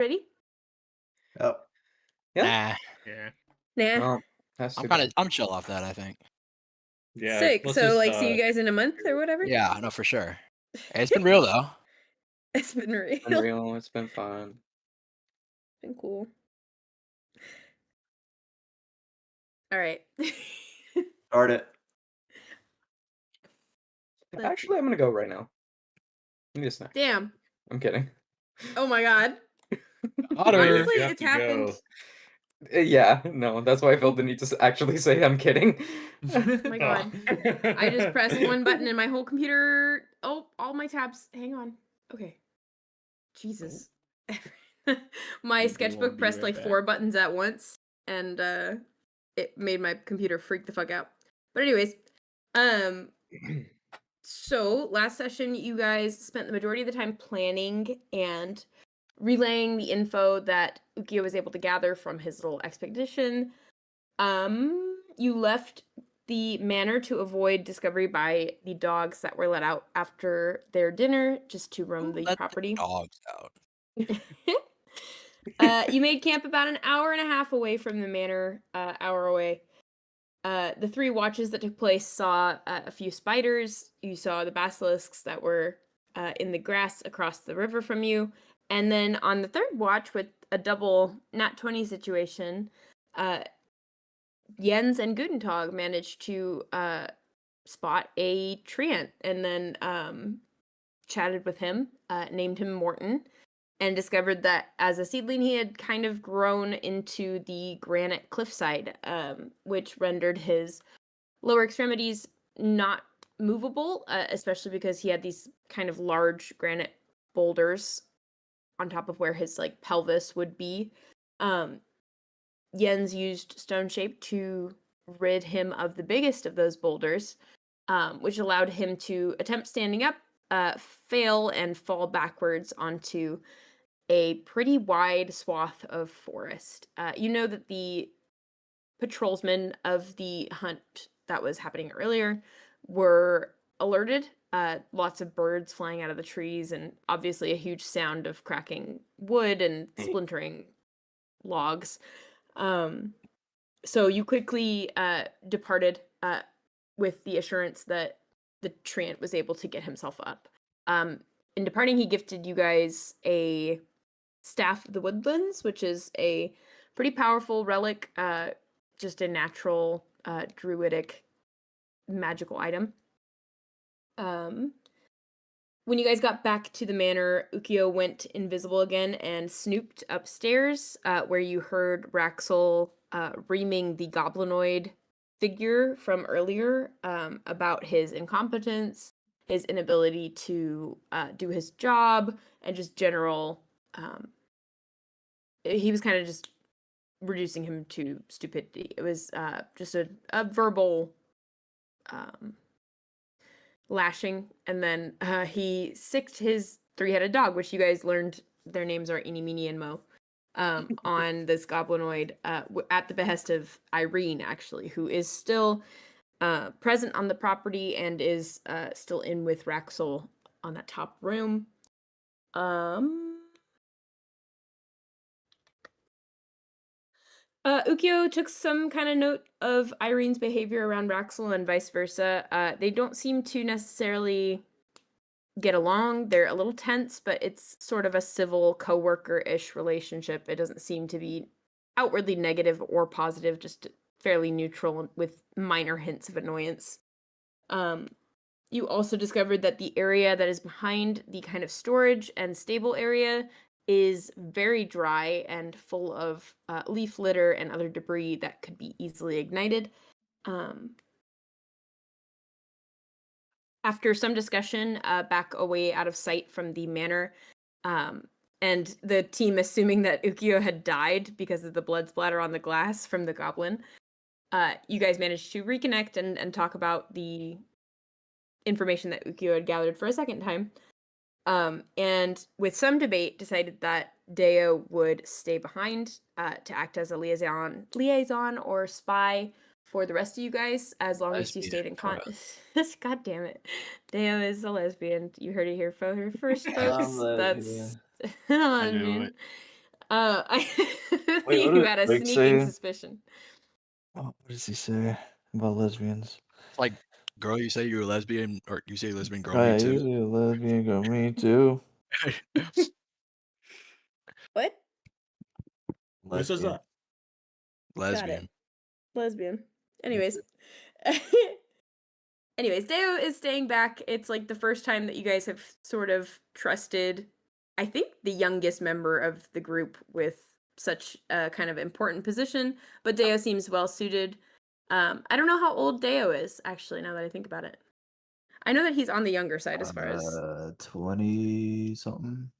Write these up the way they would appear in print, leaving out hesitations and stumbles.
Ready? Oh. Yeah. Nah, Yeah. Nah. Well, that's too bad. I'm chill off that, I think. Yeah. Sick. Let's So, just like, see you guys in a month or whatever? Yeah, no, for sure. It's been real though. It's been real. It's been real. It's been fun. Been cool. All right. Start it. Let's Actually, I'm gonna go right now. Give me a snack. Damn. I'm kidding. Oh my god. Otter. Honestly, You have it's to happened. go. Yeah, no, that's why I felt the need to actually say I'm kidding. Oh my god. I just pressed one button and my whole computer. Oh, all my tabs. Hang on. Okay. Jesus. My We'll sketchbook be pressed right like back. 4 buttons at once, and it made my computer freak the fuck out. But anyways, so last session you guys spent the majority of the time planning and relaying the info that Ookiyo was able to gather from his little expedition. You left the manor to avoid discovery by the dogs that were let out after their dinner, just to roam the Let property. the dogs out. You made camp about an hour and a half away from the manor, hour away. The 3 watches that took place saw a few spiders. You saw the basilisks that were in the grass across the river from you. And then on the 3rd watch, with a double nat 20 situation, Jens and Guntentog managed to spot a treant and then chatted with him, named him Morton, and discovered that as a seedling he had kind of grown into the granite cliffside, which rendered his lower extremities not movable, especially because he had these kind of large granite boulders on top of where his like pelvis would be. Jens used Stone Shape to rid him of the biggest of those boulders, which allowed him to attempt standing up, fail, and fall backwards onto a pretty wide swath of forest. You know that the patrolsmen of the hunt that was happening earlier were alerted. Lots of birds flying out of the trees, and obviously a huge sound of cracking wood and splintering logs. So you quickly departed with the assurance that the treant was able to get himself up. In departing, he gifted you guys a Staff of the Woodlands, which is a pretty powerful relic, just a natural, druidic, magical item. When you guys got back to the manor, Ookiyo went invisible again and snooped upstairs, where you heard Raxel reaming the goblinoid figure from earlier about his incompetence, his inability to do his job, and just general. He was kind of just reducing him to stupidity. It was just a verbal lashing, and then he sicked his 3-headed dog, which you guys learned their names are Eeny, Meeny, and Mo, on this goblinoid at the behest of Irene, actually, who is still present on the property and is still in with Raxel on that top room. Ookiyo took some kind of note of Irene's behavior around Raxel and vice versa. They don't seem to necessarily get along. They're a little tense, but it's sort of a civil coworker-ish relationship. It doesn't seem to be outwardly negative or positive, just fairly neutral with minor hints of annoyance. You also discovered that the area that is behind the kind of storage and stable area is very dry and full of leaf litter and other debris that could be easily ignited. After some discussion, back away out of sight from the manor, and the team assuming that Ookiyo had died because of the blood splatter on the glass from the goblin, you guys managed to reconnect and talk about the information that Ookiyo had gathered for a second time. And with some debate, decided that Deo would stay behind to act as a liaison or spy for the rest of you guys, as long as you stayed in contact. God damn it. Deo is a lesbian. You heard it here first, folks. I'm That's lesbian. I knew it. I Wait, what you did had a Rick sneaking say? suspicion. Oh, what does he say about lesbians? It's like, girl, you say you're a lesbian, or you say lesbian, girl, Oh, me yeah, too. usually a lesbian girl, me too. What? Who says Lesbian. that? Lesbian. Lesbian. Anyways. Anyways, Deo is staying back. It's like the first time that you guys have sort of trusted, I think, the youngest member of the group with such a kind of important position, but Deo seems well suited. I don't know how old Deo is, actually, now that I think about it. I know that he's on the younger side as far as 20 something.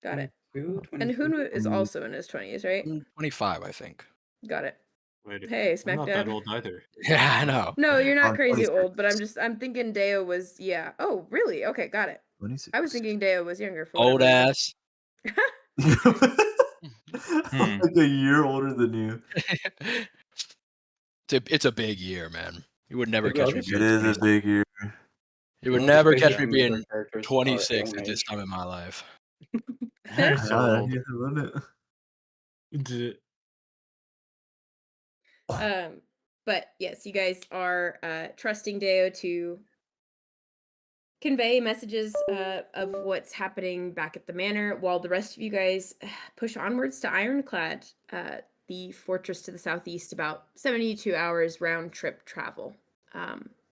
got it. 22, And 23? Hunwut is also in his 20s, right? 25, I think. Got it. Wait, Hey, I'm smack not dab. that old either. Yeah, I know. No, you're not I'm crazy 26. old, but I'm thinking Deo was, yeah. Oh, really? Okay, got it. 26. I was thinking Deo was younger for Old whatever reason. ass. I'm like a year older than you. It's a big year, man. You would never Maybe I'll catch me just- being It is 26. a big year. You would I'll just never base catch it me on the other being characters' 26 own at this age. time in my life. So Ah, old. yeah, wouldn't it? But yes, you guys are trusting Deo to convey messages of what's happening back at the manor, while the rest of you guys push onwards to Ironclad, the fortress to the southeast, about 72 hours round trip travel.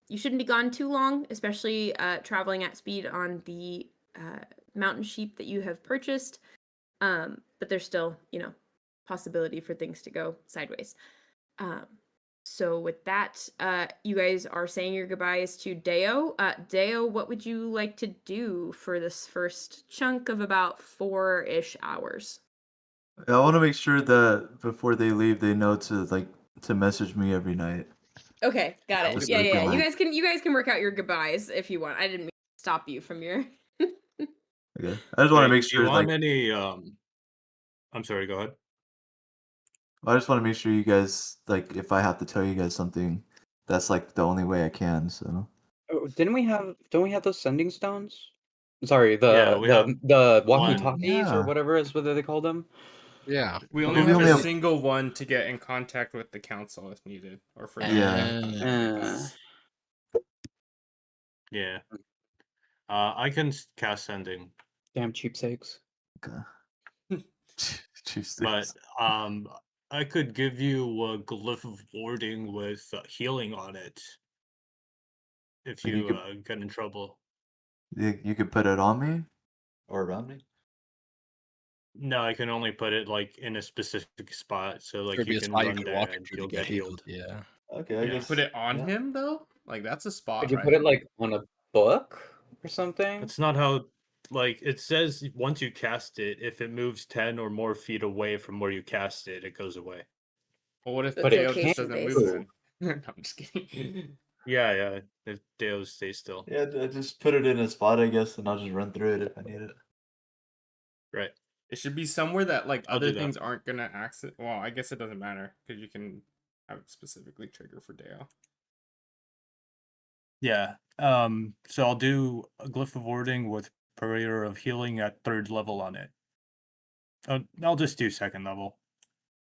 You shouldn't be gone too long, especially traveling at speed on the mountain sheep that you have purchased. But there's still, possibility for things to go sideways. So with that, you guys are saying your goodbyes to Deo. Deo, what would you like to do for this first chunk of about 4-ish hours? I want to make sure that before they leave, they know to message me every night. Okay, got it. Just Yeah, so they yeah. can, You like- guys can work out your goodbyes if you want. I didn't mean to stop you from your. Okay. I just want to Wait, make do sure, you want like, any? I'm sorry. Go ahead. I just want to make sure you guys, like, if I have to tell you guys something, that's like the only way I can. So. Oh, don't we have those sending stones? Sorry, Yeah, we have the one. walkie-talkies Yeah. or whatever is what they call them. Yeah. We But only we have only a have- single one to get in contact with the council if needed, or for them to Yeah. get in contact with Uh, us. Yeah. I can cast sending, damn cheapsates. Okay. Cheese but sticks. I could give you a glyph of warding with healing on it if Like, you you could- get in trouble. You could put it on me or around me. No, I can only put it like in a specific spot, so like There'd be you a can spot you run could there walk and into you'll to get healed. Yeah. Okay, I Can you guess. put it on yeah. him though? Like that's a spot, Could you right? put it like on a book or something? That's not how. Like it says, once you cast it, if it moves 10 or more feet away from where you cast it, it goes away. Well, what if But Deo location just doesn't based. move then? No, I'm just kidding. Yeah. If Deo stays still. Yeah, I just put it in a spot, I guess, and I'll just run through it if I need it. Right. It should be somewhere that like I'll other do that. things aren't gonna access. Well, I guess it doesn't matter because you can have it specifically trigger for Deo. Yeah. So I'll do a glyph of warding with prayer of healing at 3rd level on it. I'll just do 2nd level.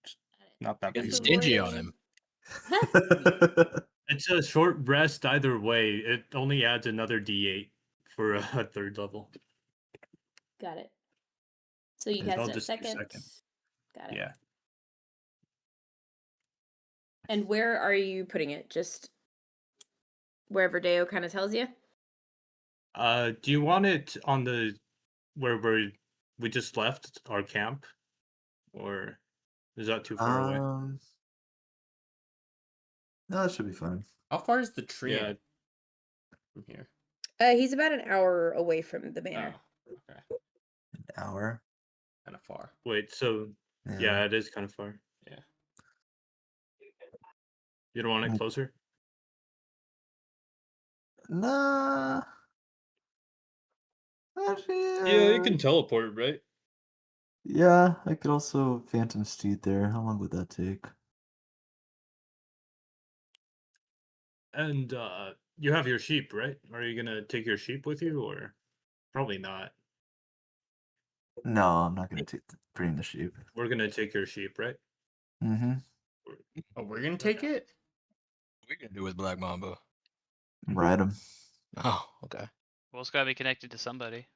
It's not that Get big. Glyph of stingy on warding. him. It's a short rest either way. It only adds another D8 for a 3rd level. Got it. So you Yes, cast I'll it just do second. second. Got it. Yeah. And where are you putting it? Just wherever Deo kind of tells you? Do you want it on the where we just left our camp, or is that too far away? No, that should be fine. How far is the tree Yeah. from here? He's about an hour away from the manor. Oh, okay, An hour. kind of far. Wait, so yeah, it is kind of far. Yeah. You don't want it Mm. closer? Nah. Actually, Yeah, you can teleport, right? Yeah, I could also Phantom Steed there. How long would that take? And you have your sheep, right? Are you gonna take your sheep with you, or probably not? No, I'm not gonna bring the sheep. We're gonna take your sheep, right? Mm-hmm. Oh, we're gonna take it? What are you gonna do with Black Mamba? Ride him. Oh, okay. Well, it's gotta be connected to somebody.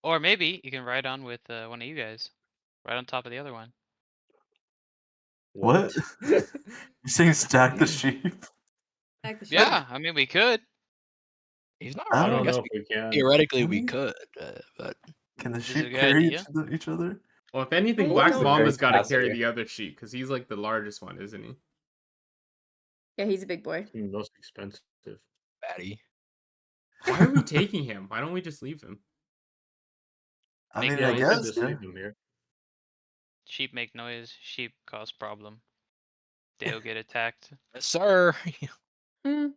Or maybe you can ride on with one of you guys. Right on top of the other one. What? You saying stack the sheep? Back the sheep. Yeah, I mean we could. He's not I wrong. I don't guess know if we can. theoretically we Can we? could, but Can the This is a sheep good carry idea. each other? Well, if anything, I Black don't- Mamba's got to Capacity. carry the other sheep because he's like the largest one, isn't he? Yeah, he's a big boy. Most expensive. fatty. Why are we taking him? Why don't we just leave him? I Make mean, Yeah, I we noise. could guess. just Yeah. leave them here. Sheep make noise. Sheep cause problem. They'll get attacked. Yes, sir. Mm.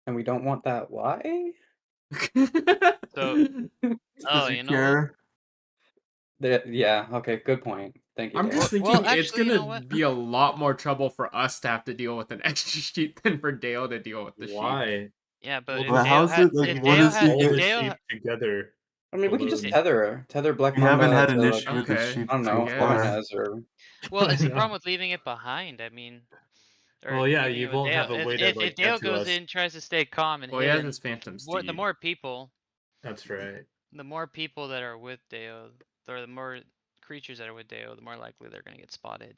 And we don't want that. Why? So, oh, you you know what? care. Yeah. Okay. Good point. Thank you. I'm Dave. just Well, thinking it's actually, you gonna know what? be a lot more trouble for us to have to deal with an extra sheep than for Dale to deal with the sheep. Why? Yeah, but Well, if but Dale how's had, it, like, if what Dale is he had, All if the Dale, sheep together. I mean, we could just alone. tether Black We Mamba haven't had an to, issue with the Okay. sheep I don't so know, I guess. far. Flores or well, it's I the problem know. with leaving it behind. I mean, or Well, yeah, leaving you it with won't Dale. have a way If, to if like Dale get to goes us. in, tries to stay calm and Well, he has hidden, his Phantom the Steed. more people, That's right. the more people that are with Dale, or the more creatures that are with Dale, the more likely they're gonna get spotted.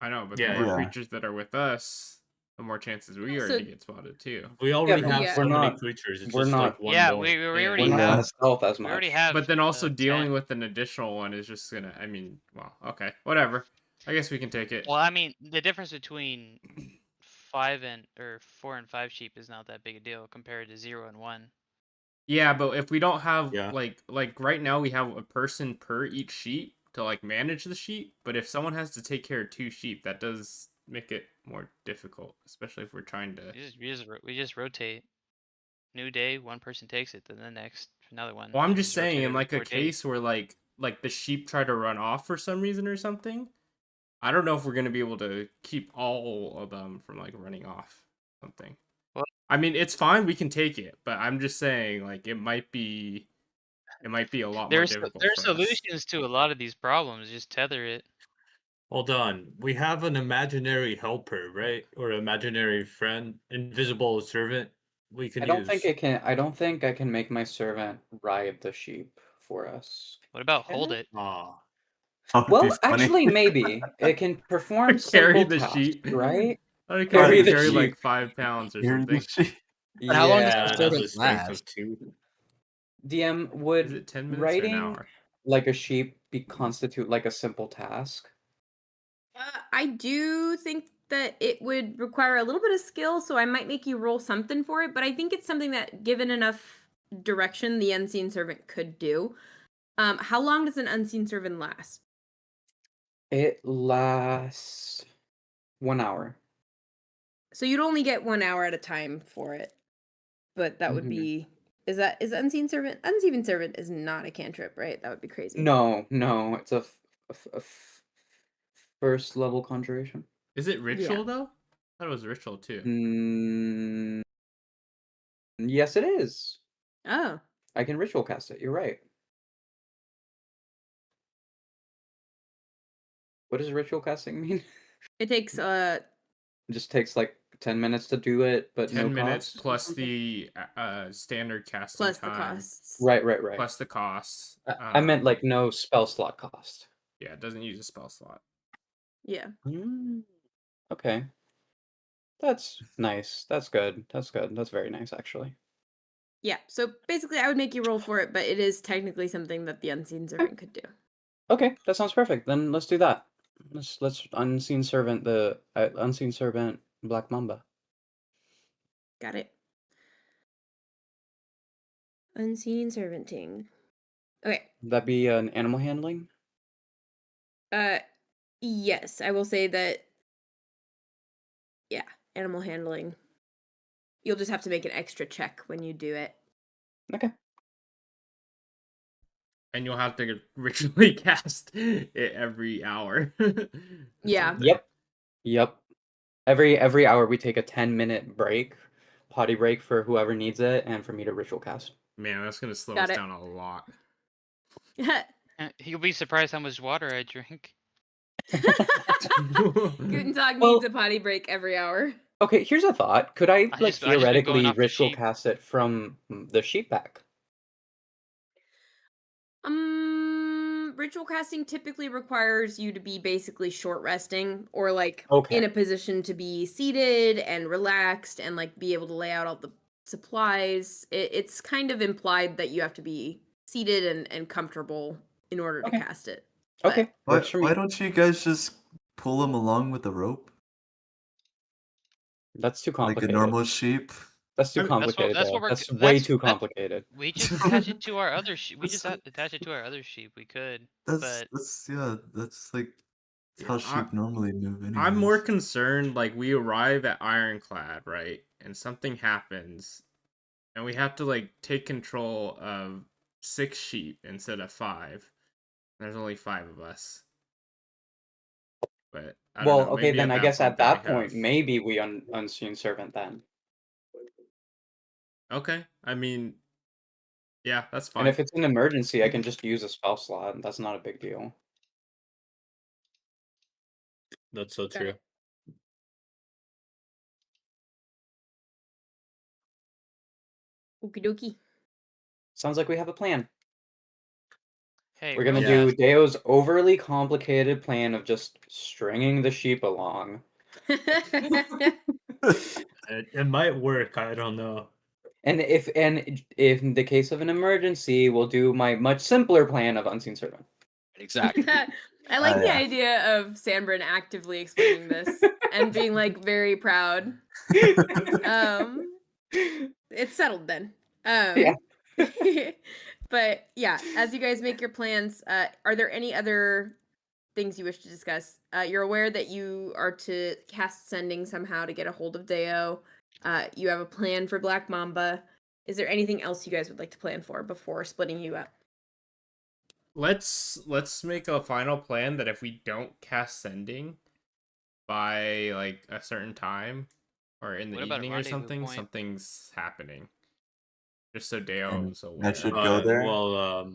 I know, but Yeah, the more yeah. creatures that are with us, the more chances we are So- to get spotted too. We already but have yeah. so we're many not- creatures. It's we're just not- like one Yeah, more. we already we're not have. gonna stealth as We much. already have. But then also dealing 10. with an additional one is just gonna. I mean, well, okay, whatever. I guess we can take it. Well, I mean, the difference between 4 and 5 sheep is not that big a deal compared to 0 and 1. Yeah, but if we don't have Yeah. like right now we have a person per each sheep to like manage the sheep, but if someone has to take care of 2 sheep, that does make it more difficult, especially if we're trying to. We just rotate. New day, one person takes it, then the next another one. Well, I'm and just saying rotate in every like a 4 days. case where like the sheep try to run off for some reason or something, I don't know if we're gonna be able to keep all of them from like running off something. Well- I mean, it's fine, we can take it, but I'm just saying like it might be a lot more There's difficult. there's for us. solutions to a lot of these problems. Just tether it. Hold on. We have an imaginary helper, right? Or imaginary friend, invisible servant. We can I don't use. think it can. I don't think I can make my servant ride the sheep for us. What about Can hold I? it? Ah, That would be Well, funny. actually, maybe it can perform Carry simple the tasks, sheep. right? I Carry can the carry sheep. like 5 pounds or Carry the something. sheep. But how long does yeah, the it has a servant strength last? of 2. DM, Is would it 10 minutes or an riding hour? like a sheep be constitute like a simple task? I do think that it would require a little bit of skill, so I might make you roll something for it, but I think it's something that, given enough direction, the unseen servant could do. How long does an unseen servant last? It lasts 1 hour. So you'd only get 1 hour at a time for it, but that would Mhm. be. Is unseen servant? Unseen servant is not a cantrip, right? That would be crazy. No, it's a first level conjuration. Is it ritual though? I thought it was ritual too. Mm, yes, it is. Oh. I can ritual cast it. You're right. What does ritual casting mean? It takes It just takes like 10 minutes to do it, but 10 no minutes cost or plus something? the standard casting plus the time. costs. Right. Plus the costs. I meant like no spell slot cost. Yeah, it doesn't use a spell slot. Yeah. Okay. That's nice. That's good. That's very nice, actually. Yeah. So basically, I would make you roll for it, but it is technically something that the unseen servant could do. Okay, that sounds perfect. Then let's do that. Let's unseen servant Black Mamba. Got it. Unseen servanting. Okay. Would that be an animal handling? Yes, I will say that. Yeah, animal handling. You'll just have to make an extra check when you do it. Okay. And you'll have to ritually cast it every hour. or Yeah. something. Yep. Every hour we take a 10-minute break, potty break for whoever needs it, and for me to ritual cast. Man, that's gonna slow Got us it. down a lot. You'll be surprised how much water I drink. Guntentog Well- needs a potty break every hour. Okay, here's a thought. Could I, I like, just been going theoretically off the ritual sheep. cast it from the sheep pack? Ritual casting typically requires you to be basically short resting or like Okay. in a position to be seated and relaxed and like be able to lay out all the supplies. It's kind of implied that you have to be seated and comfortable in order to Okay. cast it. But- Okay, works for me. Why don't you guys just pull him along with the rope? That's too Like complicated. a normal sheep? That's too I mean, complicated. that's what Dale. we're- That's way that's- too that's- complicated. We just attach it to our other sheep. We just attach it to our other sheep. We could, but That's like Yeah, how sheep normally move anyways. I'm more concerned, like, we arrive at Ironclad, right? And something happens, and we have to, like, take control of 6 sheep instead of 5. There's only 5 of us. But, I don't Well, know, okay, maybe then I guess at then we that point, have- maybe we unseen servant then. Okay, I mean, yeah, that's fine. And if it's an emergency, I can just use a spell slot. That's not a big deal. That's so Got true. it. Okie dokie. Sounds like we have a plan. hey, We're gonna real do fast, Deo's overly complicated plan of just stringing the sheep along. It might work. I don't know. And if in the case of an emergency, we'll do my much simpler plan of unseen servant. Exactly. I like the yeah. idea of Sanbrynn actively explaining this and being like very proud. It's settled then. Yeah. But yeah, as you guys make your plans, are there any other things you wish to discuss? You're aware that you are to cast sending somehow to get a hold of Deo. You have a plan for Black Mamba. Is there anything else you guys would like to plan for before splitting you up? Let's make a final plan that if we don't cast sending by like a certain time or in the What about a evening or rendezvous something, point? something's happening. Just so Deo's And aware. that should go there? Well,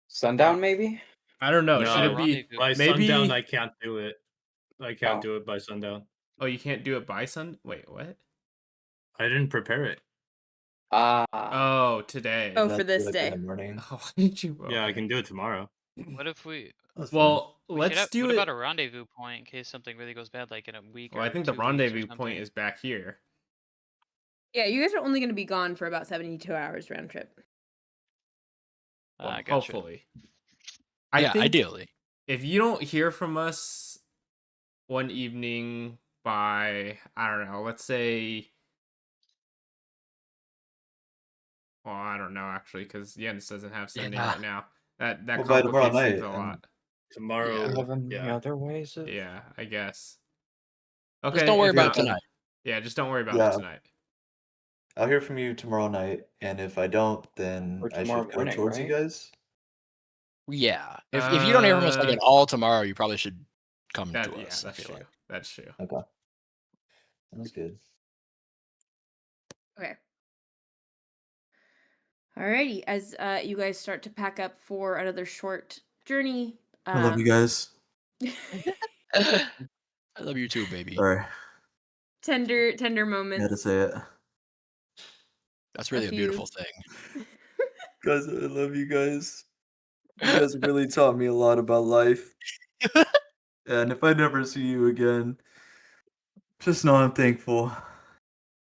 Sundown, maybe? I don't know. No, Should it be rendezvous. by maybe? sundown I can't do it. I can't Oh. do it by sundown. Oh, you can't do it by Wait, what? I didn't prepare it. Oh, today. Oh, That's for this like day. in the morning. Oh, why did you? Yeah, I okay. can do it tomorrow. What if we? That's fine. Well, We should let's have, do what it. about a rendezvous point in case something really goes bad, like in a week Well, or I think the 2 weeks or rendezvous point something? is back here. Yeah, you guys are only going to be gone for about 72 hours round trip. Well, I gotcha. hopefully. I Yeah, think ideally. if you don't hear from us one evening by, I don't know, let's say, well, I don't know actually, because Jens doesn't have sending Yeah. right now. That Well, by tomorrow complicates things night, a lot. Tomorrow, Do you have any yeah. other ways of... Yeah, I guess. Okay. Just don't worry if about not- it tonight. Yeah, just don't worry about Yeah. it tonight. I'll hear from you tomorrow night, and if I don't, then Or I tomorrow should go morning, towards you right? guys. Yeah. If you don't hear from us like at all tomorrow, you probably should come That, to yeah, us. I that's feel true. like. That's true. Okay. Sounds good. Okay. Alrighty, as you guys start to pack up for another short journey. I love you guys. I love you too, baby. Sorry, tender I had to moments. say it. That's really a few. beautiful thing. Guys, I love you guys. You guys really taught me a lot about life. And if I never see you again, just know I'm thankful.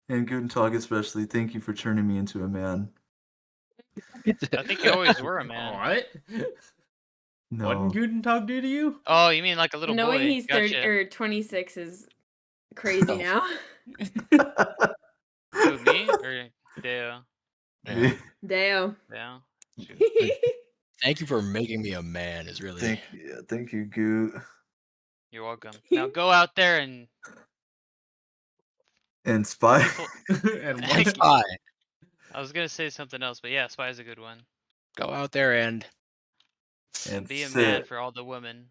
And Guntentog especially, thank you for turning me into a man. I think you always were a man. What? No. What did Guntentog do to you? Oh, you mean like a little Knowing boy? he's 30 Gotcha. or 26 is crazy Oh. now. Who, me or Deo? Yeah. Deo. Yeah. Thank you for making me a man. Is really Thank you, Goot. You're welcome. Now go out there and And Spy. And Thank what? you. Spy. I was gonna say something else, but yeah, Spy is a good one. Go out there and And Be a man sit. for all the women.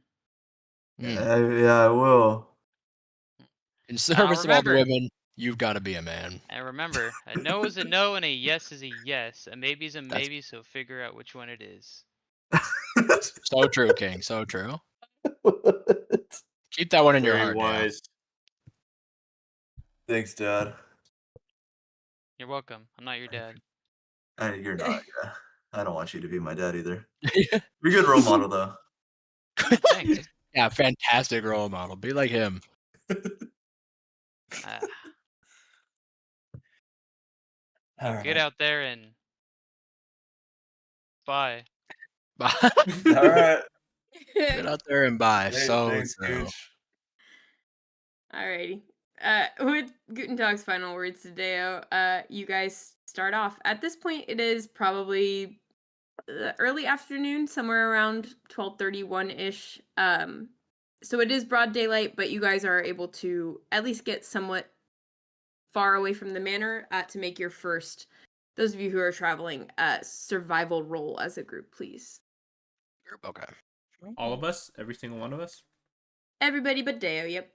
mm, Yeah, I will. in service of all the remember- women You've got to be a man. And remember, a no is a no and a yes is a yes. A maybe is a That's- maybe, so figure out which one it is. So true, King. So true. What? Keep that one in your Very heart, Dale. wise. Thanks, Dad. You're welcome. I'm not your dad. You're not. Yeah. I don't want you to be my dad either. You're a good role model, though. Thanks. Yeah, fantastic role model. Be like him. Ah, All right. get out there and bye. Bye. All right. Get out there and buy. Thanks, So. Gooch. Alrighty. With Guntentog's final words to Deo, you guys start off. At this point, it is probably early afternoon, somewhere around 12:31-ish. So it is broad daylight, but you guys are able to at least get somewhat far away from the manor to make your first, those of you who are traveling, survival roll as a group, please. Okay. All of us, every single one of us. Everybody but Deo, yep.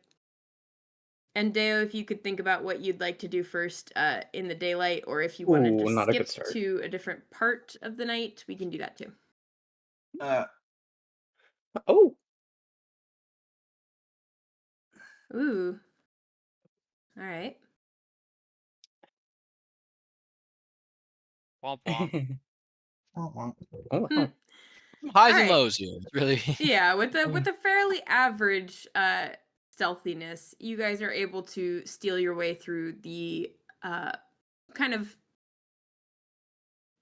And Deo, if you could think about what you'd like to do first in the daylight, or if you wanted Ooh, to not a good skip start. to a different part of the night, we can do that too. Oh, Ooh. All right. Womp womp. oh, Hmm. Highs and Alright. lows here. Really. Yeah, with a fairly average stealthiness, you guys are able to steal your way through the kind of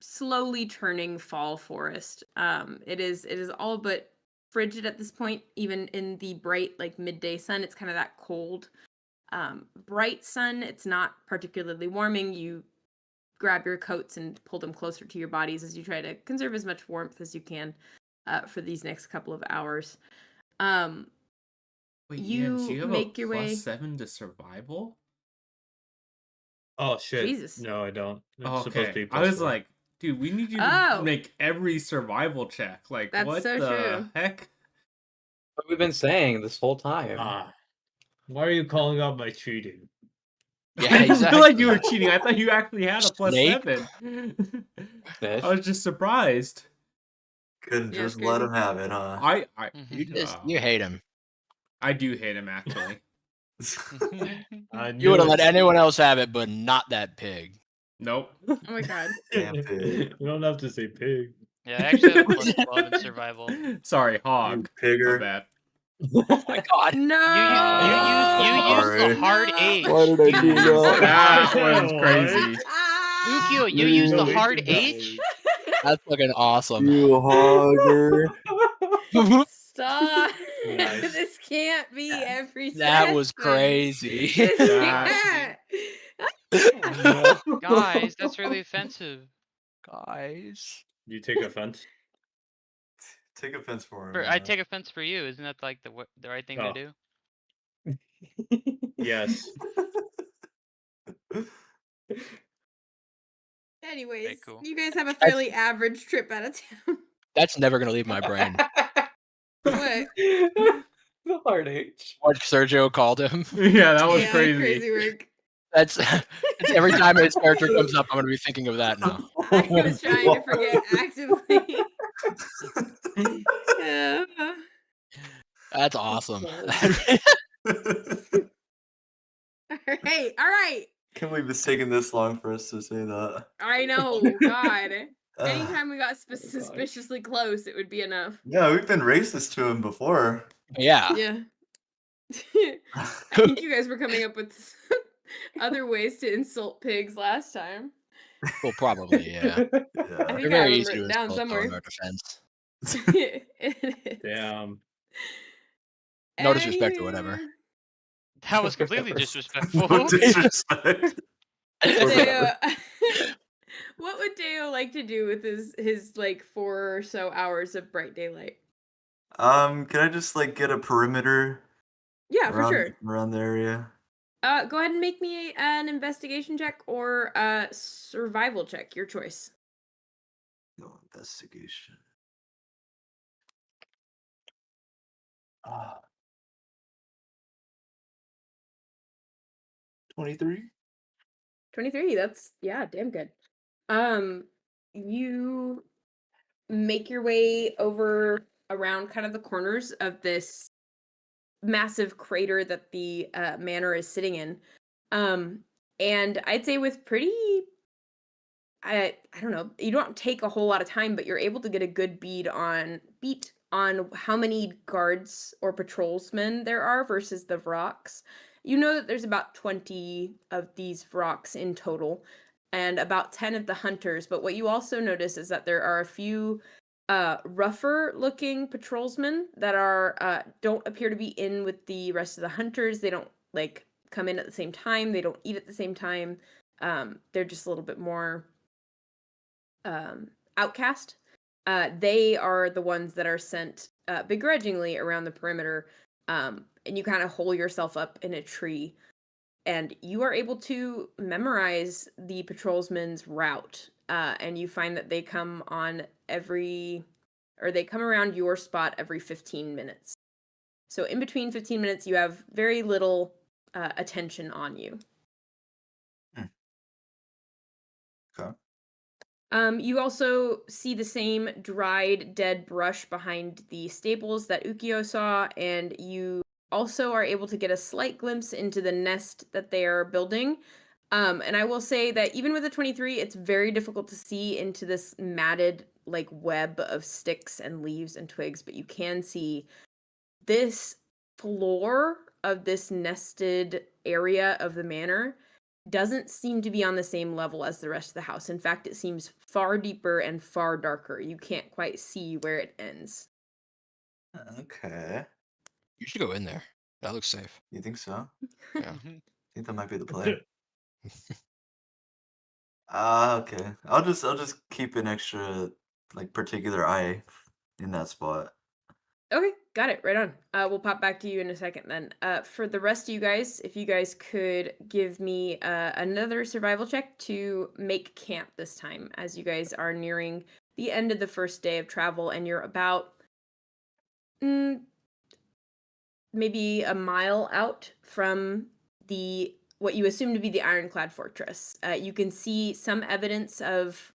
slowly turning fall forest. It is all but frigid at this point. Even in the bright like midday sun, it's kind of that cold, bright sun. It's not particularly warming. You grab your coats and pull them closer to your bodies as you try to conserve as much warmth as you can for these next couple of hours. Wait, You Ian, so you have make a your way. +7 to survival? Oh shit! Jesus. No, I don't. It's Oh, supposed to okay. be I was +4. like, dude, we need you Oh. to make every survival check. Like, That's what so the true. heck? what we've been saying this whole time. Why are you calling out my cheating? Yeah, I didn't feel like you exactly. were cheating. I thought you actually had a Snake? +7. Fish. I was just surprised. Couldn't Yeah, it's just let crazy. him have it, huh? You hate him. I do hate him actually. I You knew would have it. let anyone else have it, but not that pig. Nope. Oh my god. Damn pig. You don't have to say pig. Yeah, I actually had a +12 in survival. Sorry, hog. You pigger. My bad. Oh my god. No. You used the Sorry. hard H. Why did I You do used- that? That was What? crazy. Ookiyo, you used the No, hard it did not. H. That's fucking awesome. You hogger. Stop. Nice. This can't be every That was session. crazy. This That- can't. Guys, that's really offensive. Guys. You take offense. Take offense for him. I take offense for you. Isn't that like the right thing to Oh. do? Yes. Anyways, Okay, cool. you guys have a fairly average trip out of town. That's never gonna leave my brain. What? The hard H. What Sergio called him. Yeah, that was Yeah, crazy. work. That's every time his character comes up, I'm gonna be thinking of that now. I was trying to forget actively. That's awesome. All right. Can't believe it's taking this long for us to say that. I know, God. Ugh. Anytime we got suspiciously close, it would be enough. Yeah, we've been racist to him before. Yeah. Yeah. I think you guys were coming up with other ways to insult pigs last time. Well, probably, yeah. I Yeah. think They're I very have them easy to written down insult though, in somewhere. our defense. It is. Damn. No disrespect or whatever. Anywho, That was completely disrespectful. No disrespect. Deo, what would Deo like to do with his like 4 or so hours of bright daylight? Can I just like get a perimeter Yeah, for around sure. around the area? Go ahead and make me an investigation check or a survival check, your choice. No investigation. 23. 23, that's damn good. You make your way over around kind of the corners of this massive crater that the manor is sitting in. And I'd say with pretty I don't know, you don't take a whole lot of time, but you're able to get a good beat on how many guards or patrolsmen there are versus the Vroks. You know that there's about 20 of these Vroks in total and about 10 of the hunters, but what you also notice is that there are a few rougher looking patrolsmen that are don't appear to be in with the rest of the hunters. They don't like come in at the same time. They don't eat at the same time. They're just a little bit more outcast. They are the ones that are sent begrudgingly around the perimeter, and you kind of hole yourself up in a tree, and you are able to memorize the patrolsman's route, and you find that they come around your spot every 15 minutes. So in between 15 minutes, you have very little attention on you. Okay. You also see the same dried, dead brush behind the stables that Ookiyo saw, and you also are able to get a slight glimpse into the nest that they are building. And I will say that even with a 23, it's very difficult to see into this matted like web of sticks and leaves and twigs, but you can see this floor of this nested area of the manor doesn't seem to be on the same level as the rest of the house. In fact, it seems far deeper and far darker. You can't quite see where it ends. Okay. You should go in there. That looks safe. You think so? Yeah. I think that might be the play. Okay. I'll just keep an extra like particular eye in that spot. Okay, got it. Right on. We'll pop back to you in a second then. For the rest of you guys, if you guys could give me another survival check to make camp this time, as you guys are nearing the end of the first day of travel and you're about maybe a mile out from what you assume to be the ironclad fortress. You can see some evidence of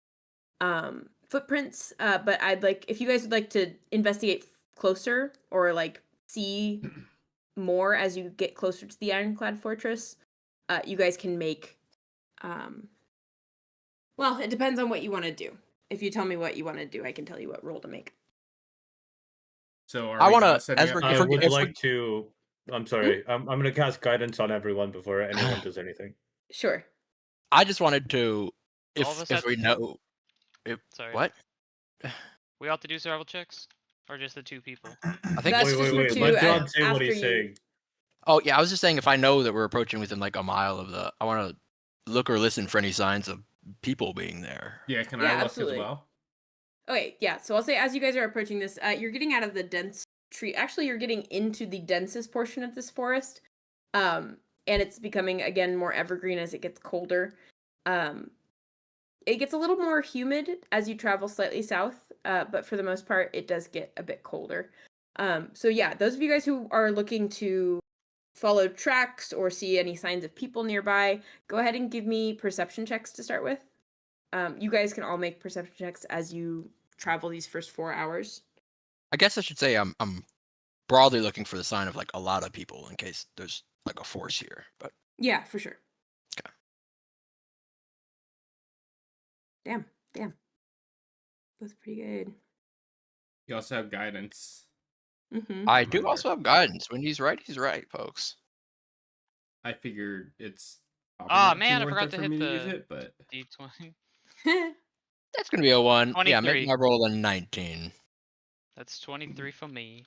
footprints, but if you guys would like to investigate closer or like see more as you get closer to the ironclad fortress, you guys can make well, it depends on what you want to do. If you tell me what you want to do, I can tell you what roll to make. So I want to, as we're, I if we're, would if like to. I'm sorry. I'm going to cast guidance on everyone before anyone does anything. Sure. I just wanted to, All of us if have we to- know, Sorry. what? We all have to do survival checks, or just the two people? I think. That's Wait, just wait, the wait. two Let John say what after he's you- saying. Oh yeah, I was just saying if I know that we're approaching within like a mile of I want to look or listen for any signs of people being there. Yeah, can Yeah, I look absolutely. as well? Okay, yeah. So I'll say as you guys are approaching this, you're getting out of the dense tree. Actually, you're getting into the densest portion of this forest, and it's becoming again more evergreen as it gets colder. It gets a little more humid as you travel slightly south, but for the most part, it does get a bit colder. So yeah, those of you guys who are looking to follow tracks or see any signs of people nearby, go ahead and give me perception checks to start with. You guys can all make perception checks as you travel these first 4 hours. I guess I should say I'm broadly looking for the sign of like a lot of people in case there's like a force here. But Yeah, for sure. Okay. Damn. That's pretty good. You also have guidance. Mm-hmm. I do Remember. also have guidance. When he's right, folks. I figured it's probably Ah, not too man, I worth forgot it to for hit me to the use it, but D20. That's gonna be a 1. Yeah, 23. make my roll a 19. That's 23 for me.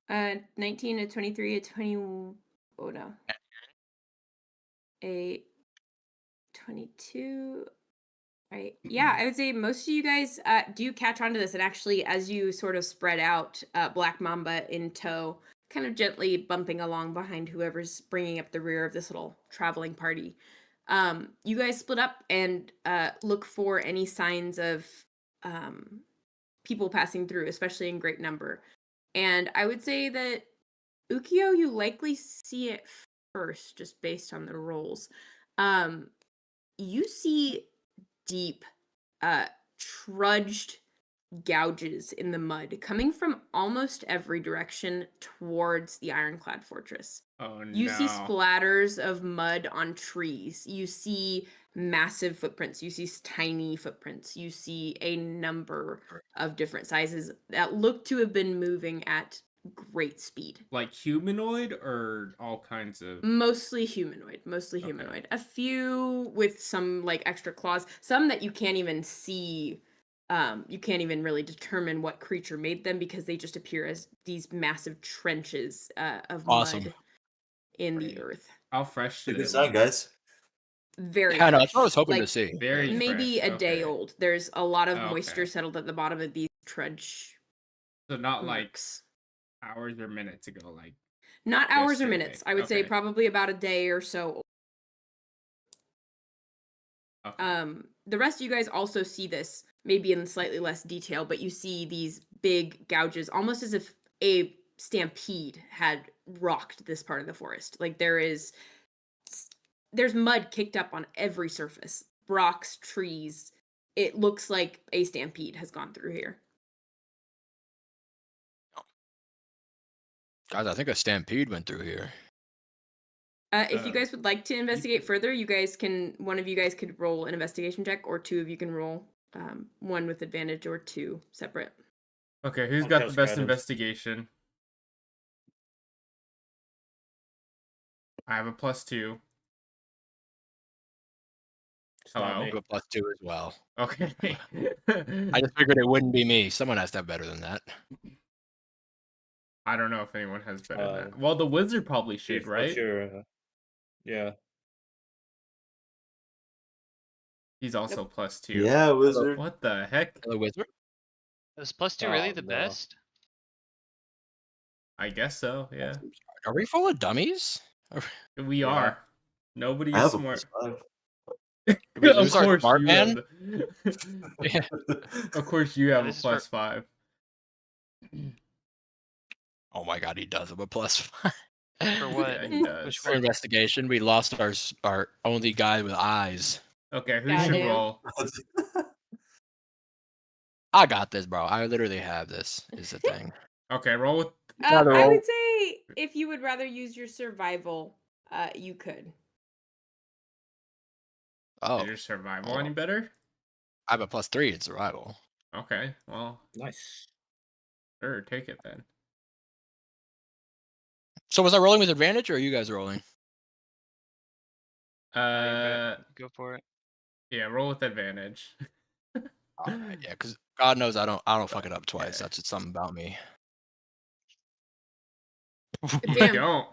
19, a 23, a 20. Oh no. A 22. Right. Yeah, I would say most of you guys do catch on to this, and actually, as you sort of spread out, Black Mamba in tow, kind of gently bumping along behind whoever's bringing up the rear of this little traveling party. You guys split up and look for any signs of people passing through, especially in great number. And I would say that Ookiyo, you likely see it first, just based on the rolls. You see deep, trudged gouges in the mud coming from almost every direction towards the ironclad fortress. Oh You see no. splatters of mud on trees. You see massive footprints. You see tiny footprints. You see a number of different sizes that look to have been moving at great speed. Like humanoid or all kinds of. Mostly humanoid. Okay. A few with some like extra claws. Some that you can't even see. You can't even really determine what creature made them because they just appear as these massive trenches of Awesome. mud in the Right. earth. How fresh It's a do good they sign, look? guys. Very Yeah, no, that's fresh. what I was hoping to Like, see. Very maybe fresh. a day Okay. old. There's a lot of moisture Okay. settled at the bottom of these trudge So not like marks. hours or minutes ago, like Not hours or yesterday. minutes. I would say Okay. probably about a day or so. Okay. The rest of you guys also see this, maybe in slightly less detail, but you see these big gouges, almost as if a stampede had rocked this part of the forest. Like there's mud kicked up on every surface, rocks, trees. It looks like a stampede has gone through here. Guys, I think a stampede went through here. If you guys would like to investigate further, one of you guys could roll an investigation check, or two of you can roll one with advantage or two separate. Okay, who's I'll got the cast best guidance. investigation? I have a +2. It's not Hello? I me. have a +2 as well. Okay. I just figured it wouldn't be me. Someone has to have better than that. I don't know if anyone has better than that. Uh, Well, the wizard probably should, Chief, right? what's your? Yeah. He's also +2. Yeah, wizard. What the heck? Hello, wizard. Was +2 really Oh, the no. best? I guess so, yeah. Are we full of dummies? We Yeah. are. Nobody I is have a smart. +5. Did we Of lose our course smart you man? have the... Of course you have a this is for- +5. Oh my god, he does have a +5. For what? Yeah, he does. Which For one? investigation, we lost our only guy with eyes. Okay, who Got should him. roll? I got this, bro. I literally have this. Is the thing. Okay, roll with... Gotta I roll. would say if you would rather use your survival, you could. Oh, Is your survival Oh. any better? I have a +3 in survival. Okay, well, Nice. sure, take it then. So was I rolling with advantage, or are you guys rolling? Go for it. Yeah, roll with advantage. Alright, yeah, because God knows I don't fuck it up twice. Yeah. That's just something about me. You Damn. don't.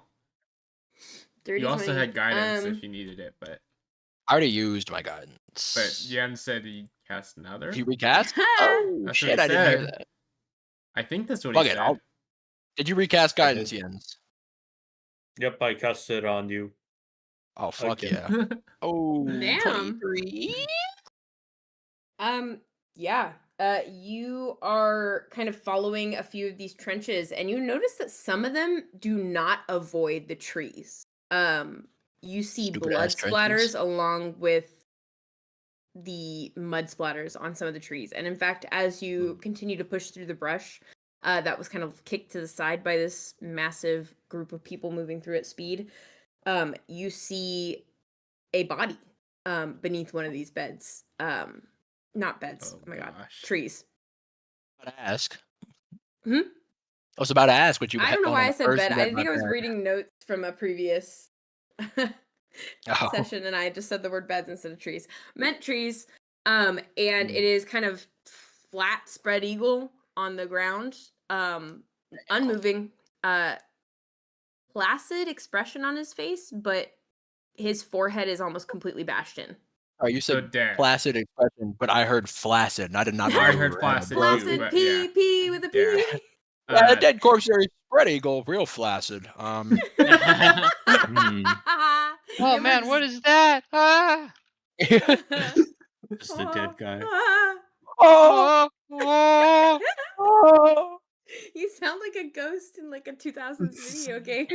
Dirty You also 20. had guidance if you needed it, but I already used my guidance. Yen said he cast another. He recast? Oh That's what shit! he I didn't hear said. that. I think that's what Fuck he it, said. Did you recast I guidance, did. Jens? Yep, I cast it on you. Oh fuck Okay. yeah! Oh, Damn. 23? Yeah. You are kind of following a few of these trenches, and you notice that some of them do not avoid the trees. You see Stupid blood ass trenches. splatters along with the mud splatters on some of the trees. And in fact, as you continue to push through the brush, that was kind of kicked to the side by this massive group of people moving through at speed. You see a body beneath one of these beds. Not beds. Oh Oh my god. gosh. Trees. About to ask. Hmm? I was about to ask what you. I don't know found why on I the said first bed. I bed think by I was bed. reading notes from a previous Oh. session, and I just said the word beds instead of trees. Meant trees. And it is kind of flat spread eagle on the ground. Unmoving. Placid expression on his face, but his forehead is almost completely bashed in. Oh, you So said dead. placid expression, but I heard flaccid, and I did not. I know heard you were flaccid too, Placid but P yeah. P with a P. Yeah. Yeah, the dead corpse there is spread eagle, real flaccid. Oh It man, looks- what is that? Ah! It's the dead guy. Oh, Oh, oh. oh. You sound like a ghost in like a 2000s video game.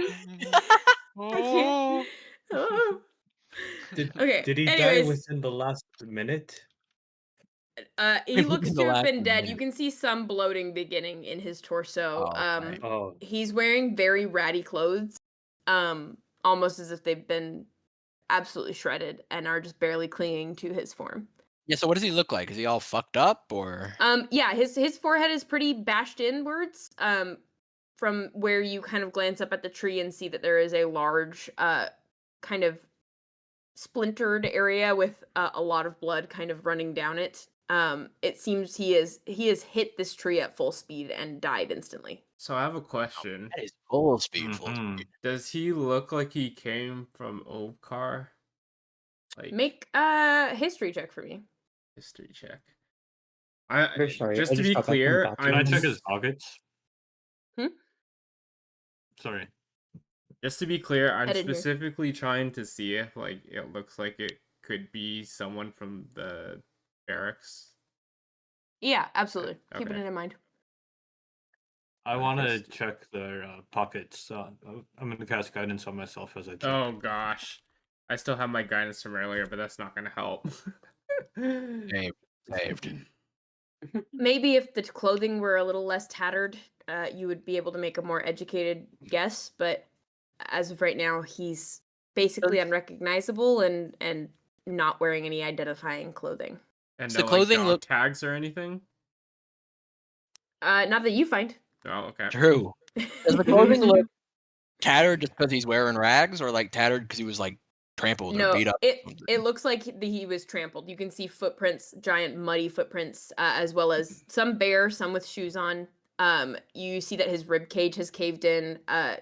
I can't. Oh. Okay. Did he die Anyways, within the last minute? he looks In to the have last been dead. You minute. can see some bloating beginning in his torso. Oh, okay. Oh, He's wearing very ratty clothes, almost as if they've been absolutely shredded and are just barely clinging to his form. Yeah, so what does he look like? Is he all fucked up or? Yeah, his forehead is pretty bashed inwards. From where you kind of glance up at the tree and see that there is a large, kind of splintered area with a lot of blood kind of running down it. It seems he has hit this tree at full speed and died instantly. So I have a question. That is full speed, full Mhm. speed. Does he look like he came from Oakar? Like Make a history check for me. history check. Very sorry, Just I to just be got back from the clear, bathroom. can I I'm check his pockets? Hmm? Sorry. just to be clear, I'm I didn't hear. specifically trying to see if like it looks like it could be someone from the barracks. Yeah, absolutely. Keeping Okay. it in mind. I want to history. check their pockets. I'm going to cast guidance on myself as I check. Oh gosh. I still have my guidance from earlier, but that's not gonna help. Saved. Maybe if the clothing were a little less tattered, you would be able to make a more educated guess. But as of right now, he's basically unrecognizable and not wearing any identifying clothing. And Does no the like clothing dog look- tags or anything? Not that you find. Oh, okay. True. Does the clothing look tattered just because he's wearing rags, or like tattered because he was like trampled or No, beat up? or it something? looks like he was trampled. You can see footprints, giant muddy footprints, as well as some bare, some with shoes on. You see that his rib cage has caved in,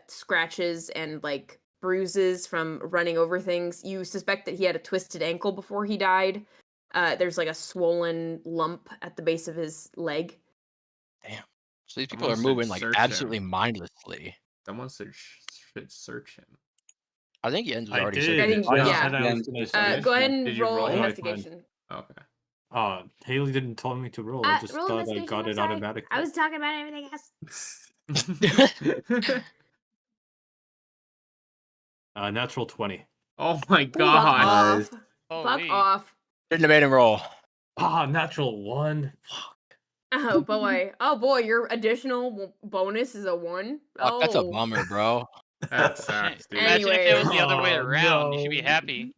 scratches and like bruises from running over things. You suspect that he had a twisted ankle before he died. There's like a swollen lump at the base of his leg. Damn. So these people Someone are should moving like search absolutely him. mindlessly. Someone should search him. I think Jens was I already did. searching. I think- I yeah. said I was Yeah. going to search. Go ahead and Did you roll roll? I planned. investigation. Okay. Haley didn't tell me to roll. I just Roll thought I investigation, got I'm it sorry. automatically. I was talking about everything else. Natural 20. Oh my Fuck god. off. Fuck Holy. off. Shouldn't have made him roll. Natural 1. Fuck. Oh boy. Oh boy, your additional bonus is a 1. Fuck, that's a Oh. bummer, bro. That sucks, dude. Imagine if it was the other way Oh, around. You should be no. happy.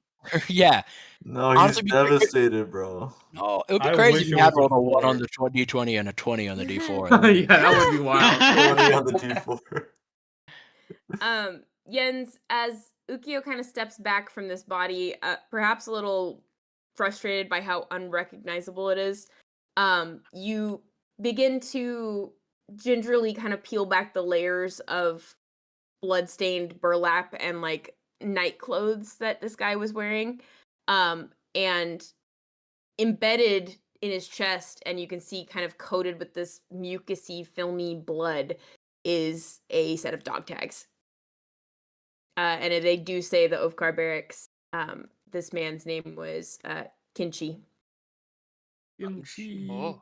Yeah. No, Honestly, he's be cra- devastated, bro. No, it would be I crazy wish if it you had was a rolled a 1 on 4. the D20 and a 20 on the D4. That would be- Yeah, that would be wild. 20 on the D4. Jens, as Ookiyo kind of steps back from this body, perhaps a little frustrated by how unrecognizable it is, you begin to gingerly kind of peel back the layers of bloodstained burlap and like night clothes that this guy was wearing, and embedded in his chest, and you can see kind of coated with this mucousy, filmy blood, is a set of dog tags. And they do say the Ofkar barracks. This man's name was Kinchi. Kimchi. Oh.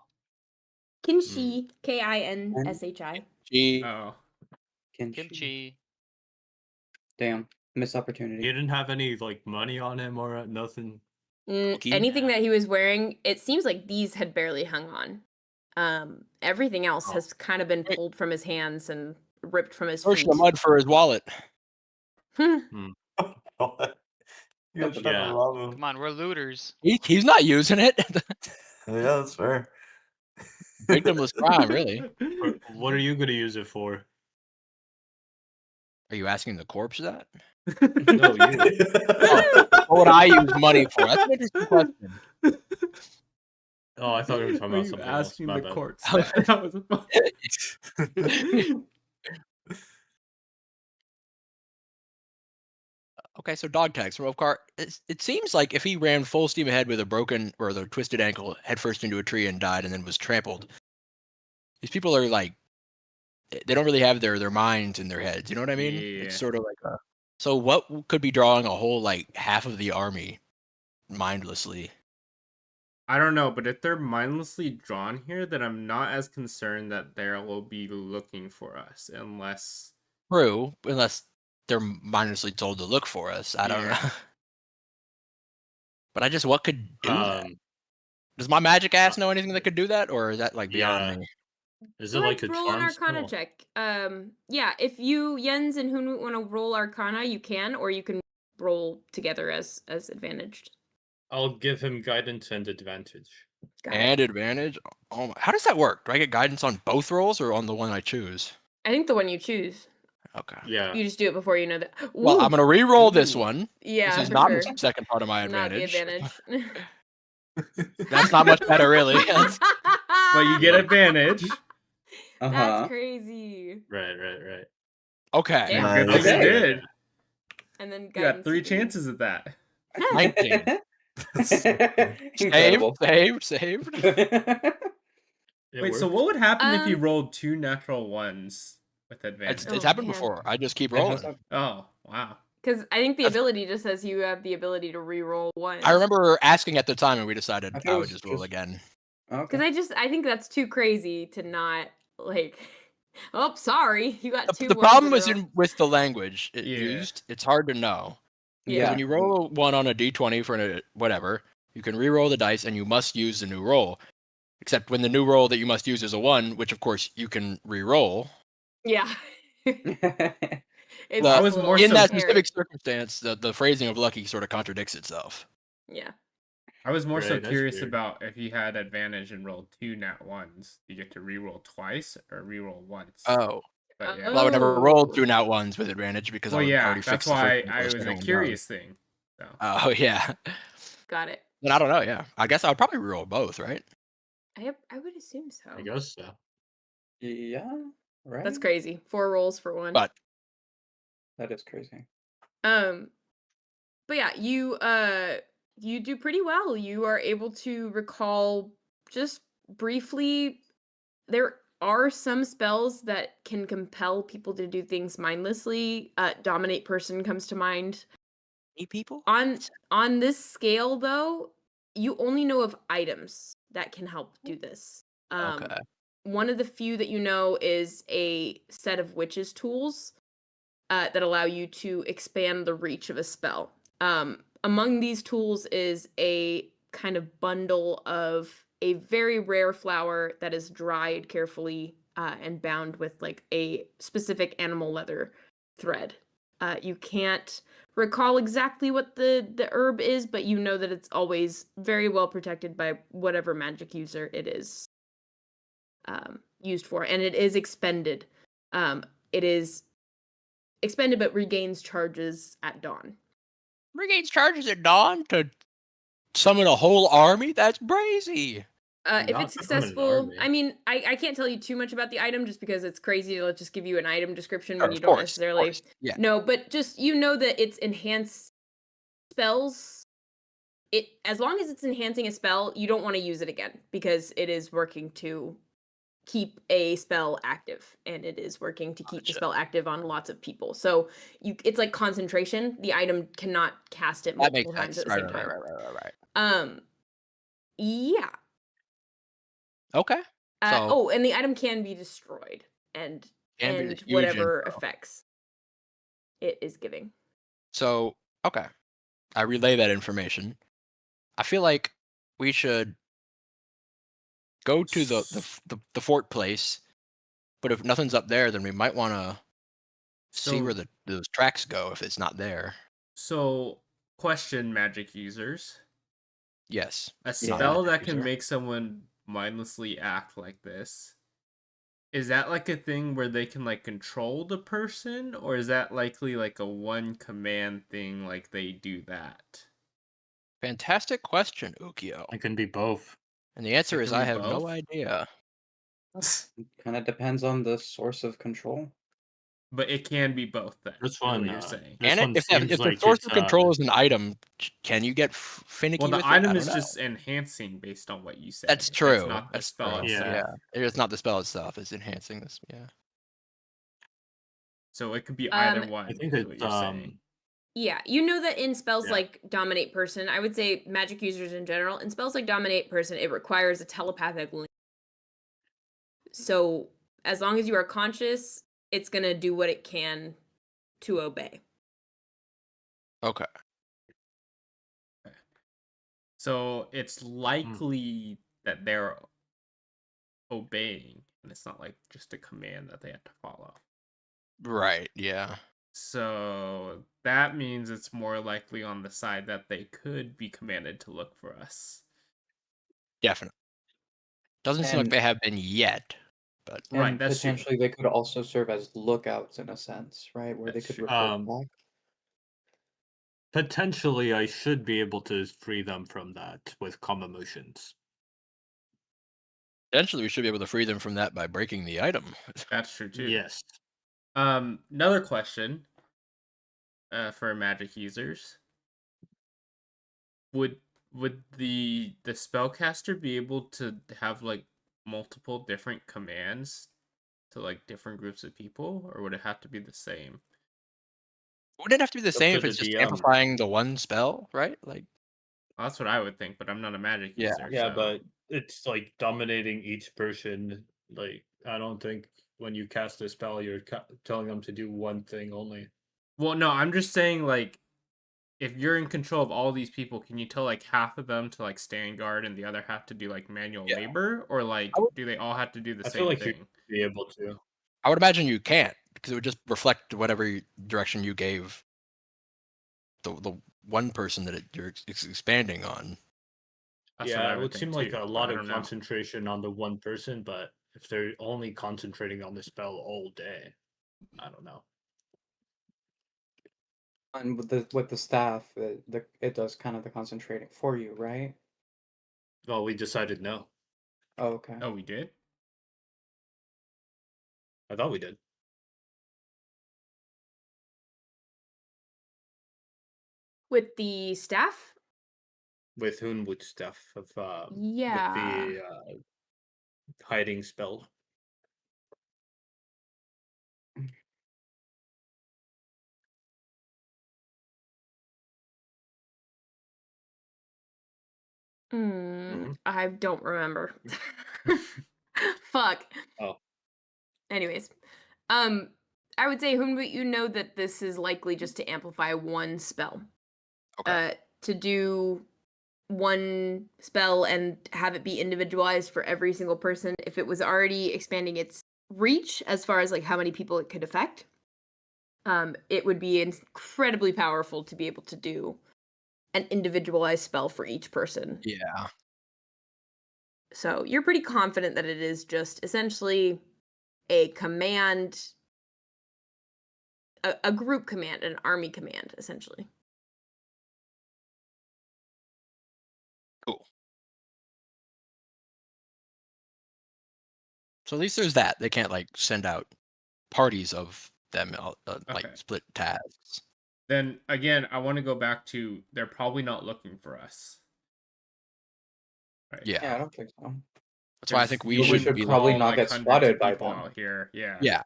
Kinshi, Kinshi. Gee, Oh. Kimchi. Damn, missed He opportunity. didn't have any like money on him or nothing. Cookie? Anything that he was wearing, it seems like these had barely hung on. Everything else Oh. has kind of been Wait. pulled from his hands and ripped from his search feet. the mud for his wallet. What? You guys are trying Yeah. to rob him. Come on, we're looters. He's not using it. Yeah, that's fair. Victimless crime, really. What are you going to use it for? Are you asking the corpse that? No, you. What would I use money for? That's an interesting question. Oh, I thought we were talking Are about you something asking else. My the bad. corpse? That was fun. Okay, so dog tags from Ofkar. It seems like if he ran full steam ahead with a broken or the twisted ankle headfirst into a tree and died and then was trampled, these people are like, they don't really have their minds in their heads. You know what I mean? Yeah. It's sort of like a. So what could be drawing a whole like half of the army mindlessly? I don't know, but if they're mindlessly drawn here, then I'm not as concerned that they will be looking for us unless True, unless they're mindlessly told to look for us. I don't Yeah. know. But what could do that? Um, Does my magic ass know anything that could do that, or is that like beyond Yeah. me? is Go it ahead, like a roll an charm Arcana spell? check. Yeah, if you Jens and Hunwut want to roll Arcana, you can, or you can roll together as advantaged. I'll give him guidance and advantage. Got it. And advantage. Oh my, how does that work? Do I get guidance on both rolls or on the one I choose? I think the one you choose. Okay. Yeah. You just do it before you know that. Well, I'm Ooh, gonna re-roll this Ooh. one. yeah, This is for not sure. the second part of my Not the advantage. advantage. That's not much better, really. That's- But you get advantage. That's Uh-huh. crazy. Right. okay. Damn. Good thing you Okay. did. And then You guidance. got 3 you can- chances at that. 19. Incredible. Saved. It Wait, so worked. what would happen if you Um, rolled 2 natural ones with advantage? It's Oh, happened man. before. I just keep It has rolling. happened. Oh, wow. Because I think the That's- ability just says you have the ability to re-roll ones. I remember asking at the time, and we decided I thought it I would was just roll just- again. Okay. Because I think that's too crazy to not like. Oh, sorry, you got two. The ones problem in a is row. with the language it Yeah. used. It's hard to know. Because Yeah. when you roll one on a d20 for whatever, you can re-roll the dice, and you must use the new roll. Except when the new roll that you must use is a 1, which of course you can re-roll. Yeah. It's I just was a more little In that scary. specific circumstance, the phrasing of lucky sort of contradicts itself. Yeah. I was more so Right, that's curious weird. about if you had advantage and rolled 2 nat ones, you get to re-roll twice or re-roll once. Oh. But yeah. Well, I would never roll Oh. 2 nat ones with advantage because Well, I would yeah, already that's fix the why first one I for the was a second one curious thing. So. down. Oh, yeah. Got it. Then I don't know, yeah. I guess I would probably re-roll both, right? I would assume so. I guess so. Yeah. Right. That's crazy. 4 rolls for one. But That is crazy. But yeah, you do pretty well. You are able to recall just briefly. There are some spells that can compel people to do things mindlessly. Dominate person comes to mind. people? On this scale, though, you only know of items that can help do this. Okay. One of the few that you know is a set of witches' tools that allow you to expand the reach of a spell. Among these tools is a kind of bundle of a very rare flower that is dried carefully and bound with like a specific animal leather thread. You can't recall exactly what the herb is, but you know that it's always very well protected by whatever magic user it is used for, and it is expended. It is expended but regains charges at dawn. Regains charges at dawn to summon a whole army? That's brazy. If Not it's summon an successful, army. I mean, I can't tell you too much about the item just because it's crazy to just give you an item description Sure, when you of don't course, necessarily Yeah. know. But just you know that it's enhance spells. It as long as it's enhancing a spell, you don't want to use it again because it is working to keep a spell active, and it is working to keep the Gotcha. spell active on lots of people. So it's like concentration. The item cannot cast it That makes multiple times sense. at the Right, same right, time. right. Yeah. Okay. So And the item can be destroyed and Can be the huge whatever info. effects it is giving. So okay. I relay that information. I feel like we should go to the fort place, but if nothing's up there, then we might want to see where So- those tracks go if it's not there. So, question, magic users. Yes. A Not spell magic that can user. make someone mindlessly act like this. Is that like a thing where they can like control the person, or is that likely like a one command thing, like they do that? Fantastic question, Ookiyo. It can be both. And the answer It is can I be have no both? idea. Kind of depends on the source of control. But it can be both then. This is what one, you're saying. this And one if seems the like source it's, of control is an item, can you get finicky Well, the with it? I item don't is know. just enhancing based on what you say. That's true. not the That's spell true. itself. Yeah. Yeah. It's not the spell itself. It's enhancing this. Yeah. So it could be either Um, one. I think is what it's you're saying. Yeah, you know that in spells Yeah. like Dominate Person, I would say magic users in general, in spells like Dominate Person, it requires a telepathic link. So as long as you are conscious, it's going to do what it can to obey. Okay. So it's likely that they're obeying, and it's not like just a command that they have to follow. Right. Yeah. So that means it's more likely on the side that they could be commanded to look for us. Definitely. Doesn't seem like And they have been yet, but Right, and that's true. potentially they could also serve as lookouts in a sense, right? Where they That's could true. report back. Potentially, I should be able to free them from that with calm emotions. potentially we should be able to free them from that by breaking the item. That's true too. Yes. Another question for magic users. Would the spellcaster be able to have like multiple different commands to like different groups of people, or would it have to be the same? Wouldn't it have to be the Up same to if the it's just DM. amplifying the one spell, right? Like, Well, that's what I would think, but I'm not a magic Yeah. user. Yeah, so. but it's like dominating each person. Like, I don't think when you cast a spell, you're telling them to do one thing only. Well, no, I'm just saying like if you're in control of all these people, can you tell like half of them to like stand guard and the other half to do like manual Yeah. labor, or like I would- do they all have to do the I same feel like thing? you'd be able to. I would imagine you can't because it would just reflect whatever direction you gave the one person that you're expanding on. That's what Yeah, I it would would think seem like too, a but lot I of don't know. concentration on the one person, but if they're only concentrating on the spell all day, I don't know. And with the staff, it does kind of the concentrating for you, right? Well, we decided no. Oh, okay. Oh, we did? I thought we did. With the staff? With Hunwut stuff of Yeah. with the hiding spell. I don't remember. Fuck. Oh. Anyways, I would say, Hunwut, you know that this is likely just to amplify one spell. Okay. To do one spell and have it be individualized for every single person. If it was already expanding its reach as far as like how many people it could affect, it would be incredibly powerful to be able to do an individualized spell for each person. Yeah. So you're pretty confident that it is just essentially a command, a group command, an army command, essentially. Cool. So at least there's that. They can't like send out parties of them Okay. like split tasks. Then again, I want to go back to they're probably not looking for us. Right. Yeah. Yeah, I don't think so. That's why I think we We should should be probably looking. not get hundreds spotted of by people them. out here. Yeah. Yeah.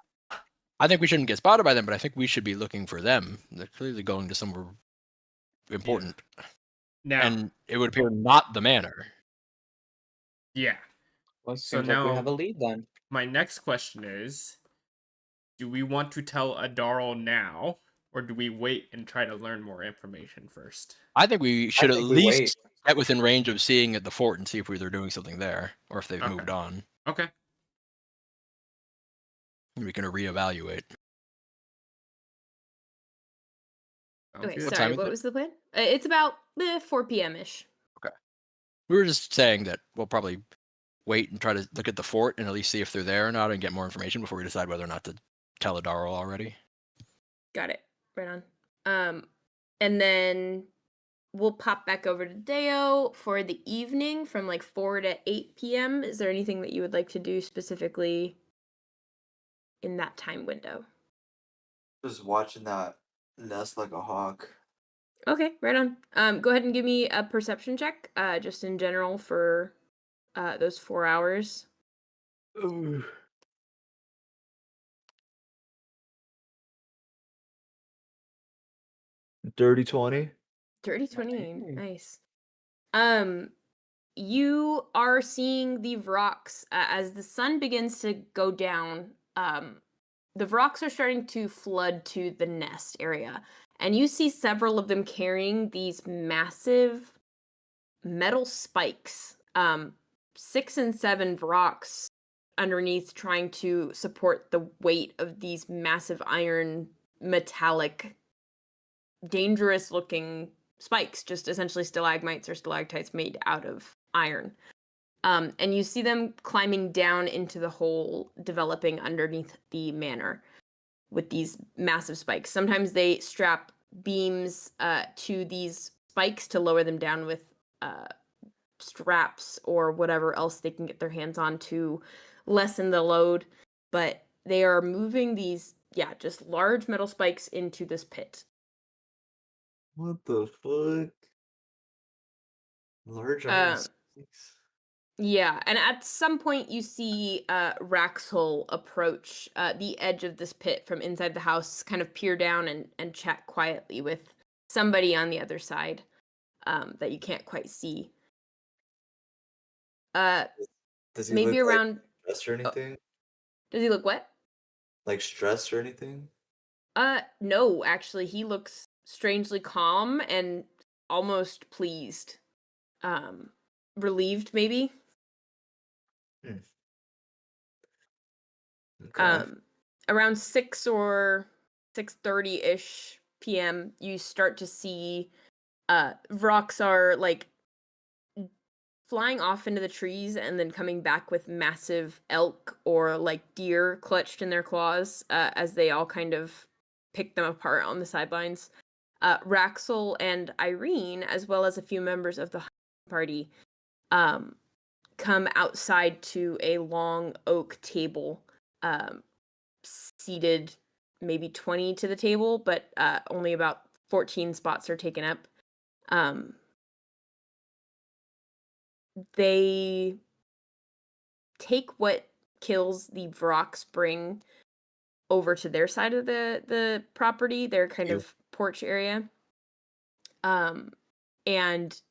I think we shouldn't get spotted by them, but I think we should be looking for them. They're clearly going to somewhere important. Now, And it would appear not the manor. yeah. Well, it So seems like we now- have a lead then. My next question is, do we want to tell Adarl now, or do we wait and try to learn more information first? I think we should at think we least get within range of seeing at the fort and see if they're doing something there or if they've Okay. moved on. Okay. We can reevaluate. Sounds Okay, good. What time sorry, is what it? was the plan? It's about 4 p.m.-ish. We were just saying that we'll probably wait and try to look at the fort and at least see if they're there or not and get more information before we decide whether or not to tell Adarl already. Got it. Right on. And then we'll pop back over to Deo for the evening from like 4 to 8 p.m. Is there anything that you would like to do specifically in that time window? Just watching that nest like a hawk. Okay, right on. Go ahead and give me a perception check, just in general for those 4 hours. Ooh. Dirty 20. Dirty 20. Nice. Nice. You are seeing the rocks as the sun begins to go down. the rocks are starting to flood to the nest area, and you see several of them carrying these massive metal spikes, 6 and 7 rocks underneath, trying to support the weight of these massive iron metallic dangerous looking spikes, just essentially stalagmites or stalactites made out of iron. And you see them climbing down into the hole developing underneath the manor with these massive spikes. Sometimes they strap beams to these spikes to lower them down with straps or whatever else they can get their hands on to lessen the load. But they are moving these, just large metal spikes into this pit. What the fuck? Large iron Um, spikes. Yeah, and at some point you see Raxel approach the edge of this pit from inside the house, kind of peer down and chat quietly with somebody on the other side that you can't quite see. Does he Maybe look like around. stressed or anything? Does he look what? Like stressed or anything? No, actually, he looks strangely calm and almost pleased. Relieved, maybe. Okay. Around 6 or 6:30-ish p.m., you start to see rocks are like flying off into the trees and then coming back with massive elk or like deer clutched in their claws as they all kind of pick them apart on the sidelines. Raxel and Irene, as well as a few members of the party, come outside to a long oak table, seated maybe 20 to the table, but only about 14 spots are taken up. They take what kills the Vrox bring over to their side of the property, their kind of porch area. And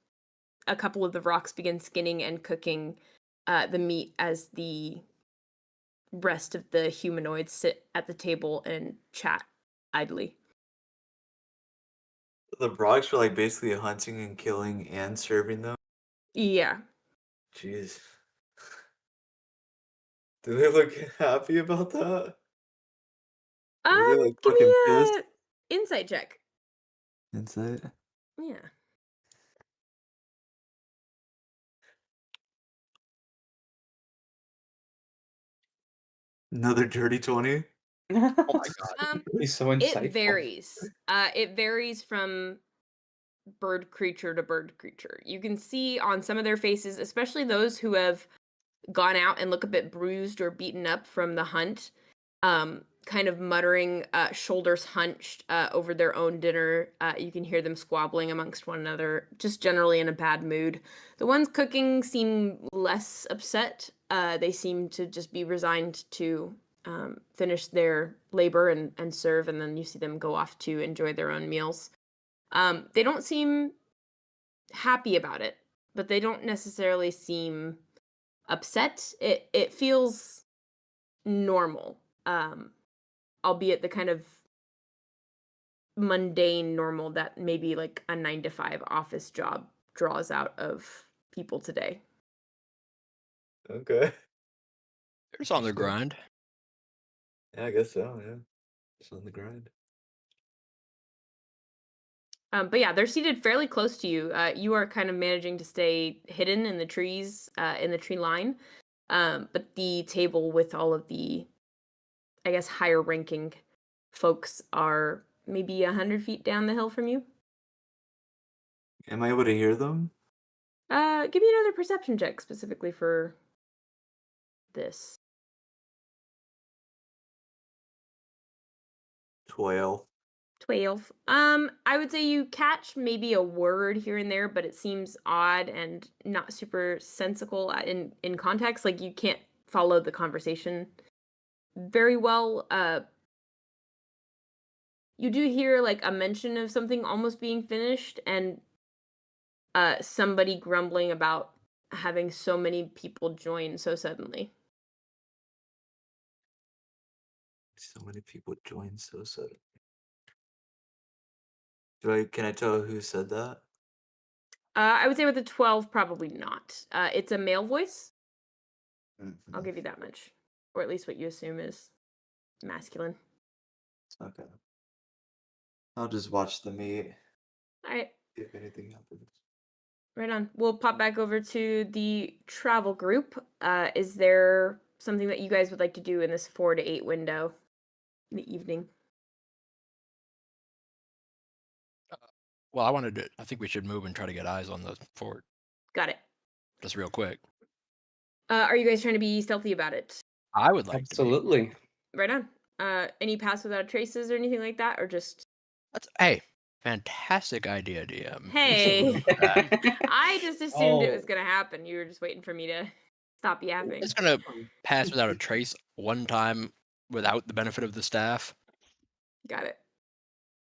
a couple of the Vrox begin skinning and cooking the meat as the rest of the humanoids sit at the table and chat idly. The Brogs were like basically hunting and killing and serving them. Yeah. Jeez. Do they look happy about that? Were they like Give fucking me pissed? a insight check. Insight. Yeah. Another dirty 20. Oh my god. He's so insightful. It varies. It varies from bird creature to bird creature. You can see on some of their faces, especially those who have gone out and look a bit bruised or beaten up from the hunt, kind of muttering, shoulders hunched over their own dinner. You can hear them squabbling amongst one another, just generally in a bad mood. The ones cooking seem less upset. They seem to just be resigned to finish their labor and serve, and then you see them go off to enjoy their own meals. They don't seem happy about it, but they don't necessarily seem upset. It feels normal, albeit the kind of mundane normal that maybe like a 9-to-5 office job draws out of people today. Okay. They're just on their grind. Yeah, I guess so, yeah. Just on the grind. But yeah, they're seated fairly close to you. You are kind of managing to stay hidden in the trees, in the tree line. But the table with all of the, I guess, higher ranking folks are maybe 100 feet down the hill from you. Am I able to hear them? Give me another perception check specifically for this. 12. 12. I would say you catch maybe a word here and there, but it seems odd and not super sensical in context. Like you can't follow the conversation very well. You do hear like a mention of something almost being finished and somebody grumbling about having so many people join so suddenly. So many people joined so suddenly. Can I tell who said that? I would say with the 12, probably not. It's a male voice. I'll Mhm. give you that much, or at least what you assume is masculine. Okay. I'll just watch the meet. All right. If anything happens. Right on. We'll pop back over to the travel group. Is there something that you guys would like to do in this 4 to 8 window in the evening? Well, I think we should move and try to get eyes on the fort, Got it. just real quick. Are you guys trying to be stealthy about it? I would like to be. Absolutely. Right on. Any pass without traces or anything like that, or just Hey, fantastic idea, DM. hey? I just assumed it was Oh. gonna happen. You were just waiting for me to stop yapping. It's gonna pass without a trace one time without the benefit of the staff. Got it.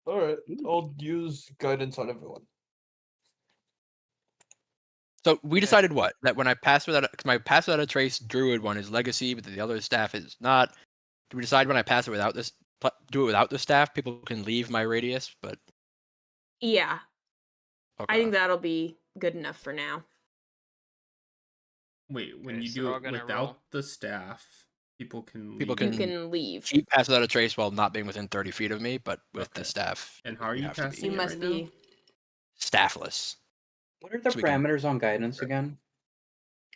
All right, I'll use guidance on everyone. So we decided what? That when I pass without my pass without a trace druid one is legacy, but the other staff is not. Do we decide when I pass it without this? Do it without the staff. People can leave my radius, but Yeah, okay. I think that'll be good enough for now. Wait, when Okay, you so do we're all it gonna without roll. the staff, people can People leave. You can leave. cheat pass without a trace while not being within 30 feet of me, but with the Okay. staff. And how are you have to be casting You it must right now? be. staffless. What are the So we can- parameters on guidance again?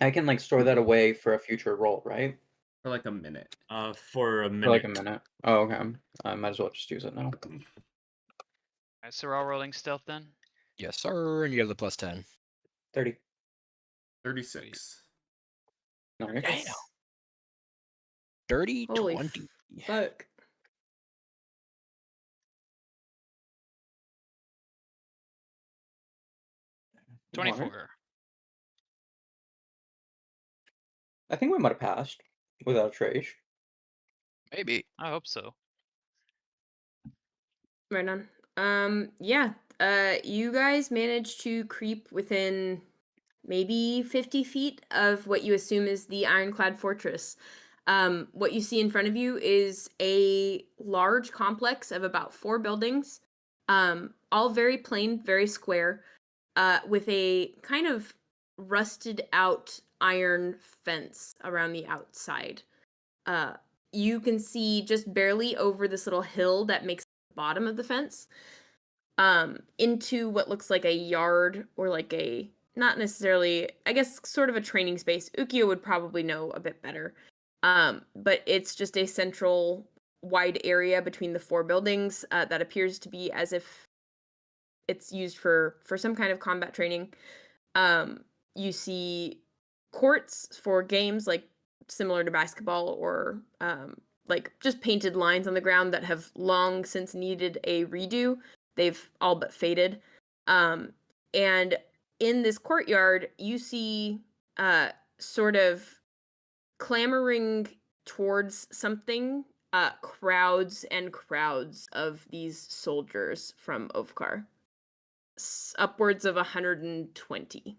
I can like store that away for a future roll, right? For like a minute. For a minute. For like a minute. Oh, okay. I might as well just use it now. Alright, so we're all rolling stealth then? Yes, sir. And you have the plus 10. 30. 36. Nice. Damn. Dirty Holy 20. fuck. Alright. 24. I think we might have passed without a trace. Maybe. I hope so. Right on. Yeah. You guys managed to creep within maybe 50 feet of what you assume is the ironclad fortress. What you see in front of you is a large complex of about 4 buildings, all very plain, very square, with a kind of rusted out iron fence around the outside. You can see just barely over this little hill that makes the bottom of the fence, into what looks like a yard, or like a, not necessarily, I guess, sort of a training space. Ookiyo would probably know a bit better. But it's just a central wide area between the 4 buildings, that appears to be as if it's used for some kind of combat training. You see courts for games, like similar to basketball, or like just painted lines on the ground that have long since needed a redo. They've all but faded. And in this courtyard, you see sort of clamoring towards something, crowds and crowds of these soldiers from Ovkar. Upwards of 120.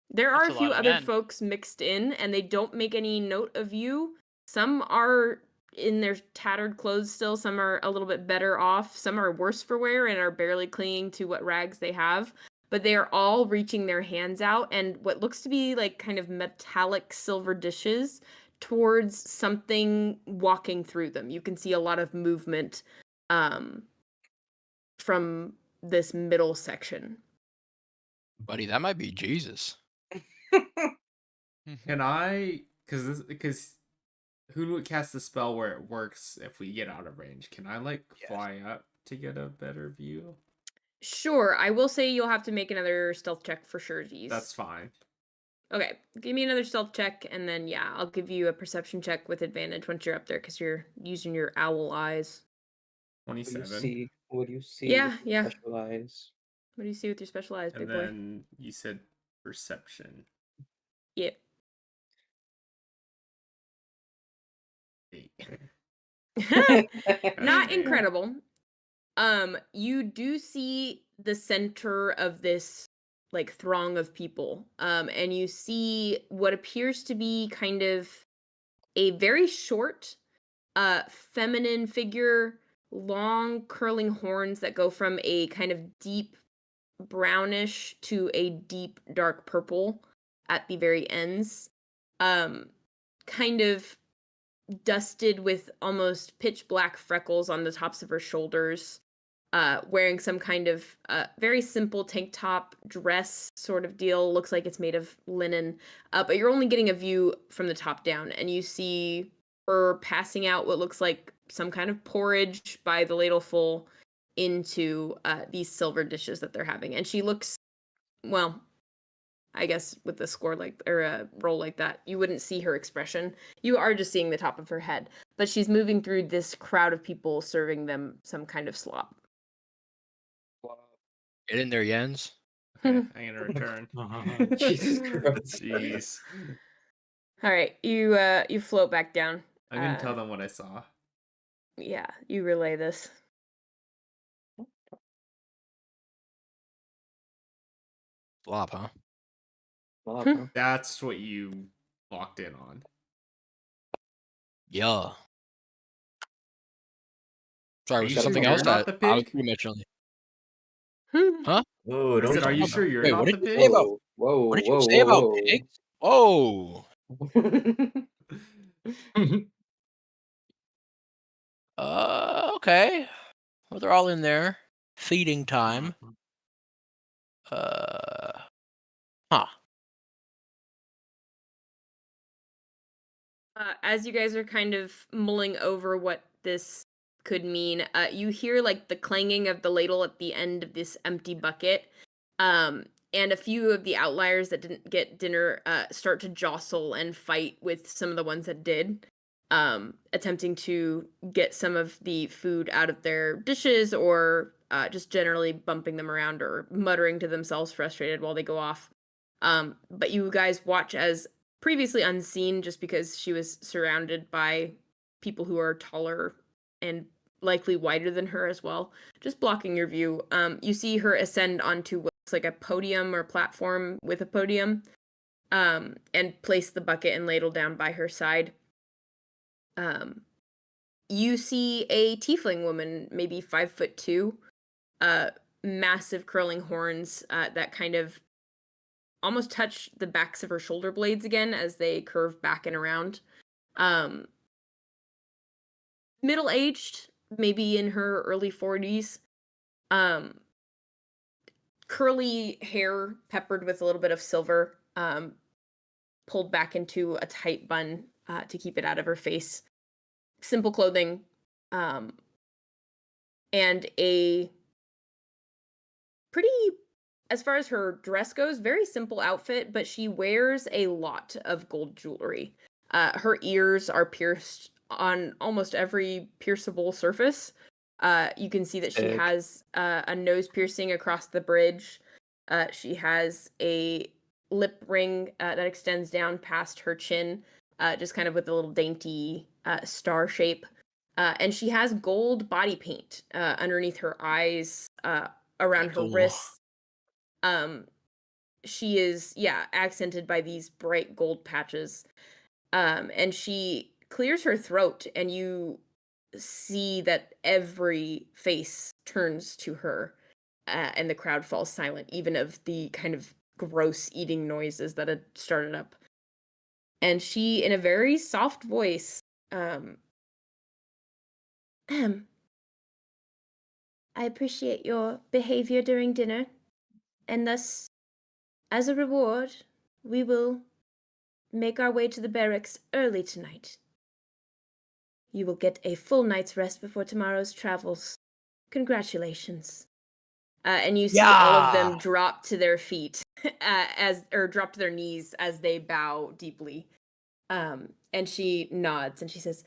There are That's a a few lot of other men. folks mixed in, and they don't make any note of you. Some are in their tattered clothes still, some are a little bit better off, some are worse for wear and are barely clinging to what rags they have. But they are all reaching their hands out, and what looks to be like kind of metallic silver dishes towards something walking through them. You can see a lot of movement from this middle section. Buddy, that might be Jesus. Can I, because who would cast the spell where it works if we get out of range? Can I like Yes. fly up to get a better view? Sure, I will say you'll have to make another stealth check for sure, G's. That's fine. Okay, give me another stealth check, and then yeah, I'll give you a perception check with advantage once you're up there, because you're using your owl eyes. 27. What do you see? Yeah, with your yeah. Special eyes? What do you see with your special eyes, big And boy? then you said perception. Yeah. 8. Not Okay. incredible. You do see the center of this like throng of people. And you see what appears to be kind of a very short feminine figure, long curling horns that go from a kind of deep brownish to a deep dark purple at the very ends. Kind of dusted with almost pitch black freckles on the tops of her shoulders. Wearing some kind of very simple tank top dress sort of deal. Looks like it's made of linen. But you're only getting a view from the top down, and you see her passing out what looks like some kind of porridge by the ladleful into these silver dishes that they're having. And she looks, well, I guess with a score like, or a roll like that, you wouldn't see her expression. You are just seeing the top of her head. But she's moving through this crowd of people serving them some kind of slop. Get in there, Jens. Okay, I'm gonna return. Jesus Christ. Jeez. All right, you float back down. I'm gonna tell them what I saw. Yeah, you relay this. Flop, huh? That's what you locked in on. Yeah. Sorry, Are was you there sure something you're else not that the I was pig? pretty much only? Huh? Oh, I don't said, are you talk sure about- you're Wait, not what the did you pig? say about? Whoa, What did you whoa, say about whoa. pigs? Oh. Okay. Well, they're all in there. Feeding time. Huh. As you guys are kind of mulling over what this could mean, you hear like the clanging of the ladle at the end of this empty bucket. And a few of the outliers that didn't get dinner start to jostle and fight with some of the ones that did, attempting to get some of the food out of their dishes or just generally bumping them around or muttering to themselves frustrated while they go off. But you guys watch as previously unseen, just because she was surrounded by people who are taller and likely wider than her as well, just blocking your view. You see her ascend onto what looks like a podium or platform with a podium, and place the bucket and ladle down by her side. You see a tiefling woman, maybe 5'2", massive curling horns that kind of almost touch the backs of her shoulder blades again as they curve back and around. Middle-aged, maybe in her early 40s. Curly hair peppered with a little bit of silver, pulled back into a tight bun to keep it out of her face. Simple clothing, and a pretty, as far as her dress goes, very simple outfit, but she wears a lot of gold jewelry. Her ears are pierced on almost every pierceable surface. You can see that she Egg. has a nose piercing across the bridge. She has a lip ring that extends down past her chin, just kind of with a little dainty star shape. And she has gold body paint underneath her eyes, around her Cool. wrists. She is, accented by these bright gold patches. And she clears her throat, and you see that every face turns to her, and the crowd falls silent, even of the kind of gross eating noises that had started up. And she, in a very soft voice, I appreciate your behavior during dinner, and thus, as a reward, we will make our way to the barracks early tonight. You will get a full night's rest before tomorrow's travels. Congratulations. And you see all of them Yeah. drop to their feet, drop to their knees as they bow deeply. And she nods and she says,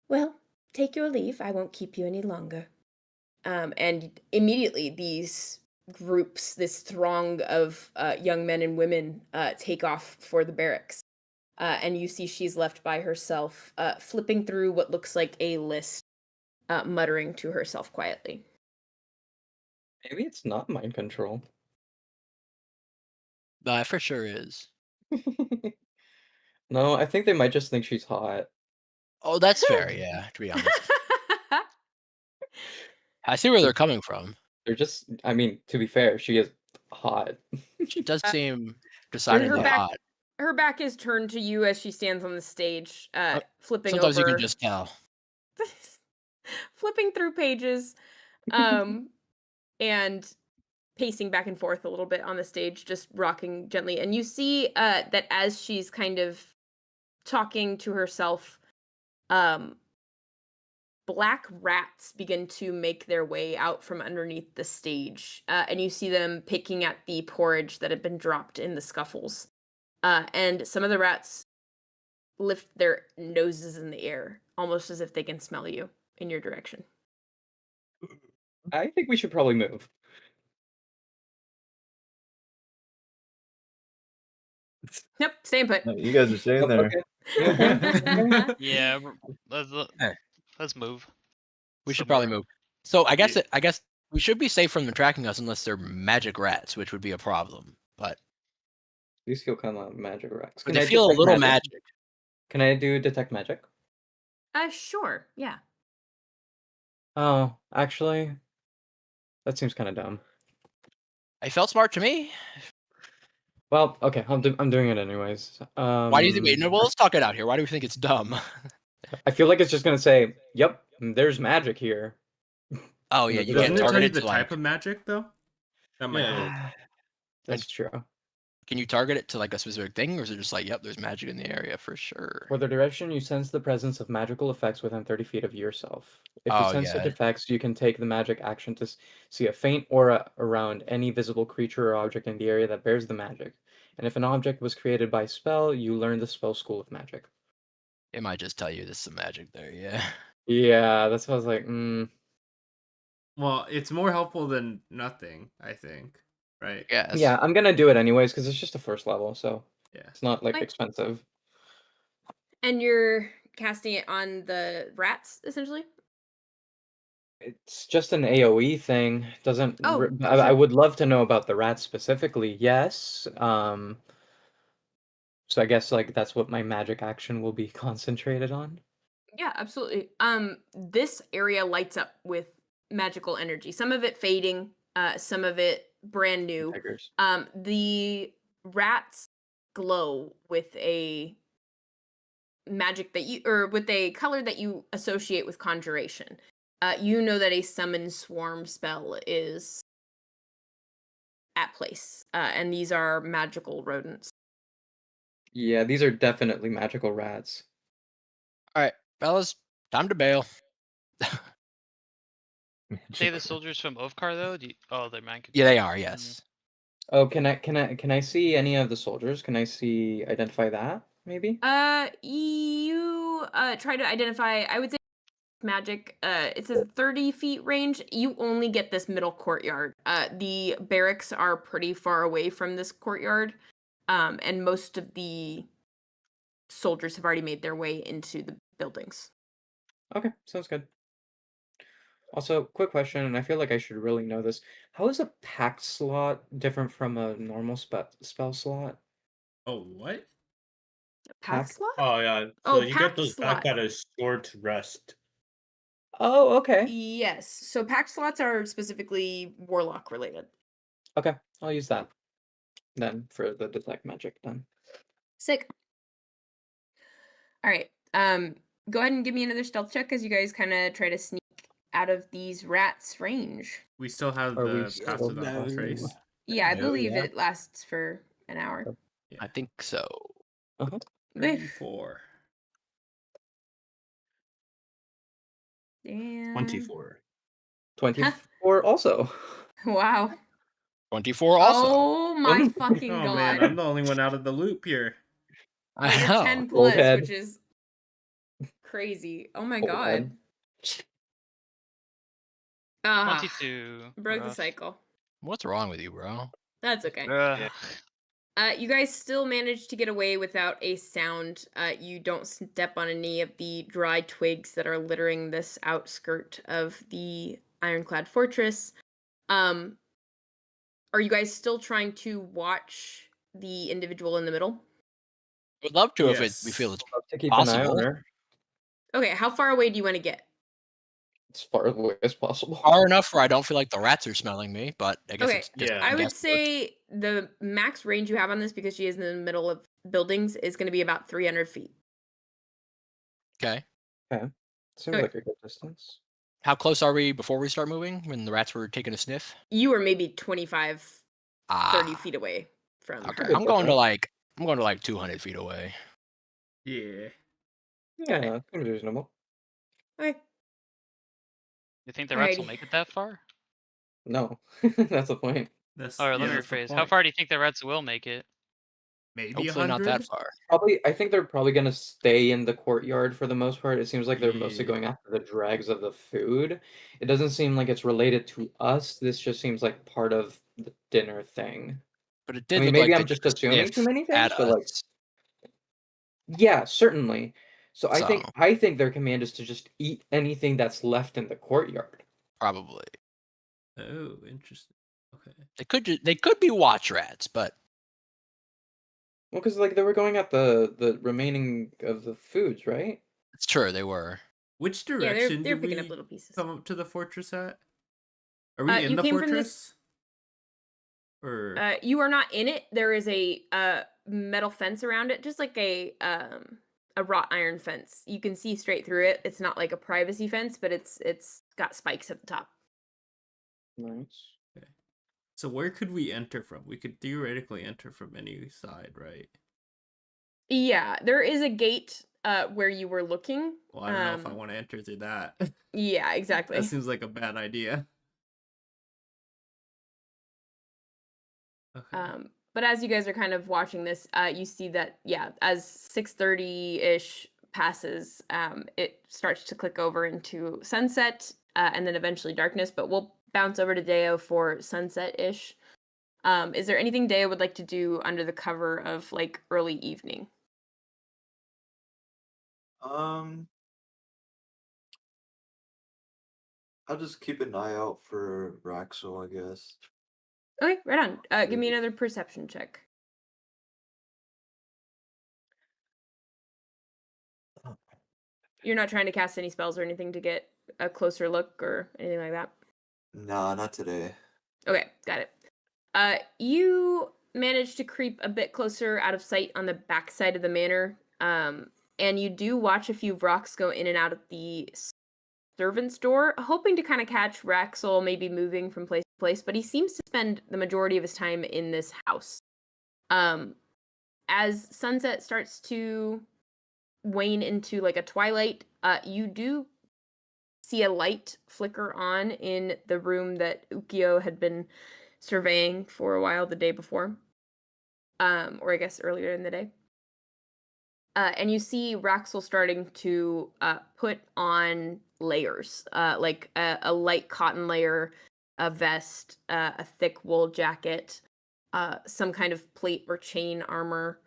"Well, take your leave. I won't keep you any longer." And immediately these groups, this throng of young men and women, take off for the barracks. And you see she's left by herself, flipping through what looks like a list, muttering to herself quietly. Maybe it's not mind control. That for sure is. No, I think they might just think she's hot. Oh, that's fair. Yeah, to be honest, I see where they're coming from. They're just. I mean, to be fair, she is hot. She does seem her decidedly back hot. her back is turned to you as she stands on the stage, flipping Sometimes you over can just tell. flipping through pages, and pacing back and forth a little bit on the stage, just rocking gently. And you see that as she's kind of talking to herself, black rats begin to make their way out from underneath the stage, and you see them picking at the porridge that had been dropped in the scuffles. And some of the rats lift their noses in the air, almost as if they can smell you in your direction. I think we should probably move. Nope, staying put. No, you guys are staying Oh, there. okay. Yeah, Eh. let's move. We should probably somewhere. move. So I guess we should be safe from them tracking us unless they're magic rats, which would be a problem. But These feel kind of magic racks. but they feel a little magic. Can I do detect magic? Sure, yeah. Oh, actually, that seems kind of dumb. It felt smart to me. Well, okay, I'm doing it anyways. Why do you think? Wait, no, well, let's talk it out here. Why do we think it's dumb? I feel like it's just gonna say, "Yep, there's magic here." Oh yeah, you Doesn't can't it tell target you it the to type like. of magic though? That might help. That's true. Can you target it to like a specific thing, or is it just like, yep, there's magic in the area for sure? For the direction, you sense the presence of magical effects within 30 feet of yourself. If you Oh, sense such yeah. effects, you can take the magic action to see a faint aura around any visible creature or object in the area that bears the magic. And if an object was created by spell, you learn the spell school of magic. It might just tell you there's some magic there. Yeah. Yeah, that's what I was like, Well, it's more helpful than nothing, I think. Right? Yes. Yeah, I'm gonna do it anyways because it's just a first level, so Yeah. it's not like Fine. expensive. And you're casting it on the rats, essentially? It's just an AoE thing. Doesn't Oh, I sure. would love to know about the rats specifically. Yes. So I guess like that's what my magic action will be concentrated on. Yeah, absolutely. This area lights up with magical energy. Some of it fading, some of it brand new. Tigers. The rats glow with a magic that you, or with a color that you associate with conjuration. You know that a summon swarm spell is at place, and these are magical rodents. Yeah, these are definitely magical rats. All right, fellas, time to bail. Say the soldiers from Ovkar though? Oh, they're man. Yeah, they are. Yes. Oh, can I see any of the soldiers? Can I see identify that maybe? You try to identify, I would say magic. It says 30 feet range. You only get this middle courtyard. The barracks are pretty far away from this courtyard. And most of the soldiers have already made their way into the buildings. Okay, sounds good. Also, quick question, and I feel like I should really know this. How is a pact slot different from a normal spell slot? Oh, what? Pack Pack? slot? Oh yeah. Oh, So you pack get those slot. back at a short rest. Oh, okay. Yes. So pack slots are specifically warlock related. Okay, I'll use that then for the detect magic then. Sick. All right. Go ahead and give me another stealth check as you guys kind of try to sneak out of these rats' range. We still have Are we the still- pass without No. trace. Yeah, I No, believe yeah. it lasts for an hour. I think so. Uh-huh. 34. Damn. 24. 24 also. Wow. 24 also. Oh my fucking Oh god. man, I'm the only one out of the loop here. I But you're know. 10 Old plus, head. which is crazy. Oh my Old god. head. Ah, 22. broke the rough. cycle. What's wrong with you, bro? That's okay. Yeah. You guys still managed to get away without a sound. You don't step on any of the dry twigs that are littering this outskirt of the ironclad fortress. Are you guys still trying to watch the individual in the middle? Would love to if we Yes. feel it's Love to keep an eye on possible. her. Okay, how far away do you want to get? As far away as possible. Far enough where I don't feel like the rats are smelling me, but I guess Okay, it's just Yeah. I would guesswork. say the max range you have on this, because she is in the middle of buildings, is going to be about 300 feet. Okay. Okay. Seems Okay. like a good distance. How close are we before we start moving? When the rats were taking a sniff? You were maybe 25, 30 Ah. feet away from Okay. her. I'm going to like 200 feet away. Yeah. Got it. Yeah, seems reasonable. Okay. You think the rats will Alrighty. make it that far? No, that's the point. That's Or let me that's the rephrase. How point. far do you think the rats will make it? Maybe Hopefully not 100. that far. I think they're probably gonna stay in the courtyard for the most part. It seems like they're mostly Yeah. going after the dregs of the food. It doesn't seem like it's related to us. This just seems like part of the dinner thing. But it I did mean, look maybe like they I'm just took a assuming too sniff many at things, but like, us. yeah, certainly. So So I think their command is to just eat anything that's left in the courtyard. probably Oh, interesting. Okay. they could be watch rats, but Well, because like they were going at the remaining of the foods, right? it's true they were. Which Yeah, direction they're did picking up we little pieces. come up to the fortress at? Are we in You the came fortress? from Or this. You are not in it. There is a metal fence around it, just like a wrought iron fence. You can see straight through it. It's not like a privacy fence, but it's got spikes at the top. Nice. okay. So where could we enter from? We could theoretically enter from any side, right? Yeah, there is a gate where you were looking. Well, I don't know if I want to enter through that. Yeah, exactly. That seems like a bad idea. Okay. But as you guys are kind of watching this, you see that, yeah, as 6:30-ish passes, it starts to click over into sunset, and then eventually darkness, but we'll bounce over to Deo for sunset-ish. Is there anything Deo would like to do under the cover of, like, early evening? I'll just keep an eye out for Raxel, I guess. Okay, right on. Give me Maybe. another perception check. Oh. You're not trying to cast any spells or anything to get a closer look or anything like that? Nah, not today. Okay, got it. You manage to creep a bit closer out of sight on the backside of the manor, and you do watch a few Vrocks go in and out of the servant's door, hoping to kind of catch Raxel maybe moving from place to place, but he seems to spend the majority of his time in this house. As sunset starts to wane into like a twilight, you do see a light flicker on in the room that Ookiyo had been surveying for a while the day before, or I guess earlier in the day. And you see Raxel starting to put on layers, like a light cotton layer, a vest, a thick wool jacket, some kind of plate or chain armor,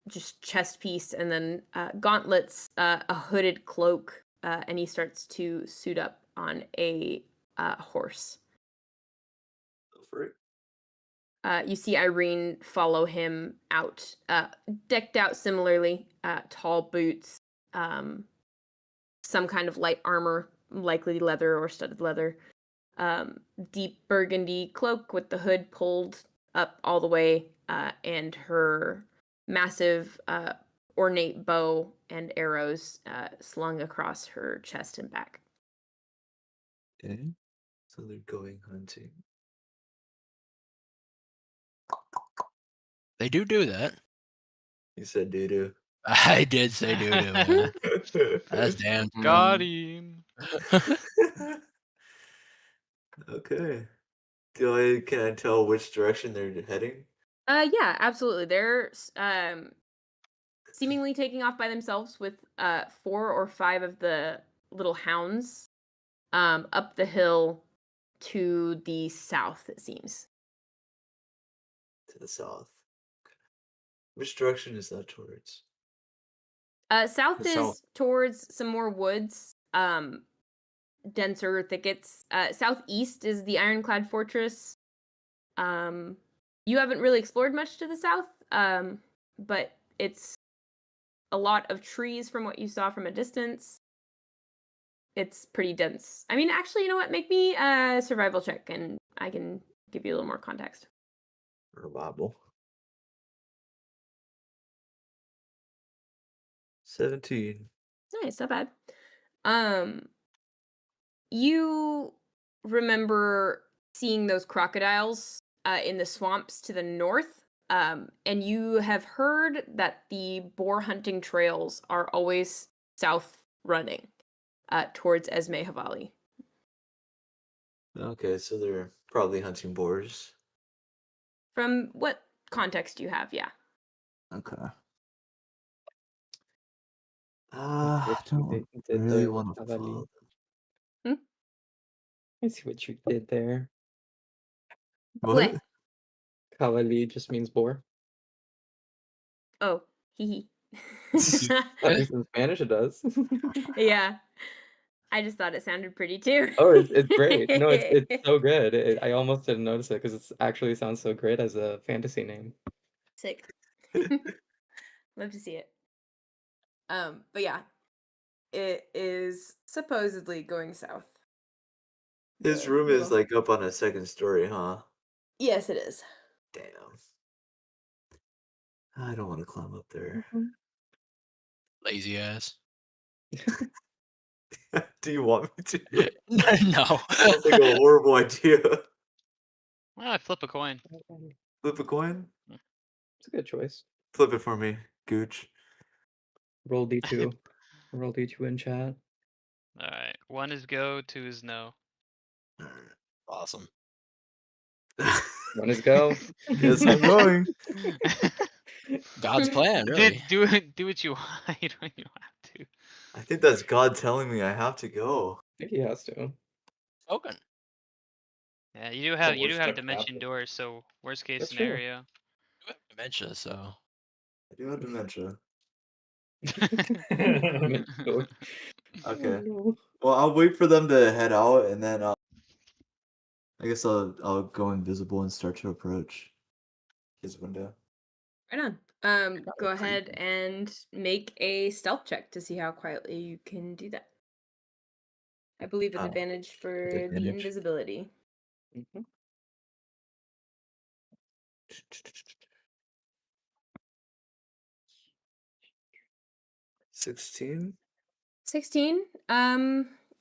just chest piece, and then gauntlets, a hooded cloak, and he starts to suit up on a horse. Go for it. You see Irene follow him out, decked out similarly, tall boots, some kind of light armor, likely leather or studded leather, deep burgundy cloak with the hood pulled up all the way, and her massive ornate bow and arrows slung across her chest and back. Okay. So they're going hunting. They do that. You said doo-doo. I did say doo-doo, man. That's damn Got true. him. Okay. Can I tell which direction they're heading? Yeah, absolutely. They're seemingly taking off by themselves with 4 or 5 of the little hounds up the hill to the south, it seems. To the south. Okay. Which direction is that towards? South The is south. towards some more woods, denser thickets. Southeast is the ironclad fortress. You haven't really explored much to the south, but it's a lot of trees from what you saw from a distance. It's pretty dense. I mean, actually, you know what? Make me a survival check, and I can give you a little more context. Survival. 17. Nice, not bad. You remember seeing those crocodiles in the swamps to the north, and you have heard that the boar hunting trails are always south running towards Esme Havali. Okay, so they're probably hunting boars. From what context do you have? Yeah. Okay. I I see what don't you did really there, want to Cavalli. follow. I see what you did there. What? Cavalli just means boar. Oh, hee At least in Spanish it does. Yeah. I just thought it sounded pretty too. Oh, it's great. No, it's so good. I almost didn't notice it because it actually sounds so great as a fantasy name. Sick. Love to see it. But yeah, it is supposedly going south. His The room is little- like up on a second story, huh? Yes, it is. Damn. I don't want to climb up there. Lazy ass. Do you want me to? No. Sounds like a horrible idea. Well, I flip a coin. Flip a coin? It's a good choice. Flip it for me, Gooch. Roll D2. Roll D2 in chat. All right. 1 is go, 2 is no. Awesome. 1 is go. Yes, I'm going. God's plan, really. Do what you want. You don't have to. I think that's God telling me I have to go. I think he has to. Spoken. Yeah, you do have we're stuck dimension happening. doors, so worst case That's true. scenario. You have dementia, so. I do have dementia. Mentor. Okay. Oh, no. Well, I'll wait for them to head out, and then I guess I'll go invisible and start to approach his window. Right on. Go ahead and make a stealth check to see how quietly you can do that. I believe an advantage for the advantage. invisibility. Mhm. 16. 16.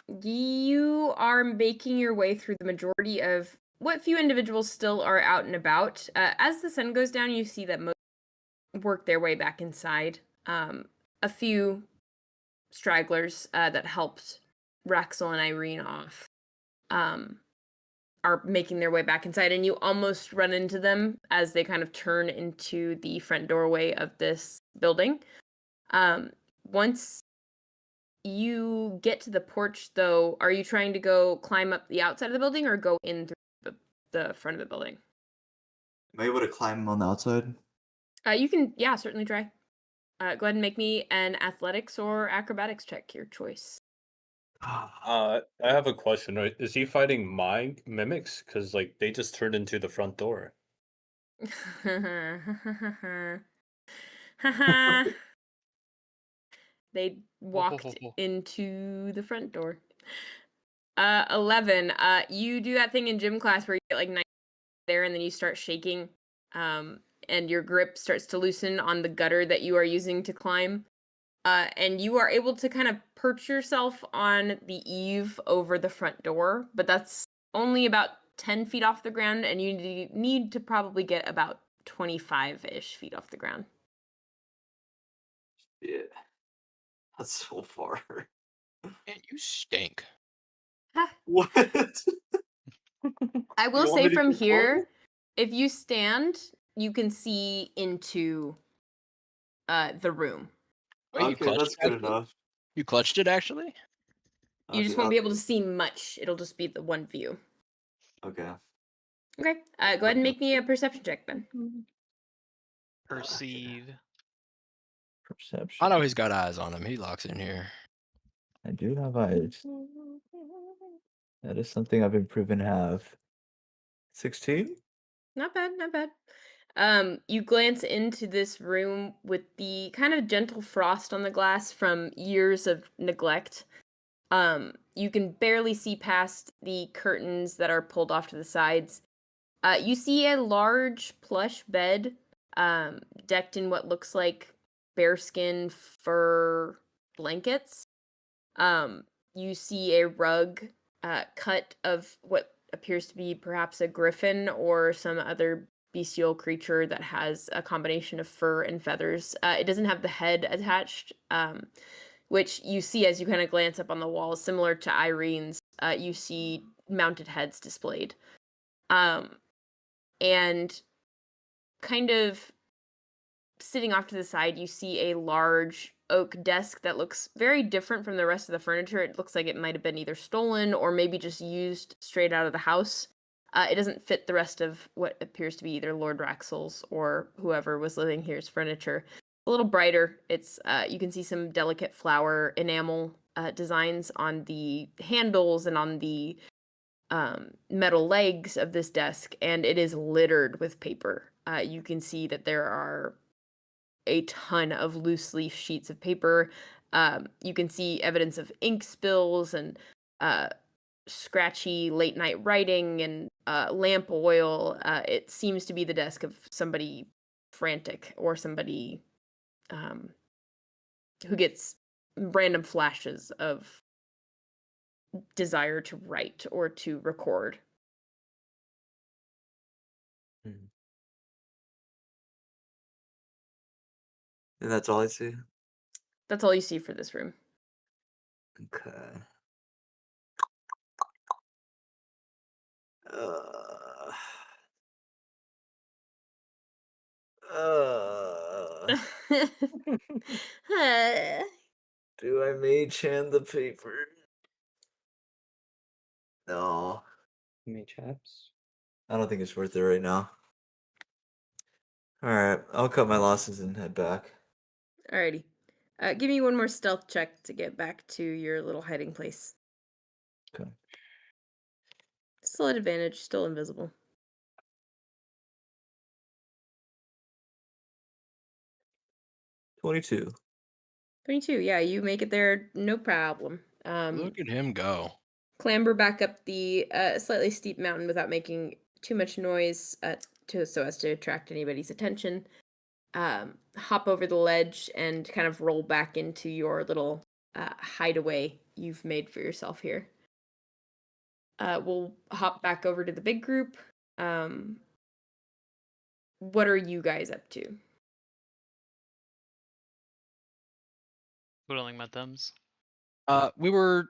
You are making your way through the majority of what few individuals still are out and about. As the sun goes down, you see that most work their way back inside. A few stragglers that helped Raxel and Irene off are making their way back inside, and you almost run into them as they kind of turn into the front doorway of this building. Once you get to the porch, though, are you trying to go climb up the outside of the building or go in through the front of the building? Am I able to climb on the outside? You can, yeah, certainly try. Go ahead and make me an athletics or acrobatics check, your choice. I have a question. Right? Is he fighting my mimics? Because like they just turned into the front door. They walked ho. into the front door. 11. You do that thing in gym class where you get like 9 there and then you start shaking, and your grip starts to loosen on the gutter that you are using to climb. And you are able to kind of perch yourself on the eave over the front door, but that's only about 10 feet off the ground, and you need to probably get about 25-ish feet off the ground. Yeah. That's so far. Man, you stink. What? I will You want say me to from keep here, going? if you stand, you can see into the room. Wait, you Okay, clutched that's it, good actually? enough. You clutched it, actually? You just Okay, won't be able to see much. It'll just be the one view. Okay. Okay. Go ahead and make me a perception check then. Perceive. Perception. I know he's got eyes on him. He locks in here. I do have eyes. That is something I've been proven to have. 16? Not bad, not bad. You glance into this room with the kind of gentle frost on the glass from years of neglect. You can barely see past the curtains that are pulled off to the sides. You see a large plush bed, decked in what looks like bearskin fur blankets. You see a rug, cut of what appears to be perhaps a griffin or some other bestial creature that has a combination of fur and feathers. It doesn't have the head attached, which you see as you kind of glance up on the wall, similar to Irene's. You see mounted heads displayed. And kind of sitting off to the side, you see a large oak desk that looks very different from the rest of the furniture. It looks like it might have been either stolen or maybe just used straight out of the house. It doesn't fit the rest of what appears to be either Lord Raxel's or whoever was living here's furniture. A little brighter. It's you can see some delicate flower enamel designs on the handles and on the metal legs of this desk, and it is littered with paper. You can see that there are a ton of loose leaf sheets of paper. You can see evidence of ink spills and scratchy late night writing and lamp oil. It seems to be the desk of somebody frantic or somebody who gets random flashes of desire to write or to record. And that's all I see? That's all you see for this room. Okay. Do I mage hand the paper? No. Mage chaps. I don't think it's worth it right now. Alright, I'll cut my losses and head back. Alrighty. Give me one more stealth check to get back to your little hiding place. Okay. Still at advantage, still invisible. 22. 22, yeah, you make it there, no problem. Look at him go. Clamber back up the slightly steep mountain without making too much noise so as to attract anybody's attention. Hop over the ledge and kind of roll back into your little hideaway you've made for yourself here. We'll hop back over to the big group. What are you guys up to? Twiddling my thumbs. We were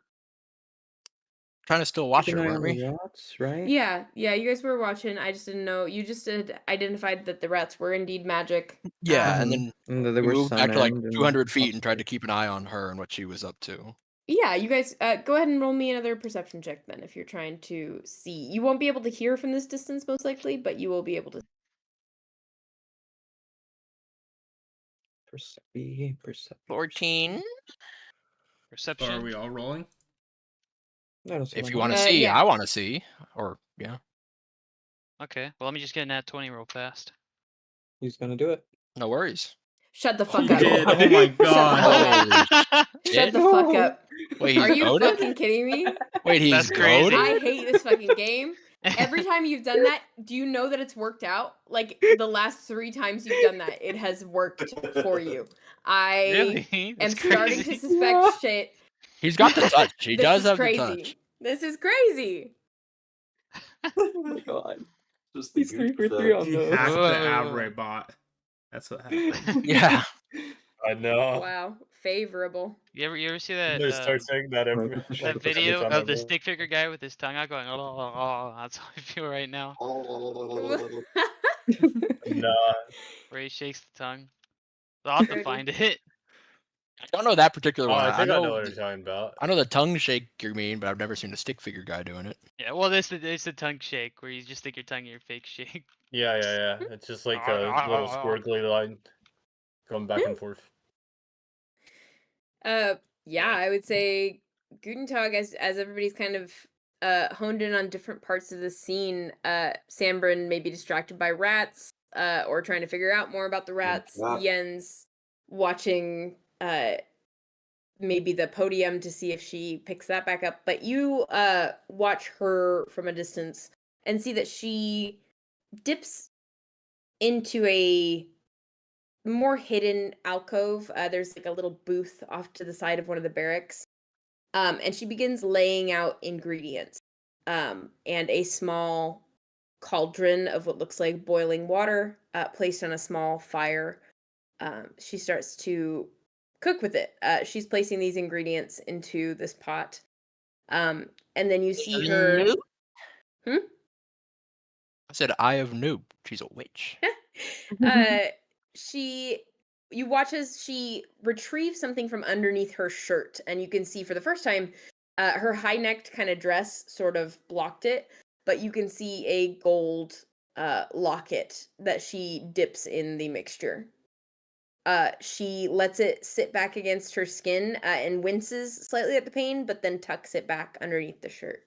trying to still watch Keep her, an eye weren't on we? the rats, right? Yeah, you guys were watching. I just didn't know. You just had identified that the rats were indeed magic. Yeah, and Mhm. then And that they we were moved back to like summoned and 200 feet and all tried to keep an eye on her and what she was up to. Yeah, you guys go ahead and roll me another perception check then if you're trying to see. You won't be able to hear from this distance most likely, but you will be able to. Percept. 14. So Perception. are we all rolling? I don't see If why you not. want to see, yeah. I want to see. Or, yeah. Okay. Well, let me just get a nat 20 real fast. Who's gonna do it? No worries. Shut the He fuck up. did. Oh my Shut the fuck god. up. Holy Shut shit. the fuck up. Wait, Are he's you goaded? fucking kidding me? Wait, he's That's crazy. goaded? I hate this fucking game. Every time you've done that, do you know that it's worked out? Like the last 3 times you've done that, it has worked for you. I Really? am That's starting to crazy. suspect shit. He's got the touch. He This does is have crazy. the touch. This is crazy. Oh my god. Just the He's 3 for goose 3 on He those. hacked the Whoa. Abre bot. That's what happened. Yeah. I know. Wow, favorable. You ever see I'm that gonna start saying that every Right, like that every video time I of the roll. stick figure guy with his tongue out going, oh, that's how I feel right now. Nah. Where he shakes the tongue. I'll have to Ready. find it. I don't know that particular Oh, one. I think I know know what you're talking about. I know the tongue shake you mean, but I've never seen a stick figure guy doing it. Yeah, well, this is the tongue shake where you just stick your tongue in your fake shake. Yeah. It's just like a little squiggly line going back and forth. Yeah, I would say Guntentog, as everybody's kind of honed in on different parts of the scene, Sanbrynn may be distracted by rats. or trying to figure out more about the rats. God. Yen's watching maybe the podium to see if she picks that back up. But you watch her from a distance and see that she dips into a more hidden alcove. There's like a little booth off to the side of one of the barracks. And she begins laying out ingredients. And a small cauldron of what looks like boiling water placed on a small fire. She starts to cook with it. She's placing these ingredients into this pot. And then you see her. Noob? Hmm? I said Eye of Noob. She's a witch. You watch as she retrieves something from underneath her shirt, and you can see for the first time her high-necked kind of dress sort of blocked it, but you can see a gold locket that she dips in the mixture. She lets it sit back against her skin and winces slightly at the pain, but then tucks it back underneath the shirt.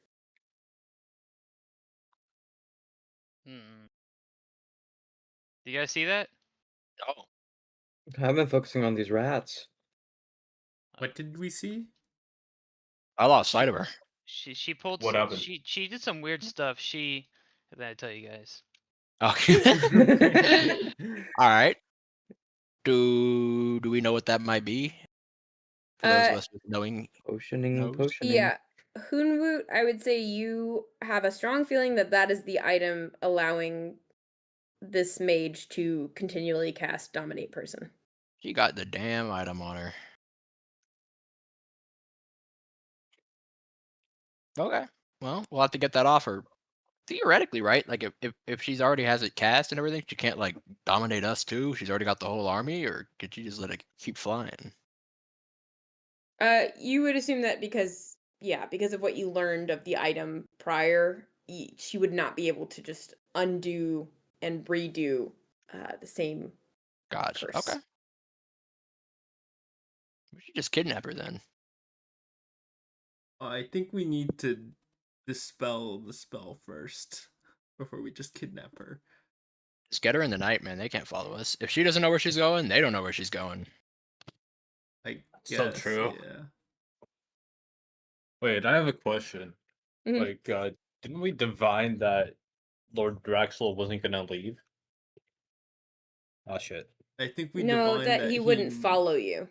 Do you guys see that? Oh. I've been focusing on these rats. What did we see? I lost sight of her. She pulled. What happened? She did some weird stuff. Then I tell you guys. Okay. All right. Do we know what that might be? For those of us with knowing. Potioning, Nose? potioning. Yeah. Hunwut, I would say you have a strong feeling that that is the item allowing this mage to continually cast Dominate Person. She got the damn item on her. Okay. Well, we'll have to get that off her. Theoretically, right? Like if she's already has it cast and everything, she can't like dominate us too. She's already got the whole army, or could she just let it keep flying? You would assume that because of what you learned of the item prior, she would not be able to just undo and redo the same Gotcha. curse. Okay. We should just kidnap her then. I think we need to dispel the spell first before we just kidnap her. Just get her in the night, man. They can't follow us. If she doesn't know where she's going, they don't know where she's going. I guess, So true. Yeah. Wait, I have a question. Mhm. Like, didn't we divine that Lord Draxel wasn't gonna leave? Oh shit. I think we No, divined that he wouldn't follow you.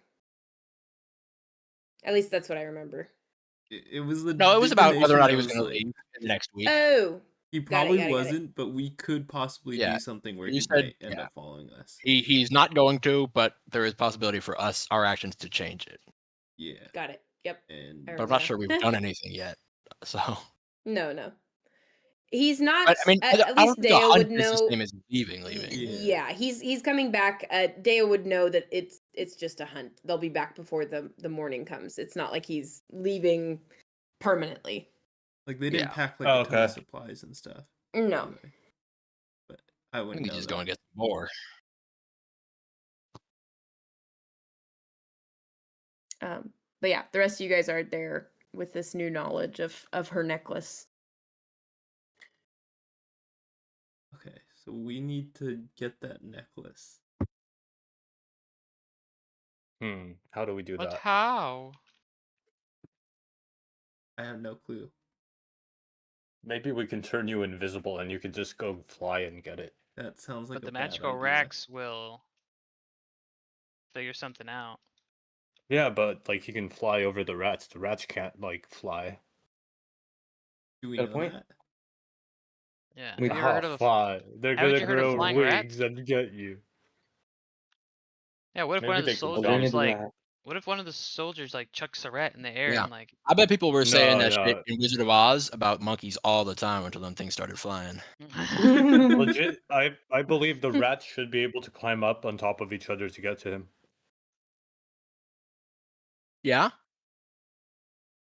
At least that's what I remember. It was the No, it was about whether or divination not he that was going to like, leave in the next week. Oh, he got it, probably got it. wasn't, but we could possibly Yeah. do something where You he said- might end yeah. up following us. He's not going to, but there is possibility for us, our actions, to change it. Yeah. got it. Yep. And But I'm not sure we've done anything yet. So, No. He's not. but I mean, at I don't least think the Deo would hunt is the know. same as leaving. Yeah, he's coming back. Deo would know that it's just a hunt. They'll be back before the morning comes. It's not like he's leaving permanently. like they didn't Yeah. pack like Oh, a ton of okay. supplies and stuff. No. Anyway. But I I wouldn't think know he's just that. going to get some more. But yeah, the rest of you guys are there with this new knowledge of her necklace. Okay, so we need to get that necklace. How do we do But that? how? I have no clue. Maybe we can turn you invisible and you can just go fly and get it. That sounds like But a the bad magical idea. racks will figure something out. Yeah, but like he can fly over the rats. The rats can't like fly. Do we Got a know point. that? Yeah. We- Have you ever heard of a fly. They're haven't gonna you heard of grow flying wings rats? and get you. Yeah, what if Maybe one of the they can We're jump. gonna soldiers do like that. what if one of the soldiers like chucks a rat in the air Yeah. and like I bet people were saying No, that shit no. in Wizard of Oz about monkeys all the time until them things started flying. Legit, I believe the rats should be able to climb up on top of each other to get to him. Yeah?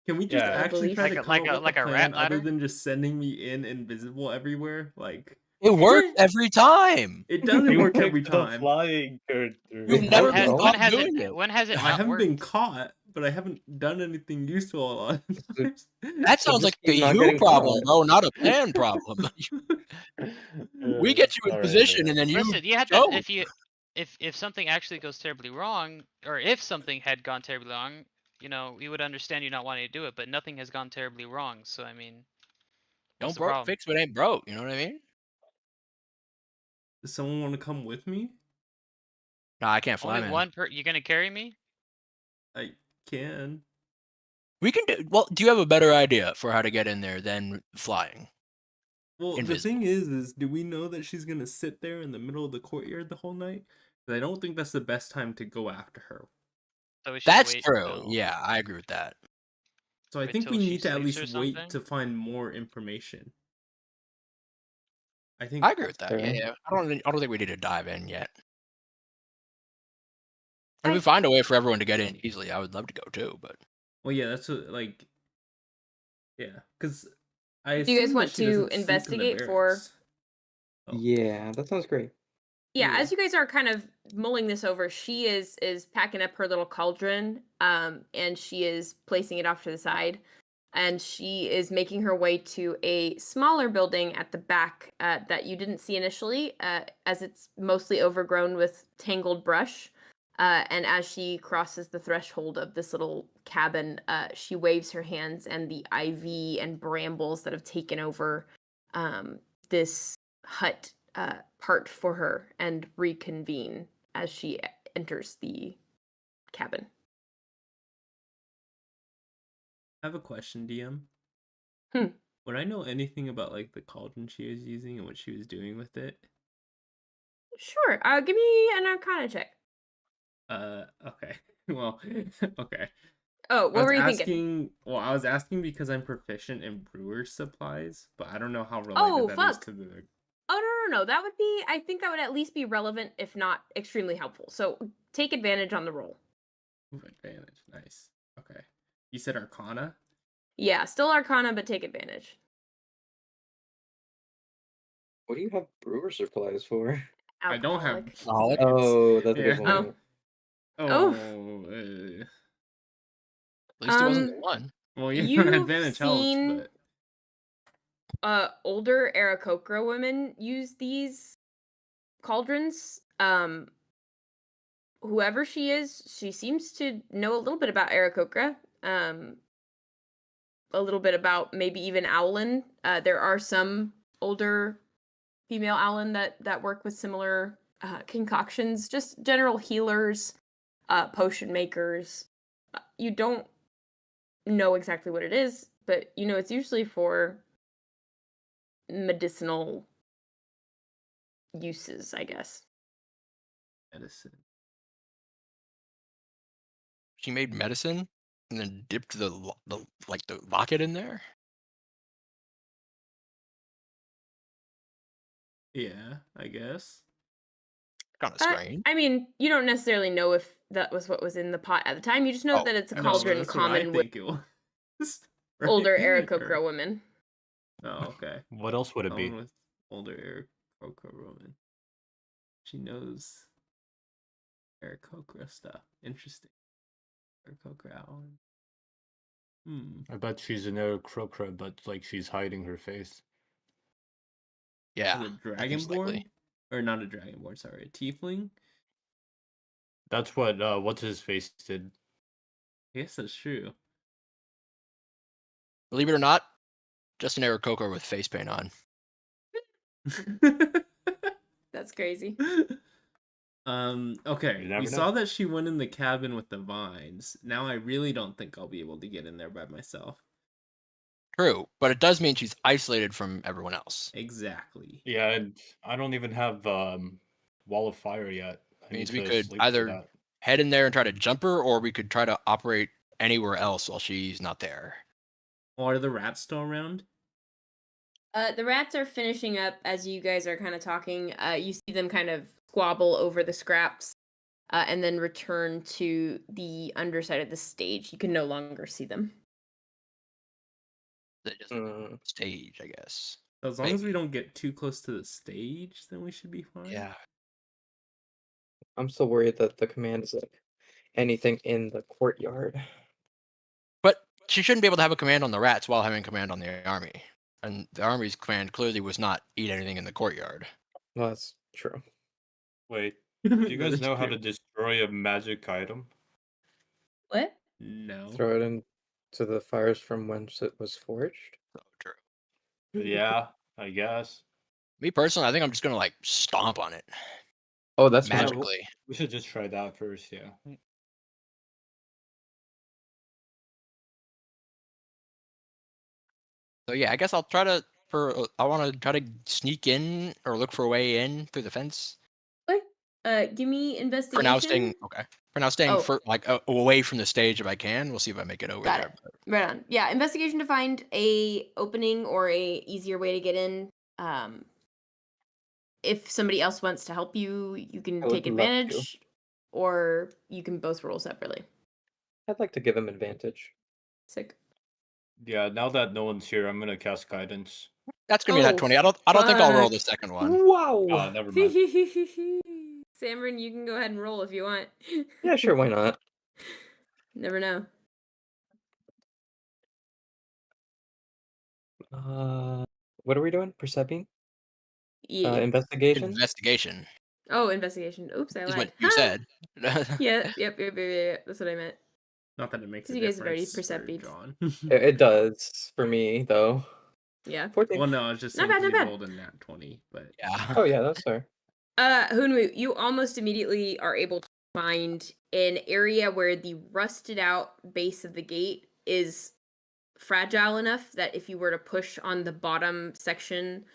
Can we just Yeah. actually belief. try Like to a- come like up a- with like a a rat plan other ladder? than just sending me in invisible everywhere? Like It worked every time. it doesn't You work every picked the time. flying character. You've When never has- been when caught has doing it it. when has it I not haven't been worked? caught, but I haven't done anything useful a lot of times. That So sounds just like a keep not you getting problem, caught. bro, not a pan problem. we get you in Alright, position, man. and then you Listen, you have to don't. if something actually goes terribly wrong, or if something had gone terribly wrong, we would understand you not wanting to do it. But nothing has gone terribly wrong, so I mean, what's Don't the broke problem? fix what ain't broke. You know what I mean? Does someone want to come with me? No, I can't fly, Only man. one you gonna carry me? I can. We can do. Well, do you have a better idea for how to get in there than flying? Well, Invisible. the thing is do we know that she's gonna sit there in the middle of the courtyard the whole night? 'Cause I don't think that's the best time to go after her. So we should That's wait true. till Yeah, I agree with that. So I wait think till we she need to at sleeps least or wait something? to find more information. I think I agree with that. Fair. Yeah. I don't think we need to dive in yet. And if we I- find a way for everyone to get in easily, I would love to go too. But well, yeah, that's what yeah, because I Do you guys assume that want she to doesn't sleep in the investigate for- barracks. Oh. Yeah, that sounds great. Yeah, Yeah. as you guys are kind of mulling this over, she is packing up her little cauldron, and she is placing it off to the side, and she is making her way to a smaller building at the back that you didn't see initially, as it's mostly overgrown with tangled brush. And as she crosses the threshold of this little cabin, she waves her hands, and the ivy and brambles that have taken over this hut part for her and reconvene as she enters the cabin. I have a question, DM. Hmm. Would I know anything about like the cauldron she was using and what she was doing with it? Sure. Give me an Arcana check. Okay. Well, okay. Oh, what were you thinking? asking. Well, I was asking because I'm proficient in brewer's supplies, but I don't know how related Oh, that is fuck. to the. Oh, no. That would be, I think that would at least be relevant, if not extremely helpful. So take advantage on the roll. Ooh, advantage. Nice. Okay. You said Arcana? Yeah, still Arcana, but take advantage. What do you have brewer supplies for? I don't have. Alcoholic. Alcoholic? Oh, that's a good Yeah. point. Oh. at least it wasn't the Um, one. Well, yeah, You've advantage helps, seen but older Aarakocra women use these cauldrons. Whoever she is, she seems to know a little bit about Aarakocra. A little bit about maybe even Owlin. There are some older female Owlin that work with similar concoctions, just general healers, potion makers. You don't know exactly what it is, but you know it's usually for medicinal uses, I guess. medicine. She made medicine and then dipped the locket in there. Yeah, I guess. Kind of strange. I mean, you don't necessarily know if that was what was in the pot at the time. You just know Oh, that it's a I know, cauldron that's what I common with think it was. older Right? Aarakocra women. Oh, okay. What else would it be? Someone with older Aarakocra woman. She knows Aarakocra stuff. Interesting. Aarakocra Owlin. I bet she's an Aarakocra, but like she's hiding her face. Yeah. Is a that seems dragonborn? likely. Or not a dragonborn, sorry, a tiefling? That's what what's his face did. I guess that's true. Believe it or not, just an Aarakocra with face paint on. That's crazy. Okay. You never We know. saw that she went in the cabin with the vines. Now I really don't think I'll be able to get in there by myself. True, but it does mean she's isolated from everyone else. Exactly. Yeah, and I don't even have wall of fire yet. I Means need we to could sleep for either that. head in there and try to jump her, or we could try to operate anywhere else while she's not there. Oh, are the rats still around? The rats are finishing up as you guys are kind of talking. You see them kind of squabble over the scraps, and then return to the underside of the stage. You can no longer see them. They just stage, I guess. So as long as we Maybe. don't get too close to the stage, then we should be fine. Yeah. I'm still worried that the command is like anything in the courtyard. But she shouldn't be able to have a command on the rats while having command on the army. And the army's command clearly was not eat anything in the courtyard. Well, that's true. Wait, do you guys That's know how true. to destroy a magic item? What? No. Throw it into the fires from whence it was forged. So true. Yeah, I guess. Me personally, I think I'm just gonna like stomp on it Oh, that's Yeah, magic. magically. we should just try that first, yeah. So yeah, I guess I'll try to I want to try to sneak in or look for a way in through the fence. Give me For investigation. now, staying okay. For now, staying Oh. away from the stage if I can. We'll see if I make it over Got there. it. Right on. Yeah, investigation to find a opening or a easier way to get in. If somebody else wants to help you, you can I would take love to. advantage, or you can both roll separately. I'd like to give him advantage. Sick. Yeah, now that no one's here, I'm gonna cast guidance. That's gonna be that Oh, 20. I don't think I'll roll the fuck. second one. Wow. Never mind. Sanbrynn, you can go ahead and roll if you want. Yeah, sure. Why not? Never know. What are we doing? Perceiving? Yeah. Investigation? Investigation Oh, investigation. Oops, I is lied. what you Ha! said. Yeah, yep. That's what I meant. Not that it makes a 'Cause you guys have already difference for perceived. John. It does for me, though. Yeah. 14. Well, no, I was just Not saying bad, 'cause not he bad. rolled a nat 20, but Yeah. Oh, yeah, that's fair. Hunwut, you almost immediately are able to find an area where the rusted out base of the gate is fragile enough that if you were to push on the bottom section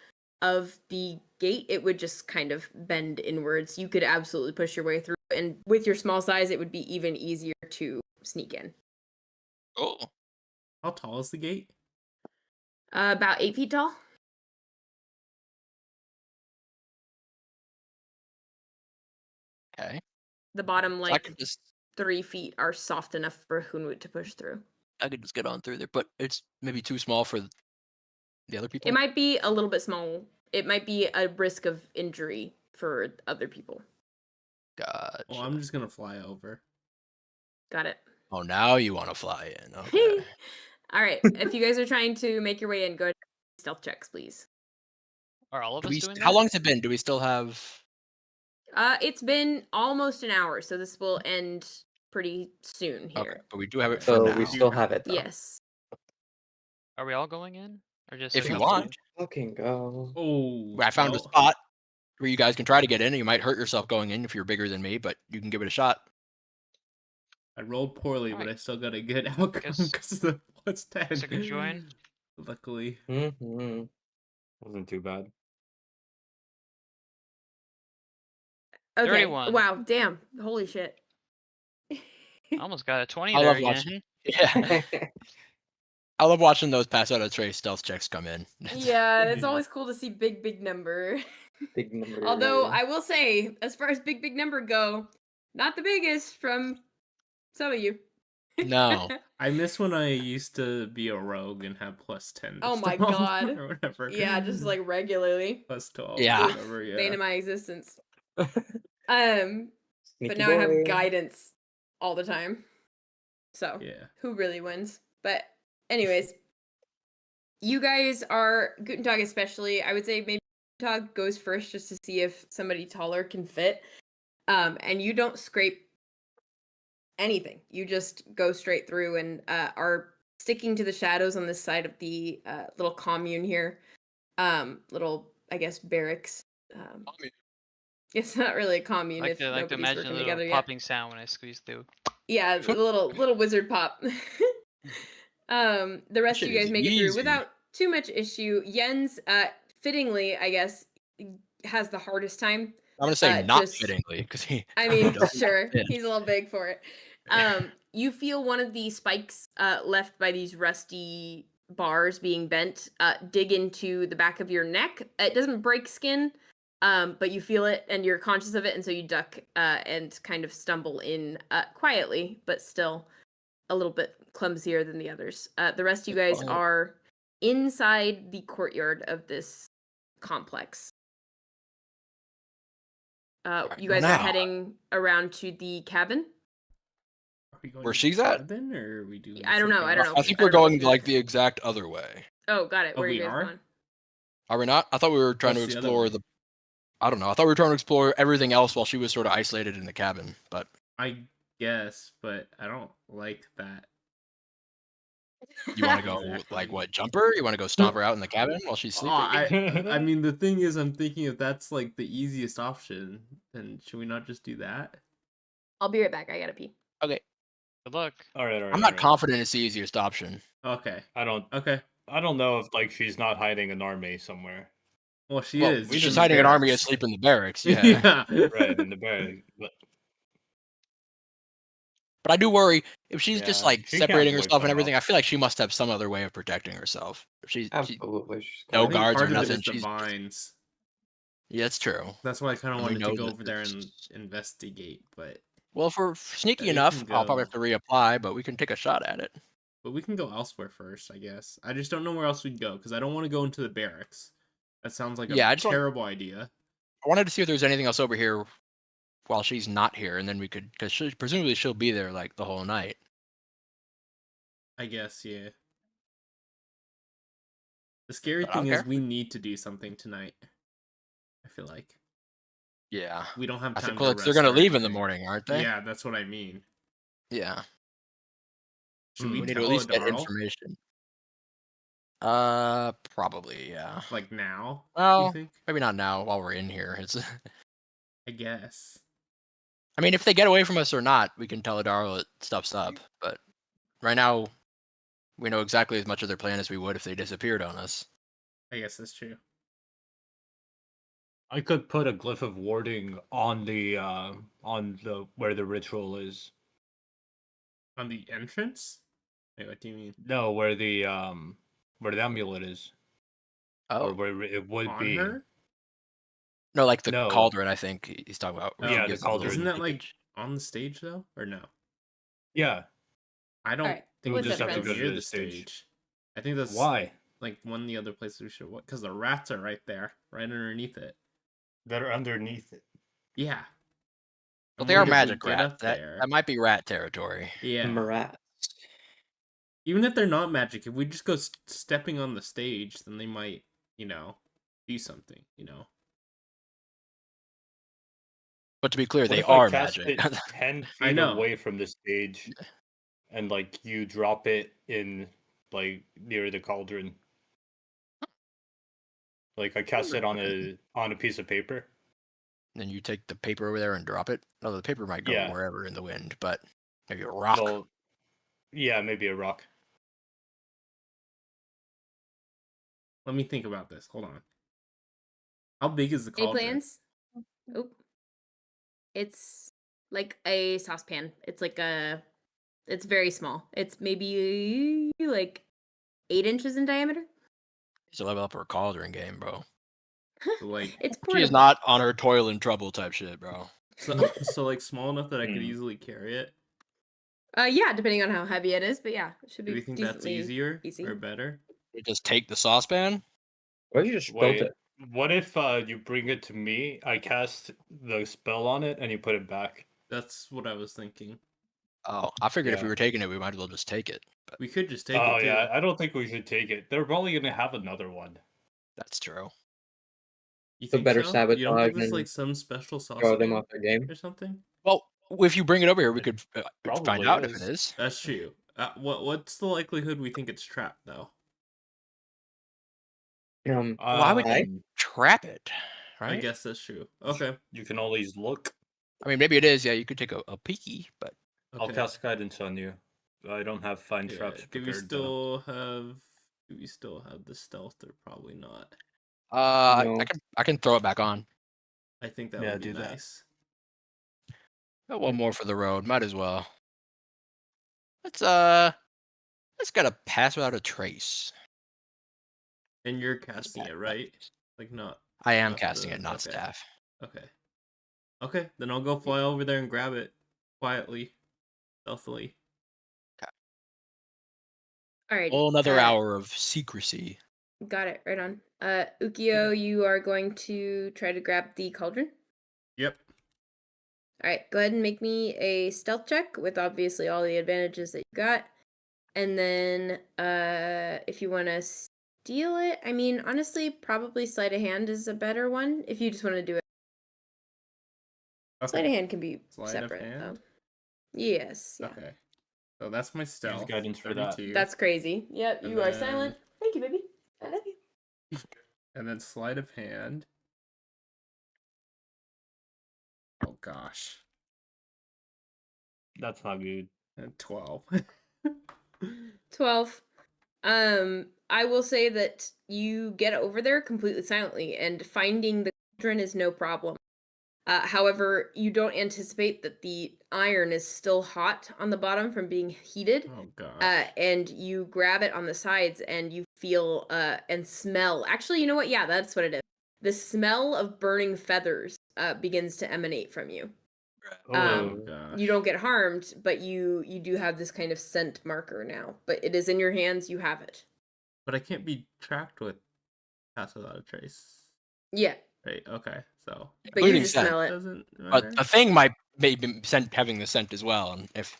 of the gate, it would just kind of bend inwards. You could absolutely push your way through, and with your small size, it would be even easier to sneak in. Oh. how tall is the gate? About 8 feet tall. Okay. The bottom, So I like, could just 3 feet are soft enough for Hunwut to push through. get on through there, but it's maybe too small for the other people. It might be a little bit small. It might be a risk of injury for other people. Gotcha. Well, I'm just gonna fly over. Got it. Oh, now you want to fly in? Okay. All right. If you guys are trying to make your way in, go ahead and stealth checks, please. Are all of us doing How that? long has it been? Do we still have? It's been almost an hour, so this will end pretty soon Okay, here. but we do have it for So now. we still have it, though. Yes. Are we all going in, or just If you us want. two? Fucking go. Oh, I found a well, spot where you guys can try to get in. You might hurt yourself going in if you're bigger than me, but you can give it a shot. I rolled poorly, but Alright. I still got a good outcome Guess- because of the plus 10. guess I could join. Luckily. Mm-hmm. Wasn't too bad. Okay. 31. Wow. Damn. Holy shit. I almost got a 20 I there love again. watching. Yeah. I love watching those pass out of tray stealth checks come in. Yeah, it's always cool to see big number. Big number. Although I will say, as far as big number go, not the biggest from some of you. No. I miss when I used to be a rogue and have plus 10. to Oh my stealth god. Or whatever. Yeah, just like regularly. plus 12. Yeah. Or whatever, yeah. Bane of my existence. Sneaky But now I have boy. guidance all the time. So Yeah. who really wins? But anyways, you guys are Guntentog especially. I would say maybe Guntentog goes first just to see if somebody taller can fit. And you don't scrape anything. You just go straight through and are sticking to the shadows on this side of the little commune here. Little, I guess, barracks. It's not really a commune I if like to nobody's imagine a working little together yet. popping sound when I squeeze through. Yeah, a little wizard pop. The rest of shit you guys is make it through easy. without too much issue. Jens, fittingly, I guess, has the hardest time. I'm gonna say not just- fittingly because he. I mean, doesn't sure, fit. he's a little big for it. You feel one of the spikes left by these rusty bars being bent dig into the back of your neck. It doesn't break skin, but you feel it and you're conscious of it, and so you duck and kind of stumble in quietly, but still a little bit clumsier than the others. The rest of you guys Oh. are inside the courtyard of this complex. You guys are now. heading around to the cabin. Are we going Where to she's the at? cabin, or are we doing I don't know, something I don't else? know. I think I we're don't know going what you're like doing. the exact other way. Oh, got it. Oh, Where are we you guys are? going? Are we not? I thought we were trying What's to the other explore way? the I don't know. I thought we were trying to explore everything else while she was sort of isolated in the cabin. But I guess, but I don't like that. you want to go Exactly. like what? Jump her? You want to go stomp her out in the cabin while she's Oh, sleeping? I mean, the thing is, I'm thinking if that's like the easiest option, then should we not just do that? I'll be right back. I gotta pee. Okay. Good luck. All right, all right. I'm not confident it's the easiest option. Okay. I don't Okay. know if like she's not hiding an army somewhere. Well, she Well, is. we she's just hiding an army barracks. asleep in the barracks. Yeah. Yeah. Right in the bag. But I do worry if she's just Yeah, like she can't separating wipe herself and that everything. off. I feel like she must have some other way of protecting herself. If she Absolutely. she's no I got think guards or part of it nothing. is the she's vines. yeah, that's true. That's why I kind of And we wanted to know go that over there and it's- investigate, but Well, if we're sneaky we enough, can I'll probably go. have to reapply, but we can take a shot at it. we can go elsewhere first, I guess. I just don't know where else we'd go because I don't want to go into the barracks. That sounds like Yeah, a I just want- terrible idea. I wanted to see if there's anything else over here while she's not here, and then we could, because presumably she'll be there like the whole night. I guess, yeah. The scary But I don't thing is care. we need to do something tonight. I feel like Yeah. we don't have I time think to well, they're rest gonna or leave in the anything. morning, aren't they? Yeah, that's what I mean. Yeah. Should We we need to tell at least get Adarl? information. Probably, yeah. Like now? You Well, think? maybe not now while we're in here. It's. I guess. I mean, if they get away from us or not, we can tell Adarl that stuff's up. But right now, we know exactly as much of their plan as we would if they disappeared on us. I guess that's true. I could put a glyph of warding on the where the ritual is. On the entrance? Wait, what do you mean? No, where the amulet is. Or Oh where it would On be. her? no, like the No. cauldron. I think he's talking about. Oh, she yeah, the gives cauldron. Isn't that like leakage. on the stage though, or no? Yeah. I don't Alright, think what's we up, should go friends? near To the the stage. stage. I think that's Why? like one of the other places we should. Because the rats are right there, right underneath it. That are underneath it. Yeah. Well, I'm they are worried if we magic get rats. up That there. might be rat territory. Yeah. Marat. Even if they're not magic, if we just go stepping on the stage, then they might, do something. But to be clear, What they if I are cast magic. it 10 I feet know. away from the stage and like you drop it in like near the cauldron? Like I cast it on a piece of paper. Then you take the paper over there and drop it. No, the paper might go Yeah. wherever in the wind, but maybe a rock. Well, yeah, maybe a rock. Let me think about this. Hold on. How big is the Any cauldron? plans? Oop. It's like a saucepan. It's very small. It's maybe like 8 inches in diameter. She's a level up her cauldron game, bro. Like, It's She portable. is not on her toil and trouble type shit, bro. so like small enough that I could Hmm. easily carry it. Yeah, depending on how heavy it is, but yeah, it should Do be you think that's decently easier easy. or better? You just take the saucepan. Why don't you just built Wait, it? what if you bring it to me, I cast the spell on it, and you put it back? That's what I was thinking. Oh, I figured if we Yeah. were taking it, we might as well just take it. But We could just take Oh it too. yeah, I don't think we should take it. They're probably gonna have another one. that's true. You So think better so? You don't sabotage think it's and like some special throw sauce them off their game. or something? Well, if you bring it over here, we could find Probably out if is. it is. That's true. What's the likelihood we think it's trapped though? Why would I- you trap it? I Right? guess that's true. Okay. You can always look. I mean, maybe it is. Yeah, you could take a peeky, but I'll Okay. cast guidance on you. I don't have fine Yeah, traps Do we prepared. though. still have the stealth or probably not? No. I can throw it back on. I think that Yeah, would be do that. nice. Got one more for the road. Might as well. Let's get a pass without a trace. And you're casting it, right? Like not. I am not casting the- it, not okay. staff. Okay. Okay, then I'll go fly over there and grab it quietly, stealthily. Alrighty. Well, another hour of secrecy. Got it. Right on. Ookiyo, you are going to try to grab the cauldron. Yep. Alright, go ahead and make me a stealth check with obviously all the advantages that you got. And then if you want to steal it, I mean, honestly, probably sleight of hand is a better one if you just want to do it Sleight of hand can be Sleight of separate, hand? though. Yes, yeah. Okay. So that's my stealth. guidance for that. 32. That's crazy. Yep, And you are then- silent. Thank you, baby. I love you. And then sleight of hand. Oh gosh. That's not good. And 12. 12. I will say that you get over there completely silently, and finding the cauldron is no problem. However, you don't anticipate that the iron is still hot on the bottom from being heated. Oh gosh. And you grab it on the sides and you feel and smell. Actually, you know what? Yeah, that's what it is. The smell of burning feathers begins to emanate from you. Oh gosh. You don't get harmed, but you do have this kind of scent marker now. But it is in your hands. You have it. But I can't be tracked with Pass Without a Trace. Yeah, Right, okay. So but you Including just scent. smell it. doesn't But matter. the thing might maybe having the scent as well, and if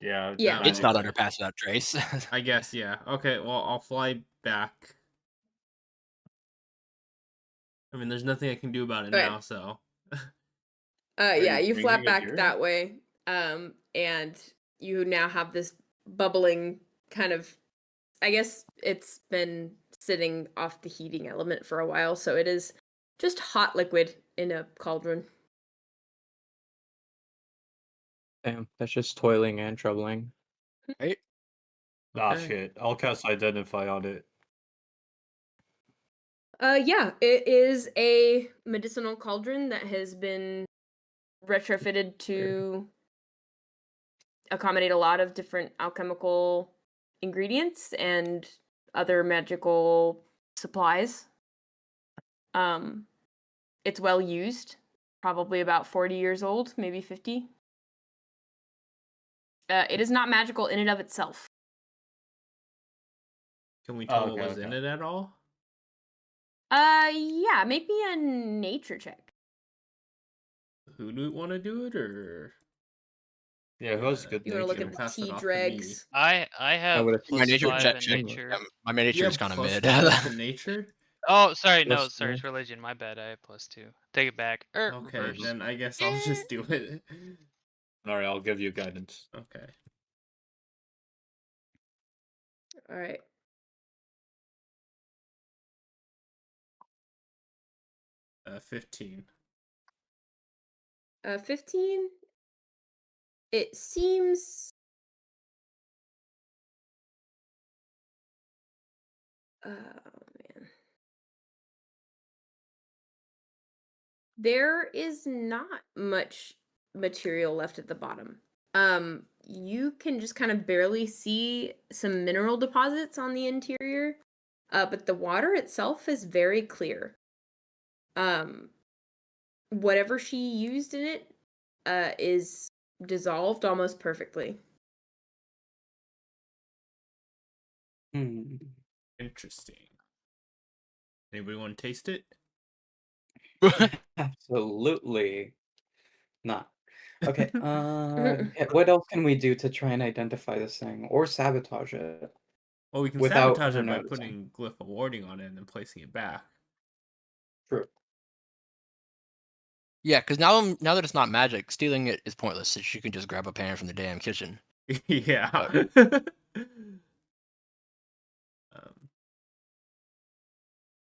Yeah. Yeah. it's not under pass without trace. I guess, yeah. Okay, well, I'll fly back. I mean, there's nothing I can do about it Okay. now, so. Yeah, you you flap bringing it back here? that way. And you now have this bubbling kind of, I guess it's been sitting off the heating element for a while, so it is just hot liquid in a cauldron. Damn, that's just toiling and troubling. Right? Ah, Okay. shit. I'll cast Identify on it. Yeah, it is a medicinal cauldron that has been retrofitted to accommodate a lot of different alchemical ingredients and other magical supplies. It's well used, probably about 40 years old, maybe 50. It is not magical in and of itself. Can we tell okay, what was in okay. it at all? Yeah, make me a nature check. Who do want to do it, or Yeah, who has good You want to look nature? at the Pass it tea off to dregs. I have would My plus nature 5 check. in check- nature. My nature You is have kind of plus mid. 5 in nature? Oh, sorry, no, Plus sorry, two. it's religion. My bad. I have plus 2. Take it back. Okay, Reverse. then I guess I'll just do it. Alright, I'll give you guidance. Okay. All right. Uh, 15. 15. It seems. Oh man. There is not much material left at the bottom. You can just kind of barely see some mineral deposits on the interior, but the water itself is very clear. Whatever she used in it, is dissolved almost perfectly. Hmm. Interesting. Anybody want to taste it? Absolutely not. Okay. What else can we do to try and identify this thing or sabotage it? Well, we can Without sabotage her it by noticing. putting glyph of warding on it and then placing it back. True. Yeah, because now that it's not magic, stealing it is pointless. Since you can just grab a pan from the damn kitchen. Yeah.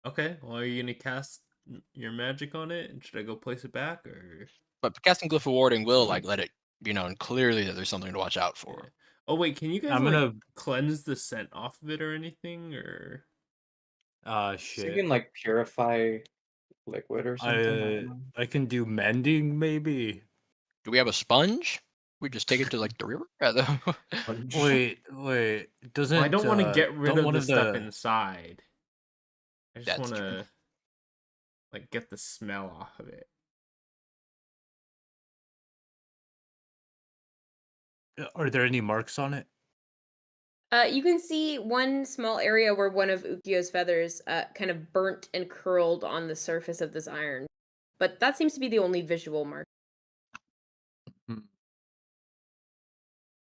Okay, well, are you gonna cast your magic on it, and should I go place it back, or? But casting glyph of warding will like let it, and clearly that there's something to watch out for. Yeah. Oh wait, can you guys I'm like gonna- cleanse the scent off of it or anything, or? So you Shit. can like purify liquid or something. I don't know. I can do mending, maybe. Do we have a sponge? We just take it to like the river. Wait. Doesn't Well, I don't want to get rid don't of one the of stuff the inside. I just That's want true. to like get the smell off of it. Are there any marks on it? You can see one small area where one of Ookiyo's feathers kind of burnt and curled on the surface of this iron. But that seems to be the only visual mark.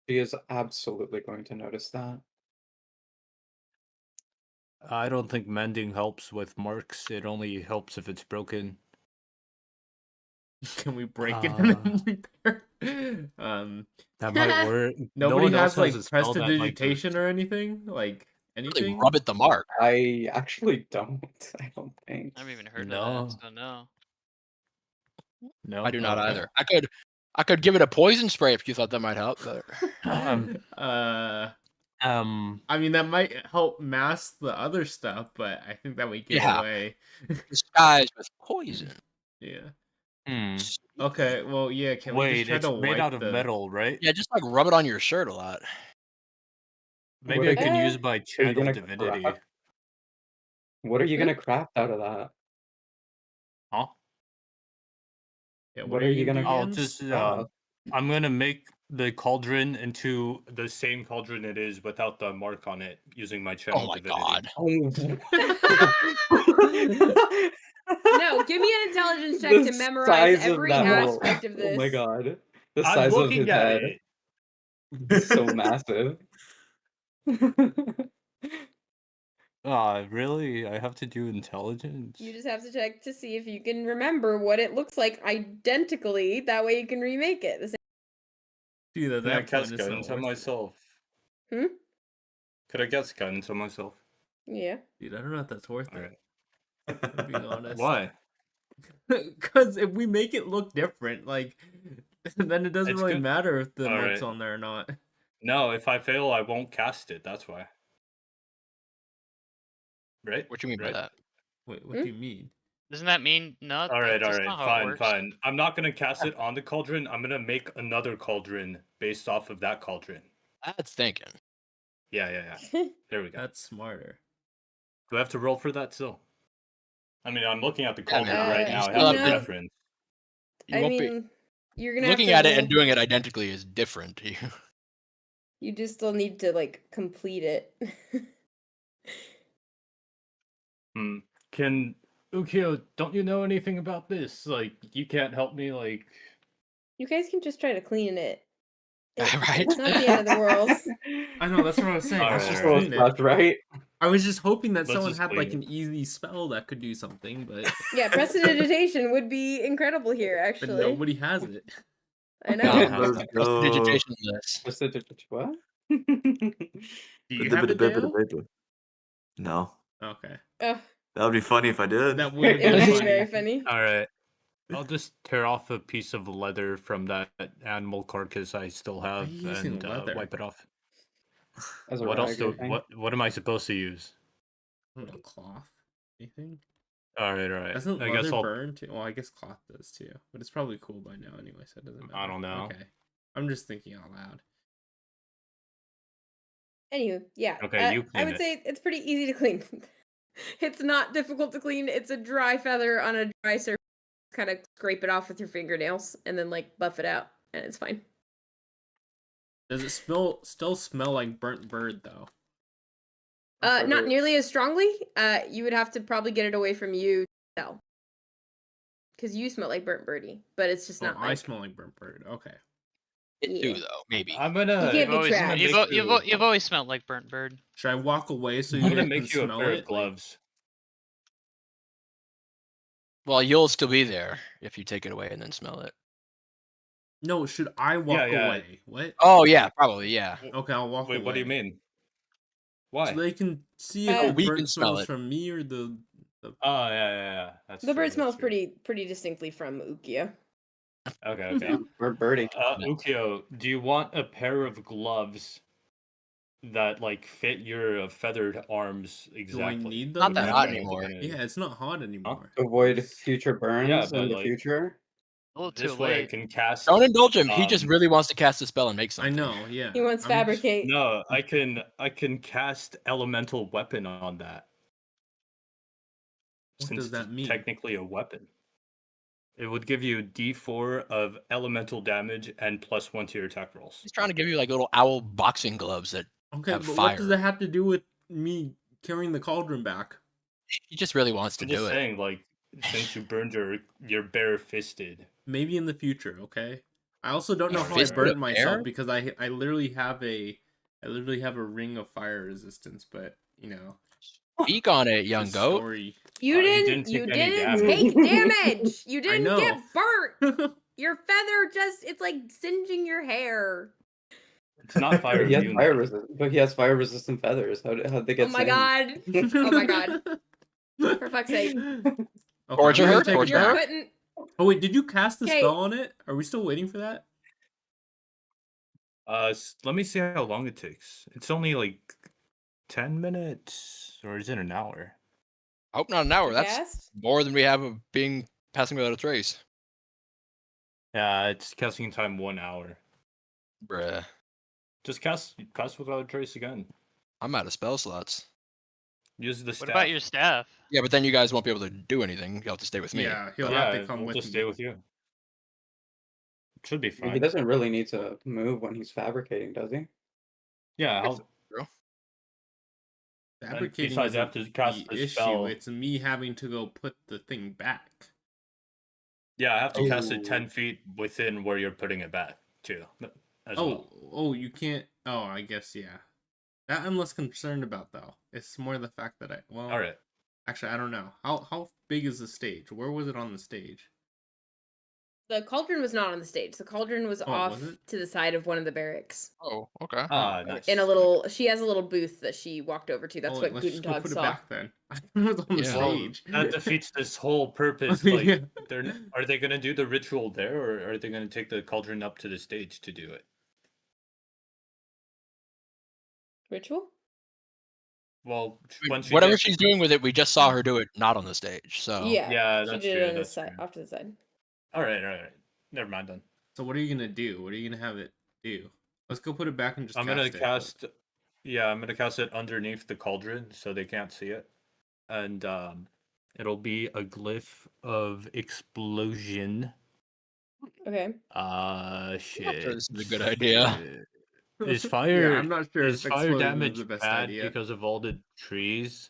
She is absolutely going to notice that. I don't think mending helps with marks. It only helps if it's broken. Can we break it and then repair? That might work. No Nobody one else has like a spell that, like, prestidigitation or anything? Like Really anything? rub it the mark. I actually don't. I don't think. I haven't even heard of No. that, so no. No, I do not Okay. either. I could give it a poison spray if you thought that might help, but I mean that might help mask the other stuff, but I think that would give Yeah. away. disguised with poison. Yeah. Hmm. Okay. Well, yeah. Can we Wait, just try it's to made wipe out of the... metal, right? Yeah, just like rub it on your shirt a lot. Maybe What I are can you- use my you channel gonna divinity. craft? What are you Hmm? gonna craft out of that? Huh? Yeah. What are you gonna? I'll Jens? just craft? I'm gonna make the cauldron into the same cauldron it is without the mark on it using my channel Oh my divinity. god. No, give me an intelligence check to The memorize size of every that roll. aspect of Oh my this. god. The I'm size of looking his at head. it. It's so massive. Really? I have to do intelligence? You just have to check to see if you can remember what it looks like identically. That way you can remake it. The same. Dude, at Can I that point, cast it's not guidance on worth it. myself? Hmm? Could I cast guidance on myself? Yeah. Dude, I don't know if that's worth All it. right. I'm being honest. Why? Because if we make it look different, like, then it doesn't It's really good. matter if the All mark's right. on there or not. No, if I fail, I won't cast it. That's why. Right? What do you mean by Right? that? Wait, what Hmm? do you mean? Doesn't that mean no? All right, That's not how it fine, works. fine. I'm not gonna cast it on the cauldron. I'm gonna make another cauldron based off of that cauldron. That's thinking. Yeah. There we go. That's smarter. Do I have to roll for that still? I mean, I'm looking at the Yeah, I mean, cauldron right you now. still It have has a to- difference. You I won't be mean, you're gonna looking have to at it and roll- doing it identically is different. You just still need to like complete it. Can Ookiyo, don't you know anything about this? Like, you can't help me, like... You guys can just try to clean it. Right? It's not the end of the world. I know, that's what I was saying. All Let's right, just all right. clean it. That's right. I was just hoping that Let's someone just had like clean an easy spell that could do something, but Yeah, prestidigitation would be incredible here, but actually. nobody has it. I know. No, have Let's go. prestidigitation list. What? Do you have it, Dale? No. Okay. Oh, That would be funny if I did. That would have it would been be funny. very funny. All right. I'll just tear off a piece of leather from that animal carcass I still Why are have you using and leather? wipe it off. As a What else rag, do I think. what am I supposed to use? I don't know, cloth. Anything? All right. Doesn't I leather guess I'll burn too? Well, I guess cloth does too. But it's probably cool by now anyway, so it doesn't matter. I don't know. Okay. I'm just thinking out loud. Anywho, yeah. Okay, you I clean would it. say it's pretty easy to clean. It's not difficult to clean. It's a dry feather on a dry surface. Kind of scrape it off with your fingernails and then like buff it out, and it's fine. Does it still smell like burnt bird though? Not nearly as strongly. You would have to probably get it away from you to tell. Because you smell like burnt birdie, but it's just Oh, not I like... smell like burnt bird. Okay. It Yeah. do though, maybe. I'm gonna. You can't be You've always, trapped. you've always smelled like burnt bird. Should I walk away so I'm you gonna guys can make you a smell pair it? of gloves. Well, you'll still be there if you take it away and then smell it. No, should I walk yeah. away? What? Oh yeah, probably yeah. Okay, I'll walk away. Wait, what do you mean? Why? So they can see Oh, if the we can burnt smell smells it. from me or the Oh yeah. That's The true, bird that's smells true. pretty distinctly from Ookiyo. Okay. We're birdie. Ookiyo, do you want a pair of gloves that like fit your feathered arms Do exactly? I need Not those? that That's hot what I was anymore. gonna- Yeah, it's not hot anymore. To avoid future burns Yeah, in but, the like, future. A little too This way I late. can cast. Don't indulge him. He just Um, really wants to cast a spell and make I something. know, yeah. He wants I'm just- fabricate. No, I can cast elemental weapon on that. What Since does that it's mean? technically a weapon. It would give you D4 of elemental damage and +1 to your attack rolls. He's trying to give you like little owl boxing gloves that Okay, have but fire. what does that have to do with me carrying the cauldron back? he just really wants to I'm do just it. saying, like, since you burned your bare-fisted. Maybe in the future, okay? I also don't know You how I fisted a burned myself bear? because I literally have a ring of fire resistance, but you know. Speak on it, young His goat. story. You He didn't. didn't You take any didn't damage. take damage. You I didn't know. get burnt. Your feather just—it's like singeing your hair. It's not fire He has immune. fire though. resistant, but he has fire resistant feathers. How'd they get Oh my singed? god. Oh my god. For fuck's sake. Okay, Torture I'm gonna her, take it torture You're her. back. putting. Oh wait, did you cast the Okay. spell on it? Are we still waiting for that? Let me see how long it takes. It's only like 10 minutes, or is it an hour? I hope not an hour. That's Cast? more than we have of passing without a trace. Yeah, it's casting time 1 hour. Bruh. Just cast without a trace again. I'm out of spell slots. Use the staff. What about your staff? Yeah, but then you guys won't be able to do anything. You'll have to stay with me. Yeah, he'll Yeah, have to come we'll with just me. stay with you. Should be fine. He doesn't really need to move when he's fabricating, does he? Yeah, Bro. Fabricating besides, I isn't have to cast the the issue. spell. It's me having to go put the thing back. Yeah, I have to cast it Ooh. 10 feet within where you're putting it back, too. As well. Oh, you can't. Oh, I guess yeah. That I'm less concerned about though. It's more the fact that Alright. Actually, I don't know. How big is the stage? Where was it on the stage? The cauldron was not on the stage. The cauldron was Oh, off was it? to the side of one of the barracks. Oh, okay. Ah, okay. nice. In a little, she has a little booth that she walked over to. That's Well, what let's just go Guntentog put it saw. back then. It was on the Yeah. Well, stage. that defeats this whole purpose. Like, Yeah. are they going to do the ritual there, or are they going to take the cauldron up to the stage to do it? Ritual? Well, when she Whatever did- she's doing with it, we just saw her do it not on the stage. So Yeah, that's she did true, it on the that's side, true. off to the side. All right. Never mind then. So what are you gonna do? What are you gonna have it do? Let's go put it back and just. I'm gonna it. cast. Yeah, I'm gonna cast it underneath the cauldron so they can't see it, and it'll be a glyph of explosion. Okay. I'm not Shit. sure this is a good idea. Is fire? Yeah, I'm not sure Is if fire explosion is damage the best bad idea. because of all the trees?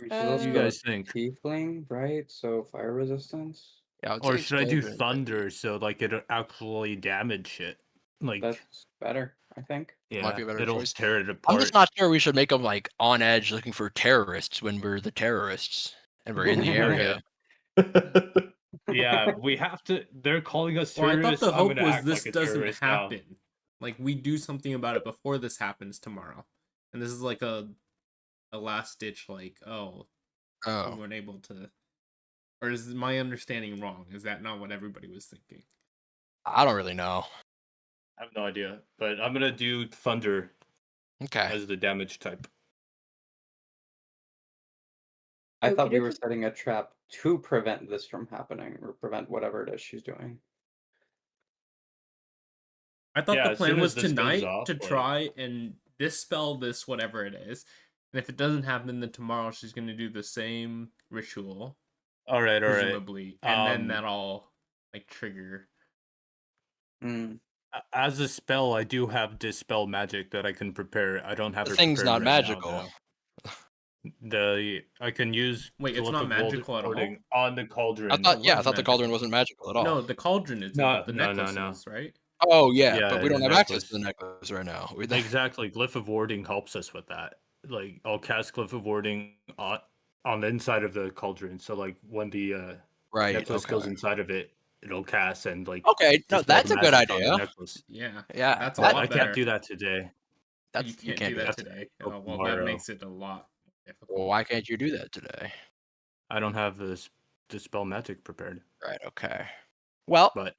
She's What What also do you a guys think? tiefling, right? So fire resistance. Yeah, would Or say should I do explosion, but- thunder so like it actually damage shit? Like That's better, I think. yeah, might be a better it'll choice. tear it I'm apart. just not sure we should make them like on edge looking for terrorists when we're the terrorists and we're in the area. Yeah, we have to. They're calling us Well, I thought terrorists. the I'm hope gonna was act this like a doesn't terrorist now. happen. Like we do something about it before this happens tomorrow, and this is like a last ditch. Like we Oh, weren't able to. Or is my understanding wrong? Is that not what everybody was thinking? I don't really know. I have no idea, but I'm gonna do thunder Okay. as the damage type. I thought we Okey were dokey. setting a trap to prevent this from happening, or prevent whatever it is she's doing. I thought Yeah, the as plan soon was as this goes tonight off, to like- try and dispel this whatever it is, and if it doesn't happen, then tomorrow she's gonna do the same ritual, All right. presumably, and then Um, that'll like trigger. Mm. As a spell, I do have dispel magic that I can prepare. I don't have The it thing's prepared not right now, magical. though. I can use. Wait, it's Glyph not of magical at all? Warding on the cauldron. I thought, It yeah, I was thought the cauldron magical. wasn't magical at all. No, the cauldron is, No, but the no, necklace no. is, right? Oh yeah, Yeah, but we don't the have access to the necklace. necklace right now. Exactly. Glyph of Warding helps us with that. Like, I'll cast Glyph of Warding on the inside of the cauldron. So, like, when the Right. necklace Okay. goes inside of it, it'll cast and, like, Okay. No, dispel that's the a good magic on the idea. necklace. Yeah, Yeah. that's a But lot I better. can't do that today. That's You can't do that that today. till Well, that tomorrow. makes it a lot difficult. Well, why can't you do that today? I don't have this dispel magic prepared. Right. Okay. Well, But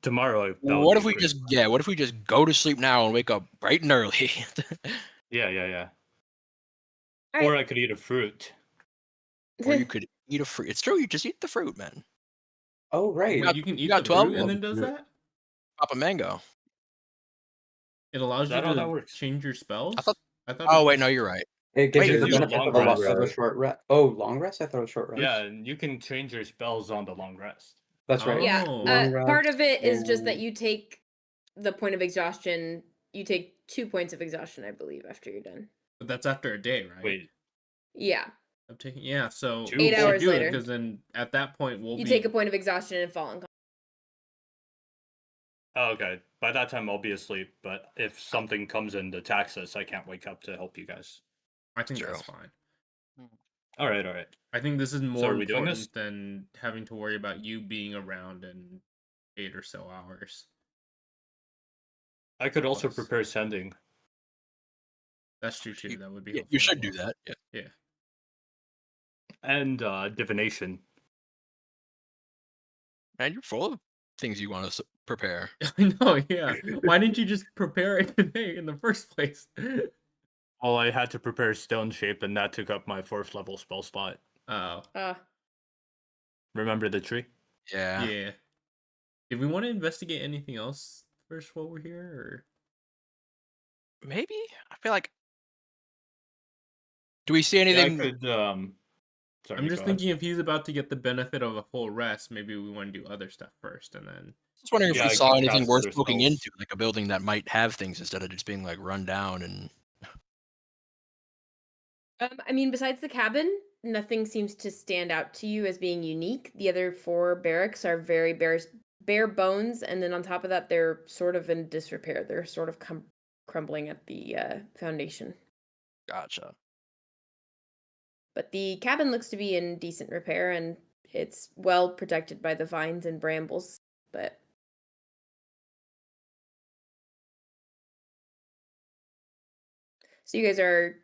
tomorrow, that would what be if we great. just what if we just go to sleep now and wake up bright and early? Yeah. All Or right. I could eat a fruit. Or you could eat a fruit. It's true. You just eat the fruit, man. Oh, right. Wait, you can eat got the 12 fruit and then of does fruit. that? Pop a mango. It allows Is you that how that to works? change your spells. thought- I thought. Oh it wait, was- no, you're right. It gives Wait, you the you have a benefit long of a rest. of a short rest. Oh, long rest? I thought it was short rest. Yeah, and you can change your spells on the long rest. That's right. Yeah. Oh. Long Part rest of it is just that and- you take the point of exhaustion. You take 2 points of exhaustion, I believe, after you're done. But that's after a day, right? Wait, Yeah. I'm taking. Yeah, so 2 we should hours do it later. because then at that point we'll You be. take a point of exhaustion and fall unconscious. oh, okay. By that time, I'll be asleep. But if something comes and attacks us, I can't wake up to help you guys. I think True. that's fine. All right. I think this is So more are we doing this? important than having to worry about you being around in 8 or so hours. I could also Plus. prepare sending. That's true too. That would be Yeah, helpful you as should do well. that. Yeah. Yeah. And divination. Man, you're full of things you want to prepare. I know, yeah. Why didn't you just prepare it today in the first place? Well, I had to prepare stone shape, and that took up my 4th level spell slot. Oh, Remember the tree? Yeah. yeah. Did we want to investigate anything else first while we're here, Maybe? I feel like. Do we see Yeah, I anything? could. Sorry, I'm just go ahead. thinking if he's about to get the benefit of a full rest, maybe we want to do other stuff first, and then Just wondering if Yeah, we I saw could anything cast worth other looking spells. into, like a building that might have things instead of just being like run down and. I mean, besides the cabin, nothing seems to stand out to you as being unique. The other 4 barracks are very bare bones, and then on top of that, they're sort of in disrepair. They're sort of crumbling at the foundation. Gotcha. But the cabin looks to be in decent repair, and it's well protected by the vines and brambles. But so you guys are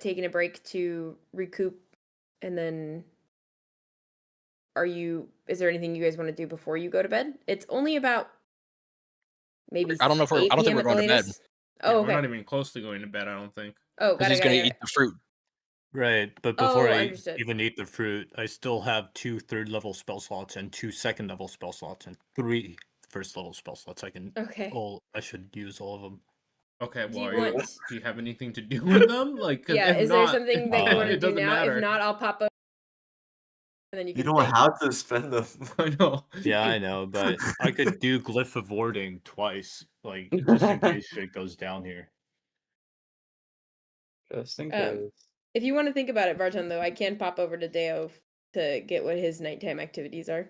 taking a break to recoup, and then is there anything you guys want to do before you go to bed? It's only about maybe I don't know if we're. 8 I don't think p.m. we're at the going to bed. latest. yeah, Oh, we're not okay. even close to going to bed. I don't think. Oh, Because got he's it, going got to it. eat the fruit. Right, but Oh, before I understood. even eat the fruit, I still have 2 3rd level spell slots and 2 2nd level spell slots and 3 1st level spell slots. Okay. I should use all of them. Okay, Do well, you want? do you have anything to do with them? Like, 'cause Yeah, if is there not, something that you want to it do doesn't now? If matter. not, I'll pop up, and then you You can don't think. have to spend them. I know. Yeah, I know, but I could do glyph of warding twice, like just in case shit goes down here. Just in Um, case. If you want to think about it, Vartan, though, I can pop over to Deo to get what his nighttime activities are.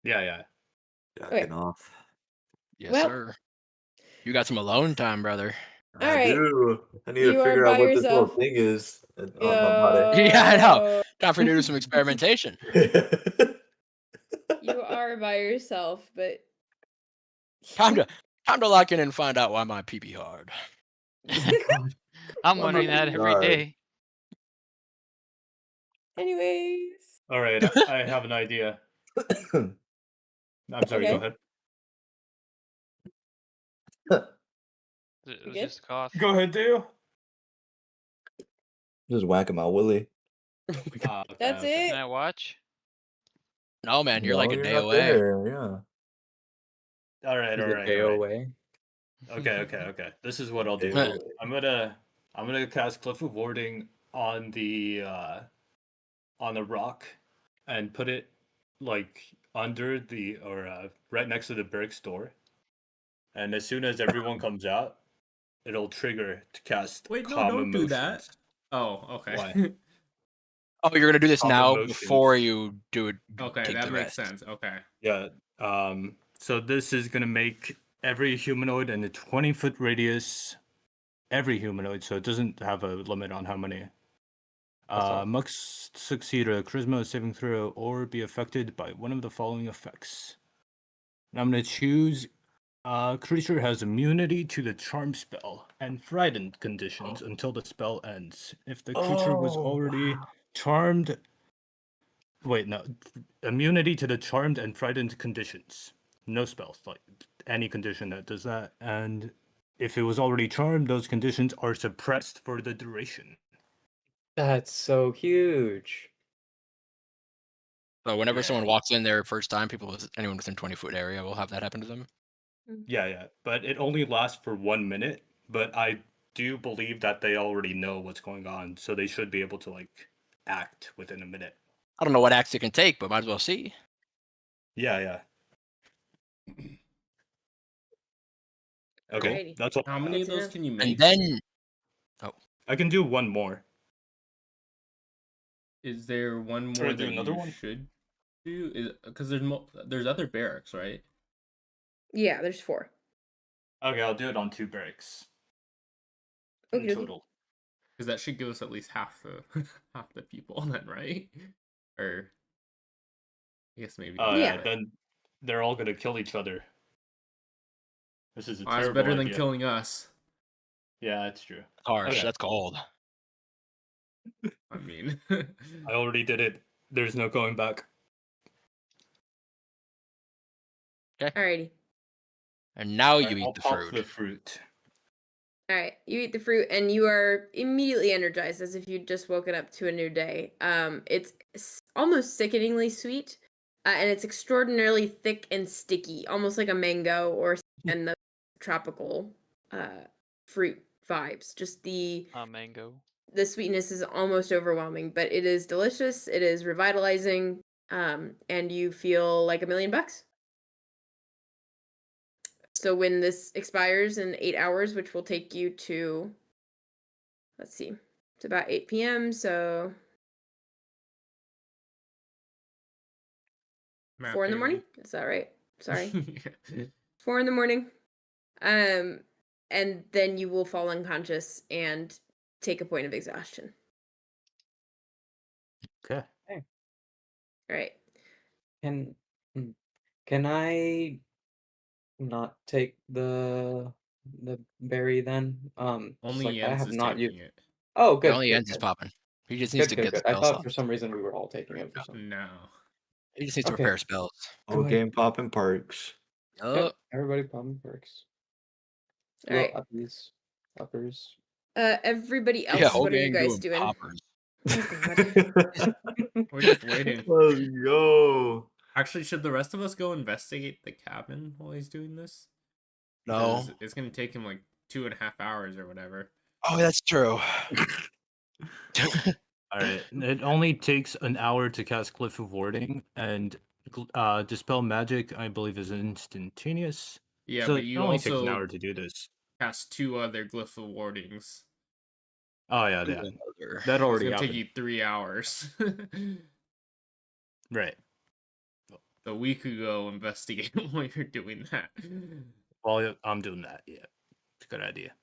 Yeah. Jacking off. Yes, Well- sir. You got some alone time, brother. All I right. do. I need You to are figure out by what this whole yourself. thing is on my body. Yeah, I know. Time for you to do some experimentation. You are by yourself, but Time to lock in and find out why my pee hard. I'm Oh wondering my that every God. day. Anyways. All right, I have an idea. I'm sorry, go Okay. ahead. It You was good? just a cough. Go ahead, Dale. Just whacking my willy. That's it. Can I watch? No, man, you're like No, a you're day not away. there, yeah. All right. He's a day away. Okay. This is what I'll do. Day I'm gonna cast Cliff of Warding on the rock and put it like under the or right next to the barracks door. And as soon as everyone comes out, it'll trigger to cast Wait, no, calm don't do that. emotions. Oh, okay. Why? Oh, you're gonna do this Calm now emotions. before you do it. Okay, take that the makes rest. sense. Okay. Yeah. So this is gonna make every humanoid in a 20-foot radius. Every humanoid, so it doesn't have a limit on how many. all. Must succeed a charisma saving throw or be affected by one of the following effects. And I'm gonna choose. Creature has immunity to the charm spell and frightened conditions until the spell ends. If the creature was already charmed. Wait, no. Immunity to the charmed and frightened conditions. No spells, like any condition that does that. And if it was already charmed, those conditions are suppressed for the duration. That's so huge. So whenever someone Yeah. walks in there first time, anyone within 20-foot area will have that happen to them. Yeah. But it only lasts for 1 minute. But I do believe that they already know what's going on, so they should be able to like act within a minute. I don't know what acts it can take, but might as well see. Yeah. Okay, Alrighty. that's all. How many of Good to those know. can you And make? then I can do one more. Is there one Should I more do that another you one? should do? Because there's other barracks, right? Yeah, there's 4. Okay, I'll do it on 2 breaks in Okey-dokey. total. Because that should give us at least half the half the people then, right? Or I guess maybe. Oh not, yeah, but- then they're all gonna kill each other. This is a Oh, that's terrible better than idea. killing us. Yeah, that's true. Harsh. Okay. That's cold. I mean, I already did it. There's no going back. Alrighty. And now you Alright, eat I'll the pop fruit. the fruit. All right, you eat the fruit and you are immediately energized as if you'd just woken up to a new day. It's almost sickeningly sweet, and it's extraordinarily thick and sticky, almost like a mango or in the tropical fruit vibes. Just the Mango. sweetness is almost overwhelming, but it is delicious. It is revitalizing, and you feel like $1,000,000. So when this expires in 8 hours, which will take you to, let's see, it's about 8 p.m. So Matt 4 in the Haley. morning. Is that right? Sorry, 4 in the morning. And then you will fall unconscious and take a point of exhaustion. Okay. All right. Can I not take the berry then? Just Only like I Jens have is not taking used. it. Oh, Yeah, good. only good, Jens is good. popping. He just needs Good, to good, get good. I spells thought up. for some reason we were all taking it for some. No. He just needs to Okay. prepare spells. All ahead. game popping perks. Yep, everybody problem perks. All right. Uppies, uppers. Everybody else, Yeah, whole what are you gang guys doing doing? poppers. Oh God. We're just waiting. Let's go. Actually, should the rest of us go investigate the cabin while he's doing this? No. Because it's gonna take him like 2.5 hours or whatever. Oh, that's true. Alright. It only takes an hour to cast Cliff of Warding, and Dispel Magic, I believe, is instantaneous. Yeah, So but it you only takes an also hour to do this. cast 2 other glyph of wardings. Oh yeah, yeah. Another. That It's already gonna take happened. you 3 hours. Right. So we could go investigate while you're doing that. While I'm doing that, yeah. It's a good idea.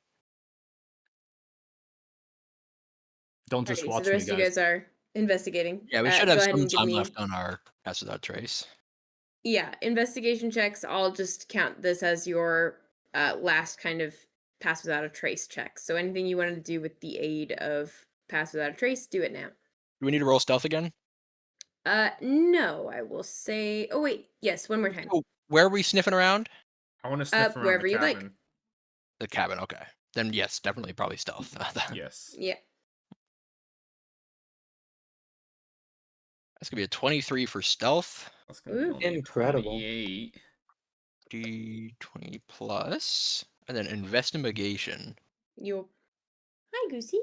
Don't just Alrighty, so watch the me, rest of you guys are investigating. Yeah, we should go have ahead some and give time me. left on our Pass Without Trace. Yeah, investigation checks. I'll just count this as your last kind of pass without a trace check. So anything you wanted to do with the aid of pass without a trace, do it now. Do we need to roll stealth again? No, I will say. Oh wait, yes, one more time. Oh, where are we sniffing around? I want to sniff around wherever the you'd like. cabin. The cabin, okay. Then yes, definitely probably stealth. Yes. Yeah. That's gonna be a 23 for stealth. That's gonna be Ooh. only a Incredible. 28. D20 plus, and then investigation. You. Hi, Goosey.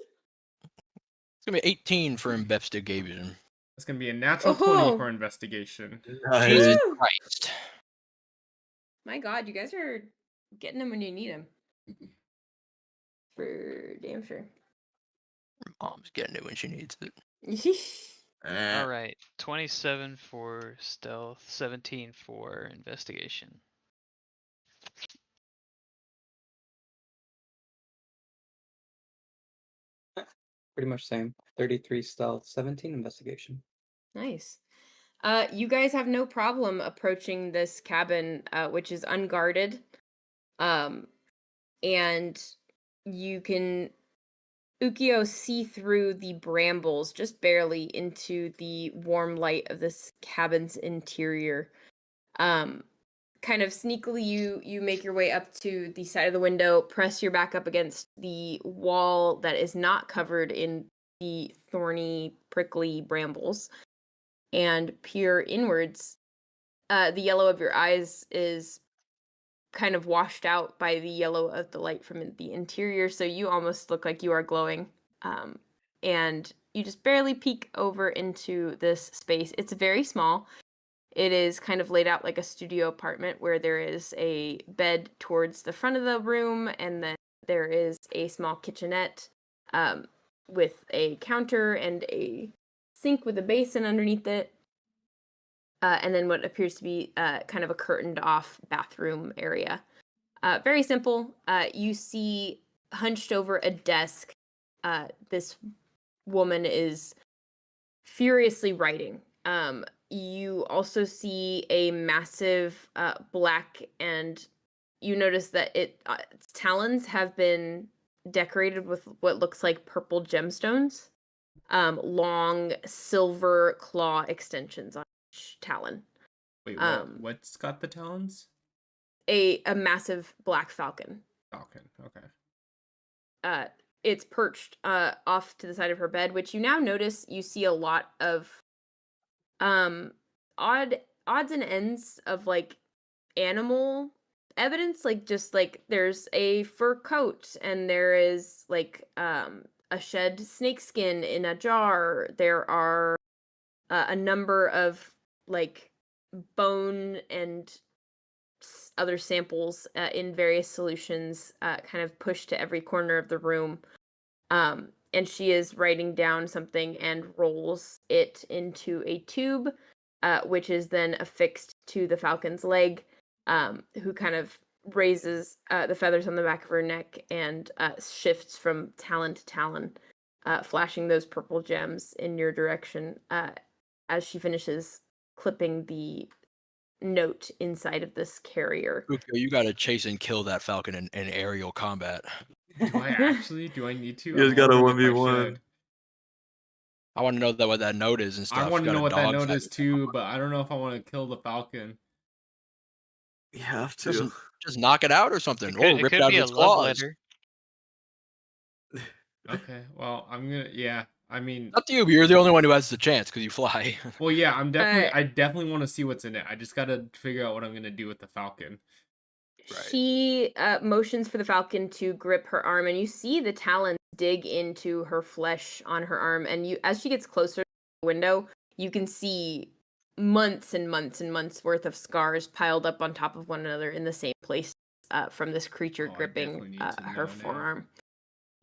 It's gonna be 18 for investigation. That's gonna be a natural Oh. 20 for investigation. Jesus Woo! Christ. My God, you guys are getting them when you need them. For damn sure. Mom's getting it when she needs it. All right, 27 for stealth, 17 for investigation. Pretty much same. 33 stealth, 17 investigation. Nice. You guys have no problem approaching this cabin, which is unguarded. And you can, Ookiyo, see through the brambles just barely into the warm light of this cabin's interior. Kind of sneakily, you make your way up to the side of the window, press your back up against the wall that is not covered in the thorny, prickly brambles, and peer inwards. The yellow of your eyes is kind of washed out by the yellow of the light from the interior, so you almost look like you are glowing. And you just barely peek over into this space. It's very small. It is kind of laid out like a studio apartment where there is a bed towards the front of the room, and then there is a small kitchenette with a counter and a sink with a basin underneath it. And then what appears to be kind of a curtained off bathroom area. Very simple. You see hunched over a desk this woman is furiously writing. You also see a massive black, and you notice that its talons have been decorated with what looks like purple gemstones. Long silver claw extensions on each talon. Wait, what's got the talons? A massive black falcon. Falcon. Okay. It's perched off to the side of her bed, which you now notice you see a lot of odds and ends of like animal evidence, like just like there's a fur coat and there is like a shed snakeskin in a jar. There are a number of like bone and other samples in various solutions kind of pushed to every corner of the room. And she is writing down something and rolls it into a tube, which is then affixed to the falcon's leg, who kind of raises the feathers on the back of her neck and shifts from talon to talon, flashing those purple gems in your direction as she finishes clipping the note inside of this carrier. Ookiyo, you gotta chase and kill that falcon in aerial combat. Do I actually? Do I need to? You guys I'm got a wondering if I 1v1. should. I want to know what that note is and stuff. I want to Got know a what that dog note tag is it. too, but I don't know if I want to kill the falcon. You have to. Just knock it out or something, It or rip could it out be of a its love claws. letter. Okay, well, I'm gonna. Yeah, I mean, Up to you, but you're the only one who has the chance because you fly. well, yeah, I definitely want to see what's in it. I just gotta figure out what I'm gonna do with the falcon. Right. She motions for the falcon to grip her arm, and you see the talons dig into her flesh on her arm. And you, as she gets closer to the window, you can see months and months and months worth of scars piled up on top of one another in the same place from this creature Oh, I gripping definitely need to her know now. forearm.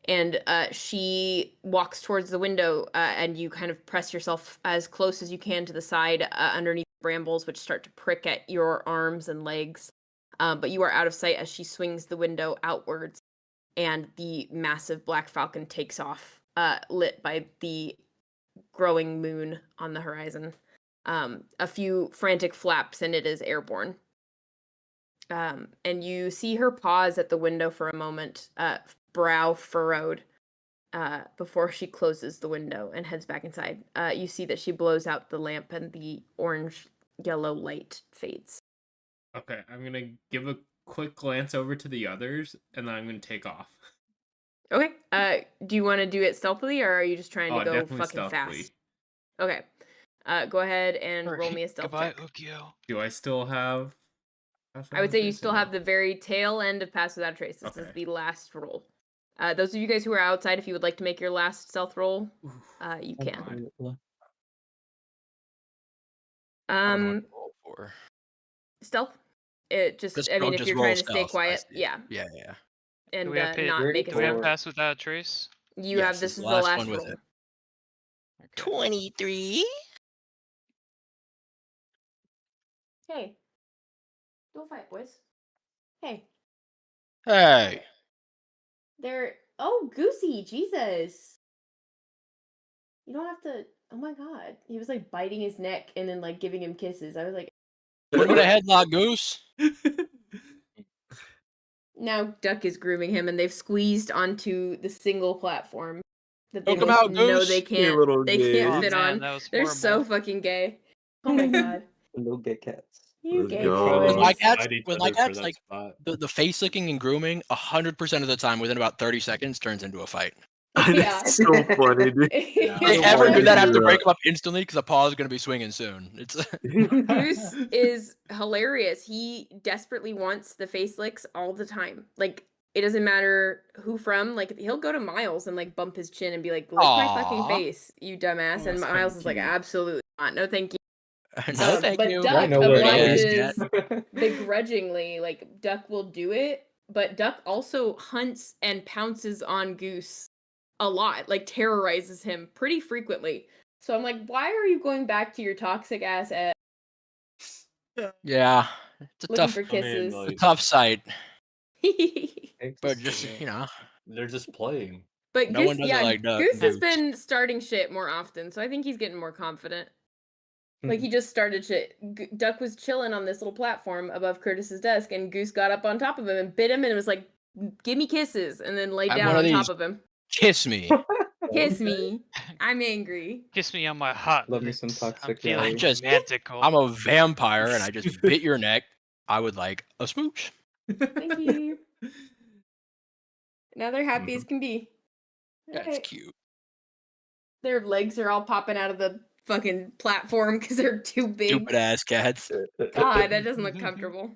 And she walks towards the window, and you kind of press yourself as close as you can to the side underneath the brambles, which start to prick at your arms and legs. But you are out of sight as she swings the window outwards, and the massive black falcon takes off, lit by the growing moon on the horizon. A few frantic flaps, and it is airborne. And you see her pause at the window for a moment, brow furrowed, before she closes the window and heads back inside. You see that she blows out the lamp, and the orange-yellow light fades. Okay, I'm gonna give a quick glance over to the others, and then I'm gonna take off. Okay. Do you want to do it stealthily, or are you just trying to go Definitely fucking stealthily. fast? Okay. Go ahead and roll Alright, me a stealth Goodbye, check. Ookiyo. Do I still have? I would say you still have the very tail end of Pass Without Trace. This is Okay. the last roll. Those of you guys who are outside, if you would like to make your last stealth roll, you Oh can. God. I don't know what to roll for. Stealth. It just, Just I mean, roll- if just you're roll trying to stay stealth, I quiet, see. yeah, Yeah. and Do we have not make a do we have sound. pass without trace? You Yes, have this this is is the the last last one with roll. it. Okay. 23. Hey, don't fight, boys. Hey, Hey. they're Goosey, Jesus. You don't have to. Oh my God, he was like biting his neck and then like giving him kisses. I was like, Put him in a headlock, Goose. now Duck is grooming him, and they've squeezed onto the single platform that they Choke him both out, know Goose. they You can't. little They gay. can't Oh fit man, on. that was They're horrible. so fucking gay. Oh my God, Little gay cats. you Let's gay go. With boys. my cats, Fight each with my other for cats, that like spot. the face licking and grooming, 100% of the time, within about 30 seconds, turns into a fight. Yeah. It's so funny, dude. If I they don't ever want do to that, I have do to that. break them up instantly because the paw is going to be swinging soon. It's Goose is hilarious. He desperately wants the face licks all the time. Like, it doesn't matter who from. Like, he'll go to Miles and like bump his chin and be like, "Lick my fucking Aw. face, you dumbass." Oh, And that's Miles kinda is like, cute. "Absolutely not. No, thank you." no, thank but you. Duck I know where that obliges is. begrudgingly. Like, Duck will do it, but Duck also hunts and pounces on Goose a lot. Like, terrorizes him pretty frequently. So I'm like, why are you going back to your toxic ass at Yeah, it's a looking tough, for kisses? it's a tough sight. But Thanks. just They're just playing. But No Goose, one does it yeah, like Duck. Goose has Goose. been starting shit more often, so I think he's getting more confident. Like Hmm. he just started shit. Duck was chilling on this little platform above Curtis's desk, and Goose got up on top of him and bit him, and was like, "Give me kisses," and then laid I'm down one of on top these. of him. Kiss me. Kiss me. I'm angry. Kiss me on my hot Love me lips. some I'm toxic feeling I just- romantical. I'm a vampire and I just bit your neck. I would like a smooch. Thank you. Now they're happy as Mhm. can be. That's Alright. cute. Their legs are all popping out of the fucking platform because they're too big. Stupid ass cats. God, that doesn't look comfortable.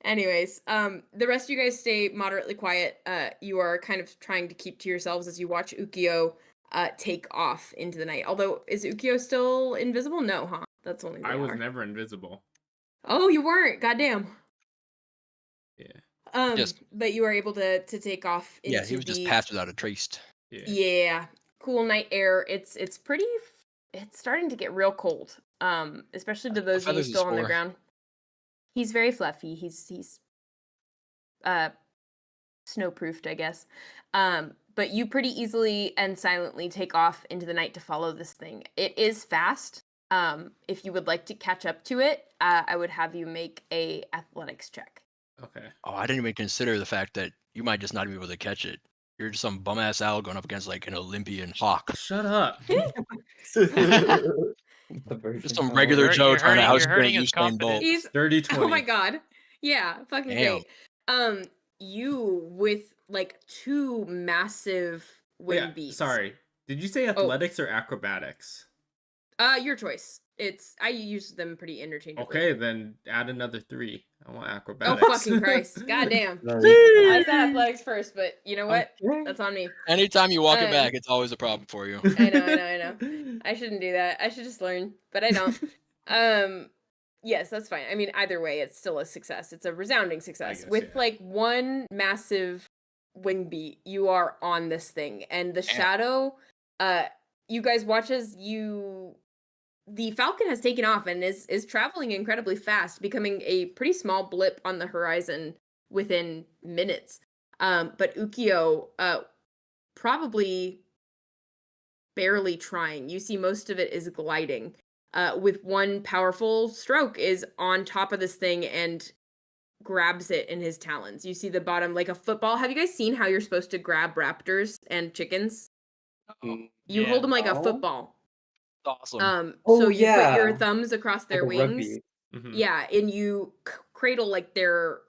Anyways, the rest of you guys stay moderately quiet. You are kind of trying to keep to yourselves as you watch Ookiyo take off into the night. Although, is Ookiyo still invisible? No, huh? That's only I they was are. never invisible. Oh, you weren't. Goddamn. Yeah. Yes. But you are able to take off into Yeah, he was just the passed without a trace. Yeah. yeah, cool night air. It's pretty. It's starting to get real cold. Especially to those of you feathers is still on the for? ground. He's very fluffy. He's snowproofed, I guess. But you pretty easily and silently take off into the night to follow this thing. It is fast. If you would like to catch up to it, I would have you make a athletics check. Okay. Oh, I didn't even consider the fact that you might just not be able to catch it. You're just some bum ass owl going up against like an Olympian hawk. Shut up. The version Just some of- regular You're- Joe you're trying to hurting- you're outsprint hurting his Usain Bolt. confidence. He's Dirty oh 20. my god, yeah, fucking Damn. great. You with like two massive wing Yeah, beats. sorry. Did you say athletics or acrobatics? Your choice. I use them pretty interchangeably. Okay, then add another 3. I want Oh acrobatics. fucking Christ! Goddamn. Nice. I said athletics first, but you know what? Okay. That's on me. Anytime you walk it Um, back, it's always a problem for you. I know. I shouldn't do that. I should just learn, but I don't. Yes, that's fine. I mean, either way, it's still a success. It's a resounding success. guess, With yeah. like one massive wing beat, you are on this thing, and the Damn. shadow. You guys watch as the Falcon has taken off and is traveling incredibly fast, becoming a pretty small blip on the horizon within minutes. But Ookiyo, probably barely trying. You see most of it is gliding. With one powerful stroke is on top of this thing and grabs it in his talons. You see the bottom like a football. Have you guys seen how you're supposed to grab raptors and chickens? Mm, You Yeah. hold them like a No. football. Awesome. Oh, So you put your yeah. thumbs across their Like a wings. rugby. Mhm. Yeah, and you cradle like their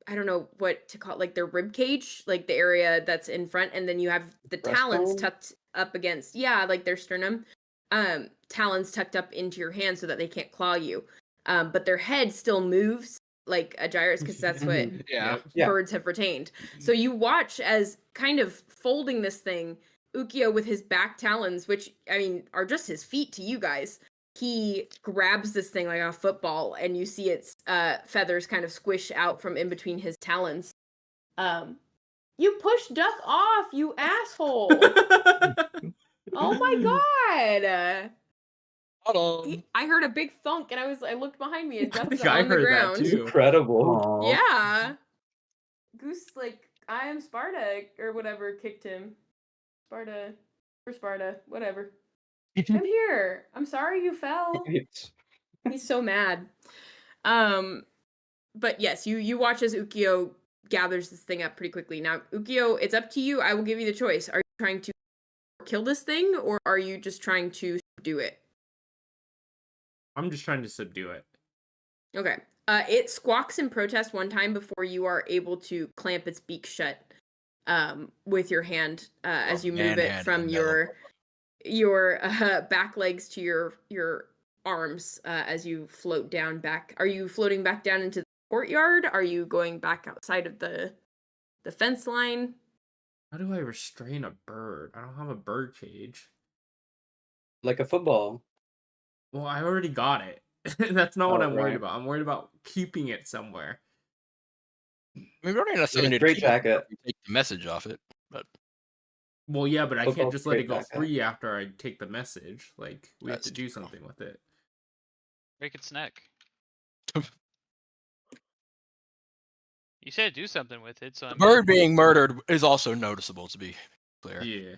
I don't know what to call it, like their rib cage, like the area that's in front, and then you have the talons Breastbone? tucked up against, yeah, like their sternum. Talons tucked up into your hand so that they can't claw you. But their head still moves like a gyrus because that's what Yeah. Yep. Yeah. birds have retained. So you watch as kind of folding this thing, Ookiyo with his back talons, which I mean are just his feet to you guys. He grabs this thing like a football, and you see its feathers kind of squish out from in between his talons. You pushed Duck off, you asshole! Oh my god! Hold on. I heard a big thunk, and I looked behind me, and I Duck's think I on the heard that ground. It's too. incredible. Aw. Yeah. Goose, like, I am Sparta, or whatever, kicked him. Sparta, or Sparta, whatever. Come here. I'm sorry you fell. It's- He's so mad. But yes, you watch as Ookiyo gathers this thing up pretty quickly. Now, Ookiyo, it's up to you. I will give you the choice. Are you trying to kill this thing, or are you just trying to do it? I'm just trying to subdue it. Okay. It squawks in protest one time before you are able to clamp its beak shut with your hand as Oh, you move it manhandle from them, your back legs to your arms as you float down back. Are you floating back down into the courtyard? Are you going back outside of the fence line? How do I restrain a bird? I don't have a bird cage. Like a football. Well, I already got it. That's not what Oh, I'm worried right. about. I'm worried about keeping it somewhere. I mean, we don't necessarily Like a need to straight keep it jacket. if we take the message off it. But Well, yeah, but I Football can't just let it straight go jacket. free after I take the message. Like, we have That's to do true. something with it. Break its neck. You said do something with it, so The I bird mean, being murdered is also noticeable, to be clear. Yeah.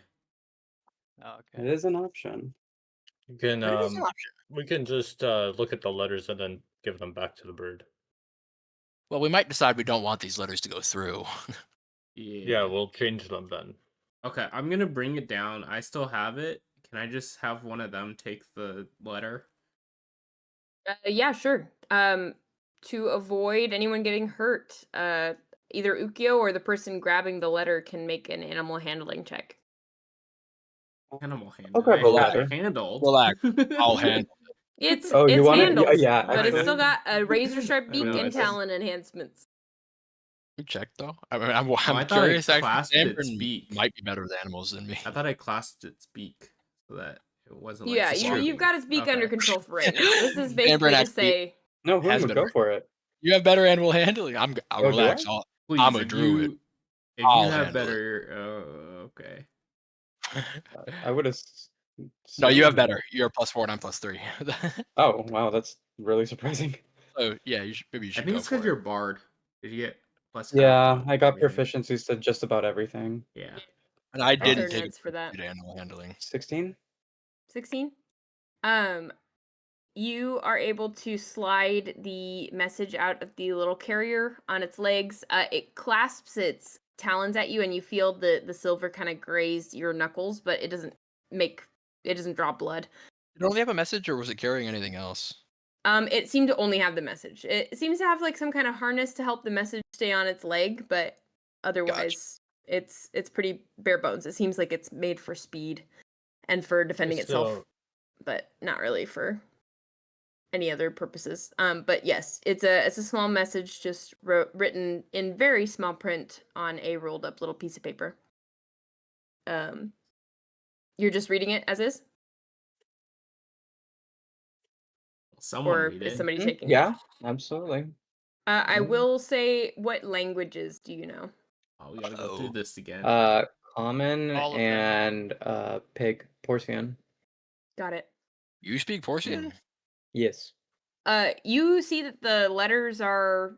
oh, It okay. is an option. You can But it is an option. we can just look at the letters and then give them back to the bird. Well, we might decide we don't want these letters to go through. Yeah, we'll change them then. Okay, I'm gonna bring it down. I still have it. Can I just have one of them take the letter? Yeah, sure. To avoid anyone getting hurt, either Ookiyo or the person grabbing the letter can make an animal handling check. Animal handle. I'll grab I the have letter. handled. Relax. I'll handle It's Oh, you it's wanna- handled, yeah, but it's still actually- got a razor sharp I beak know, and it's- talon enhancements. You check though. I mean, I'm I thought I curious. Actually, clasped its Sanbrynn beak. might be better with animals than me. I thought I clasped its beak so that it wasn't like Yeah, it's you've flopping. got his beak under Okay. control for right now. This is Sanbrynn basically to actually- say, No, Has Hunwut, been go right. for it. You have better animal handling. I'll Oh, do relax. I? Please, I'm a if druid. if I'll you have handle it. better, okay. I would have. No, you have better. You're +4 and I'm +3. Oh wow, that's really surprising. So yeah, maybe you I should think go it's because for you're bard. Did you get plus? half Yeah, on I got everything? proficiencies to just about everything. Yeah. it. And I Certain didn't take notes for that. animal handling. 16. 16. You are able to slide the message out of the little carrier on its legs. It clasps its talons at you, and you feel the silver kind of graze your knuckles, but it doesn't draw blood. Did it only have a message, or was it carrying anything else? It seemed to only have the message. It seems to have like some kind of harness to help the message stay on its leg, but otherwise it's pretty bare bones. It seems like it's made for speed and for defending itself, but not really for any other purposes. But yes, it's a small message just written in very small print on a rolled up little piece of paper. You're just reading it as is, Someone or read is it. somebody taking it? Yeah, absolutely. I will say, what languages do you know? Oh, we gotta go through this again. Common All of them. and pig Porcian. Got it. You speak Porcian? Yes. You see that the letters are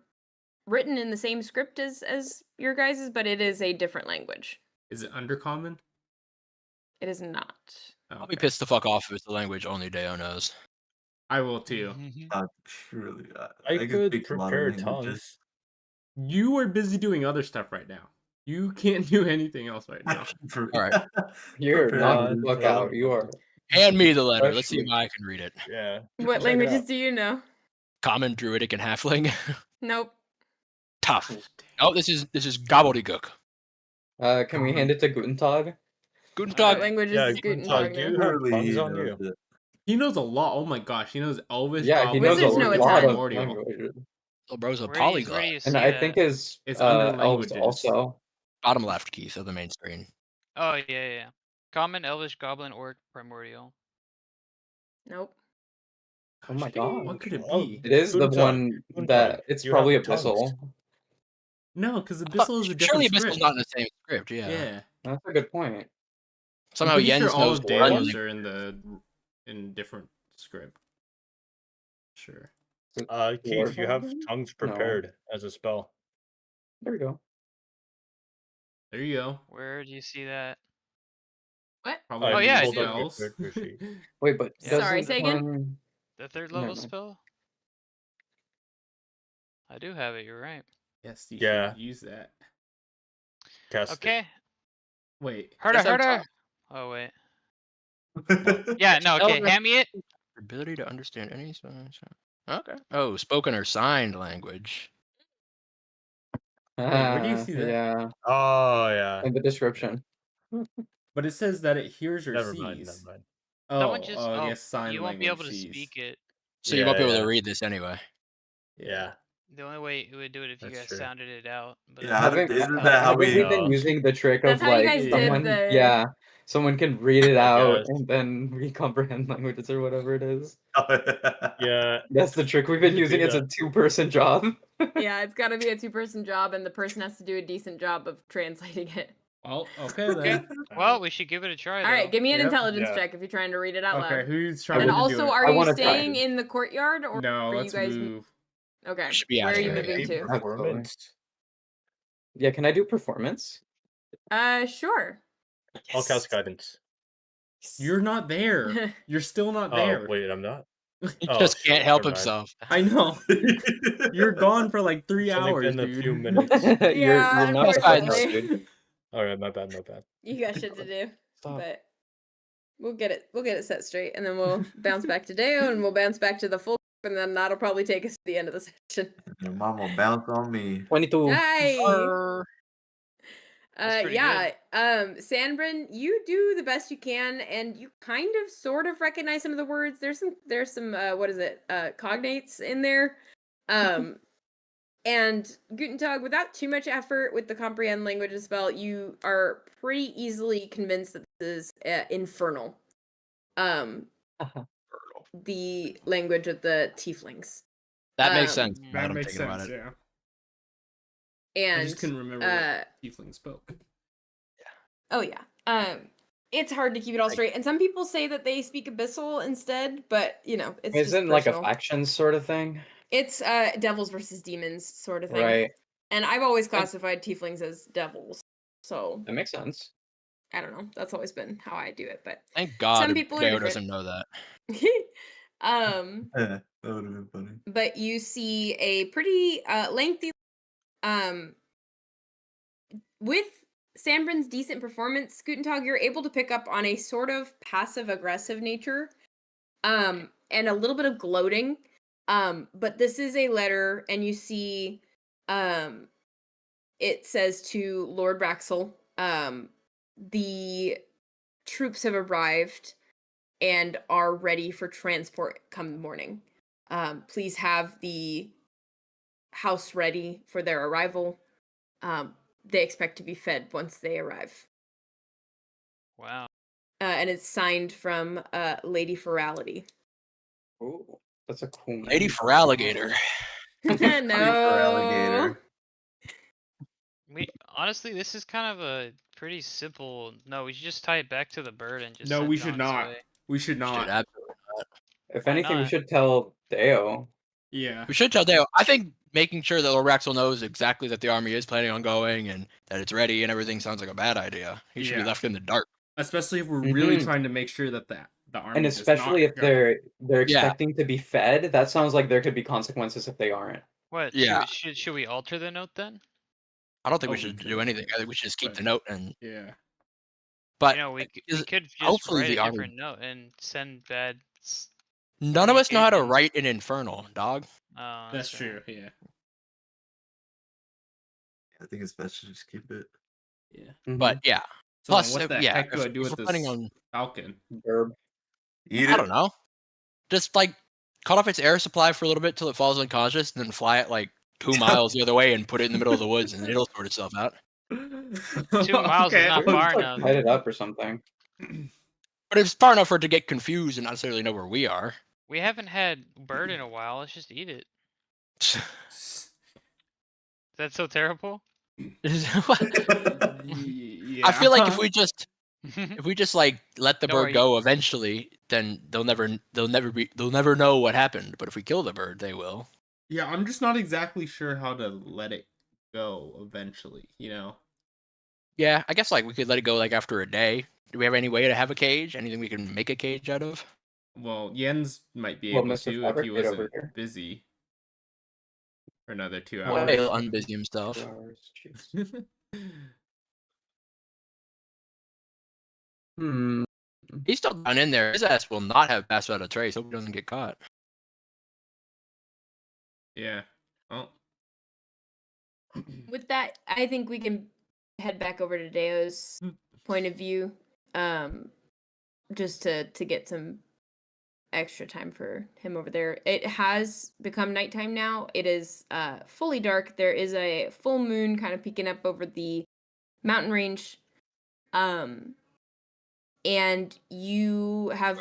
written in the same script as your guys's, but it is a different language. Is it undercommon? It is not. I'll be Okay. pissed the fuck off if it's the language only Deo knows. I will too. Truly, I can could speak a lot of prepare languages. tongues. You are busy doing other stuff right now. You can't do anything else right now. All right. You're Prepare knocking on the fuck tongue. out. You are. Hand me the letter. Let's see if Especially- I can read it. Yeah. What Check it languages out. do you know? Common, Druidic, and Halfling. Nope. Tough. Oh, this is gobbledygook. Can we hand it to Guntentog? What Guntentog. languages Yeah, is Guntentog, Guntentog do you know? have Surely tongues he on knows you? it. He knows a lot. Oh my gosh, he knows Elvish. Yeah, he Goblin, knows a Wizards know lot Italian. of Primordial. languages. Little bro's a Where do polyglot. you see And I that? think his It's under elves languages. also. Bottom left, Keith, of the main screen. Oh yeah. Common, Elvish, Goblin, Orc, Primordial. Nope. Oh my Gosh, god. What could it Oh, be? It is the Guntentog, one Guntentog, that it's you have probably the tongues. Abyssal. No, because Abyssal is a Surely different Abyssal's script. not in the same script, yeah. Yeah. That's a good point. Somehow I'm pretty Jens sure all knows of one Deo's language. are in different script. Sure. Keith, you have Warhammer? tongues No. prepared as a spell. There we go. There you go. Where do you see that? What? Probably Oh, under yeah, I pulled up your spells. character sheet. Wait, but Yeah. Sorry, doesn't say again? one- The third Never level mind. spell? I do have it, you're right. Yes, you Yeah. should use that. Cast it. Okay. Wait. Harder, Yes, I'm harder. Oh wait. Yeah, no, okay, Elvish. hand me it. Ability to understand any. Okay. Oh, spoken or signed language. where do you see that? Yeah, Oh yeah. in the description. But it says that it hears or Never sees. mind. Never mind. Oh, Someone just I guess sign you won't be language able to sees. speak it. So you won't be Yeah, able yeah. to read this anyway. Yeah. The only way it would do it if you That's guys true. sounded it out. But Yeah, how did- Haven't, isn't that how haven't we- we been using the trick That's of how you like guys did someone, the- yeah, someone can read it I out guess. and then we comprehend languages or whatever it is. Yeah. That's the trick we've been We using. did It's a 2-person job. Yeah, it's got to be a 2-person job, and the person has to do a decent job of translating it. Well, okay then. well, we should give it a try. All right, though. give me an Yep. intelligence Yeah. check if you're trying to read it out Okay, loud. who's trying And to do also, it? are I you wanna try. staying in the courtyard, or No, are you let's guys? move. Okay, Should be out where are of you here. moving to? Performance. Yeah, can I do performance? Sure. I'll cast guidance. You're not there. You're still not Oh there. wait, I'm not. He Oh, just can't shit, help never mind. himself. I know. You're gone for like 3 It's only hours, been a dude. few minutes. Yeah, you're not Cast guidance. unfortunately. dude. All right, my bad, my bad. You got shit to do. Stop. But we'll get it set straight, and then we'll bounce back to Deo, and we'll bounce back to the full, and then that'll probably take us to the end of the session. Your mom will bounce on me. 22. Hi. Arr. That's pretty Yeah. Sanbrynn, you do the best you can, and you kind of sort of recognize some of the words. There's some what is it? Cognates in there. And Guntentog, without too much effort with the comprehend languages spell, you are pretty easily convinced that this is infernal. The language of the tieflings. That makes Um, sense. now That I'm makes thinking about sense, it. yeah. And I just couldn't remember what Tiefling spoke. oh yeah. It's hard to keep it all straight. And some people say that they speak abyssal instead, but you know, it's just Isn't like a personal. faction sort of thing? It's devils versus demons sort of thing. Right. And I've always classified tieflings as devils. So That makes sense. I don't know. That's always been how I do it, but Thank God some people are Deo different. doesn't know that. That would have been funny. But you see a pretty lengthy with Sanbrynn's decent performance, Guntentog, you're able to pick up on a sort of passive aggressive nature and a little bit of gloating. But this is a letter, and you see it says to Lord Braxel, the troops have arrived and are ready for transport come morning. Please have the house ready for their arrival. They expect to be fed once they arrive. Wow. And it's signed from Lady Ferality. Ooh, that's a cool name. Lady for alligator. For No. alligator. Honestly, this is kind of a pretty simple. No, we should just tie it back to the bird and just. No, send we it should on its not. way. We should Should not. absolutely not. If Why anything, we not? should tell Deo. Yeah. We should tell Deo. I think making sure that Lord Raxel knows exactly that the army is planning on going and that it's ready and everything sounds like a bad idea. He should be Yeah. left in the dark. Especially if we're really Mhm. trying to make sure that the army And does especially not if go. they're Yeah. expecting to be fed, that sounds like there could be consequences if they aren't. What? Yeah. Should we alter the note then? I don't think Oh, we we should could do alter anything. it, I think we should just keep but- the note and Yeah. but You know, we is- could just hopefully write the a army- different note and send bad. none of us know how to communication. write an infernal, dog. Oh, That's right. true, yeah. I think it's best to just keep it. Yeah. But yeah. So Plus, what the yeah, heck do I if do with we're this planning on falcon? Verb. Eat I it. don't know. Just like cut off its air supply for a little bit till it falls unconscious, and then fly it like 2 miles the other way and put it in the middle of the woods, and it'll sort itself out. 2 miles is not We could far just, like, enough. light it up or something. But it's far enough for it to get confused and not necessarily know where we are. We haven't had bird in a while. Let's just eat it. Is that so terrible? Yeah. I feel like if we just like let the Don't bird worry. go eventually, then they'll never know what happened. But if we kill the bird, they will. Yeah, I'm just not exactly sure how to let it go eventually, you know? Yeah, I guess like we could let it go like after a day. Do we have any way to have a cage? Anything we can make a cage out of? Well, Jens might be Well, able Mr. to if he Fabricate over wasn't here. busy for another 2 Well, hours. he'll unbusy himself. 2 hours, jeez. He's still down in there. His ass will not have passed out a trace. Hope he doesn't get caught. Yeah. Oh. With that, I think we can head back over to Deo's point of view, just to get some extra time for him over there. It has become nighttime now. It is fully dark. There is a full moon kind of peeking up over the mountain range, and you have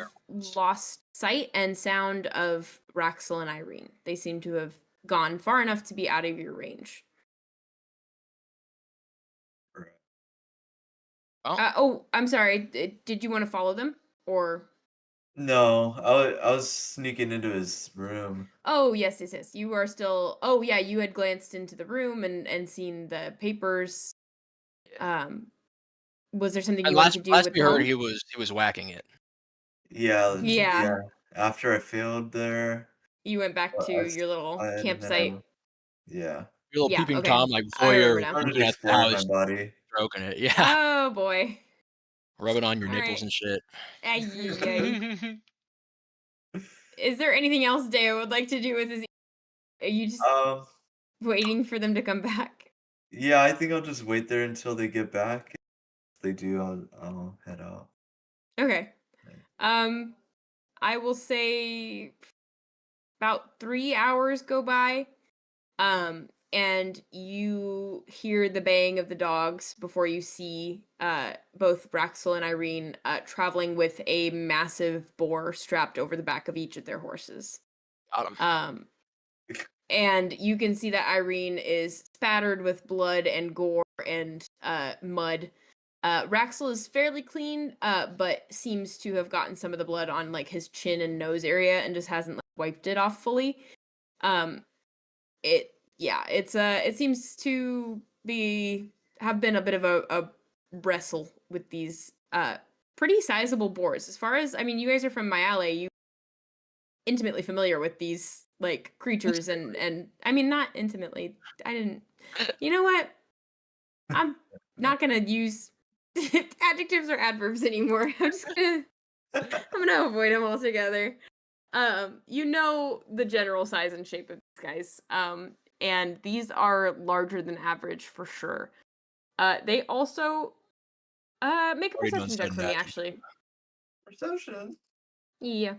lost sight and sound of Raxel and Irene. They seem to have gone far enough to be out of your range. Oh. Oh, I'm sorry. Did you want to follow them, or? No, I was sneaking into his room. Oh, yes, yes, yes. You are still. Oh, yeah. You had glanced into the room and seen the papers. Was there something And you wanted to do last with we heard, them? he was whacking it. Yeah, Yeah. yeah. After I failed there, You went back to I your little slid and then campsite. yeah. Your little Yeah. peeping Okay. Tom, like before I remember you're now. Started looking at how exploring my he's body. stroking it. Yeah, Oh boy. rubbing on your All nipples right. and shit. Ay. Is there anything else Deo would like to do with his? Are you just Um, waiting for them to come back? yeah, I think I'll just wait there until they get back. If they do, I'll head out. Okay. Right. I will say about 3 hours go by. And you hear the baying of the dogs before you see both Braxel and Irene traveling with a massive boar strapped over the back of each of their horses. Got him. And you can see that Irene is spattered with blood and gore and mud. Raxel is fairly clean, but seems to have gotten some of the blood on like his chin and nose area and just hasn't like, wiped it off fully. It seems to have been a bit of a wrestle with these pretty sizable boars. As far as, I mean, you guys are from Mayale, you intimately familiar with these like creatures and I mean not intimately. You know what? I'm not gonna use adjectives or adverbs anymore. I'm gonna avoid them altogether. You know the general size and shape of these guys. And these are larger than average for sure. They also make a Already done perception check said for me, that. actually. Perception. Yeah.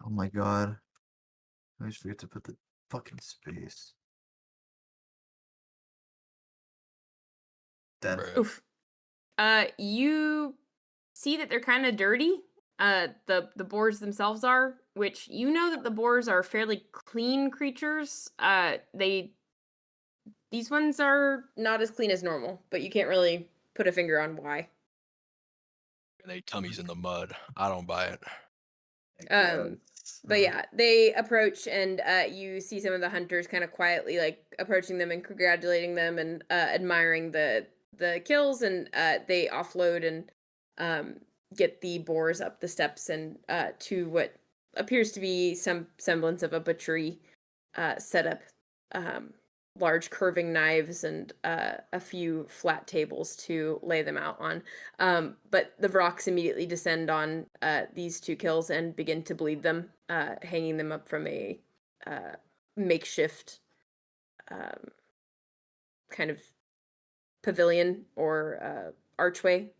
Oh my god. I always forget to put the fucking space. 10. Bruh. Oof. You see that they're kind of dirty. The boars themselves are, which you know that the boars are fairly clean creatures. These ones are not as clean as normal, but you can't really put a finger on why. They tummies in the mud. I don't buy it. But yeah, they approach and you see some of the hunters kind of quietly like approaching them and congratulating them and admiring the kills, and they offload and get the boars up the steps and to what appears to be some semblance of a butchery setup. Large curving knives and a few flat tables to lay them out on. But the Vrox immediately descend on these two kills and begin to bleed them, hanging them up from a makeshift kind of pavilion or archway.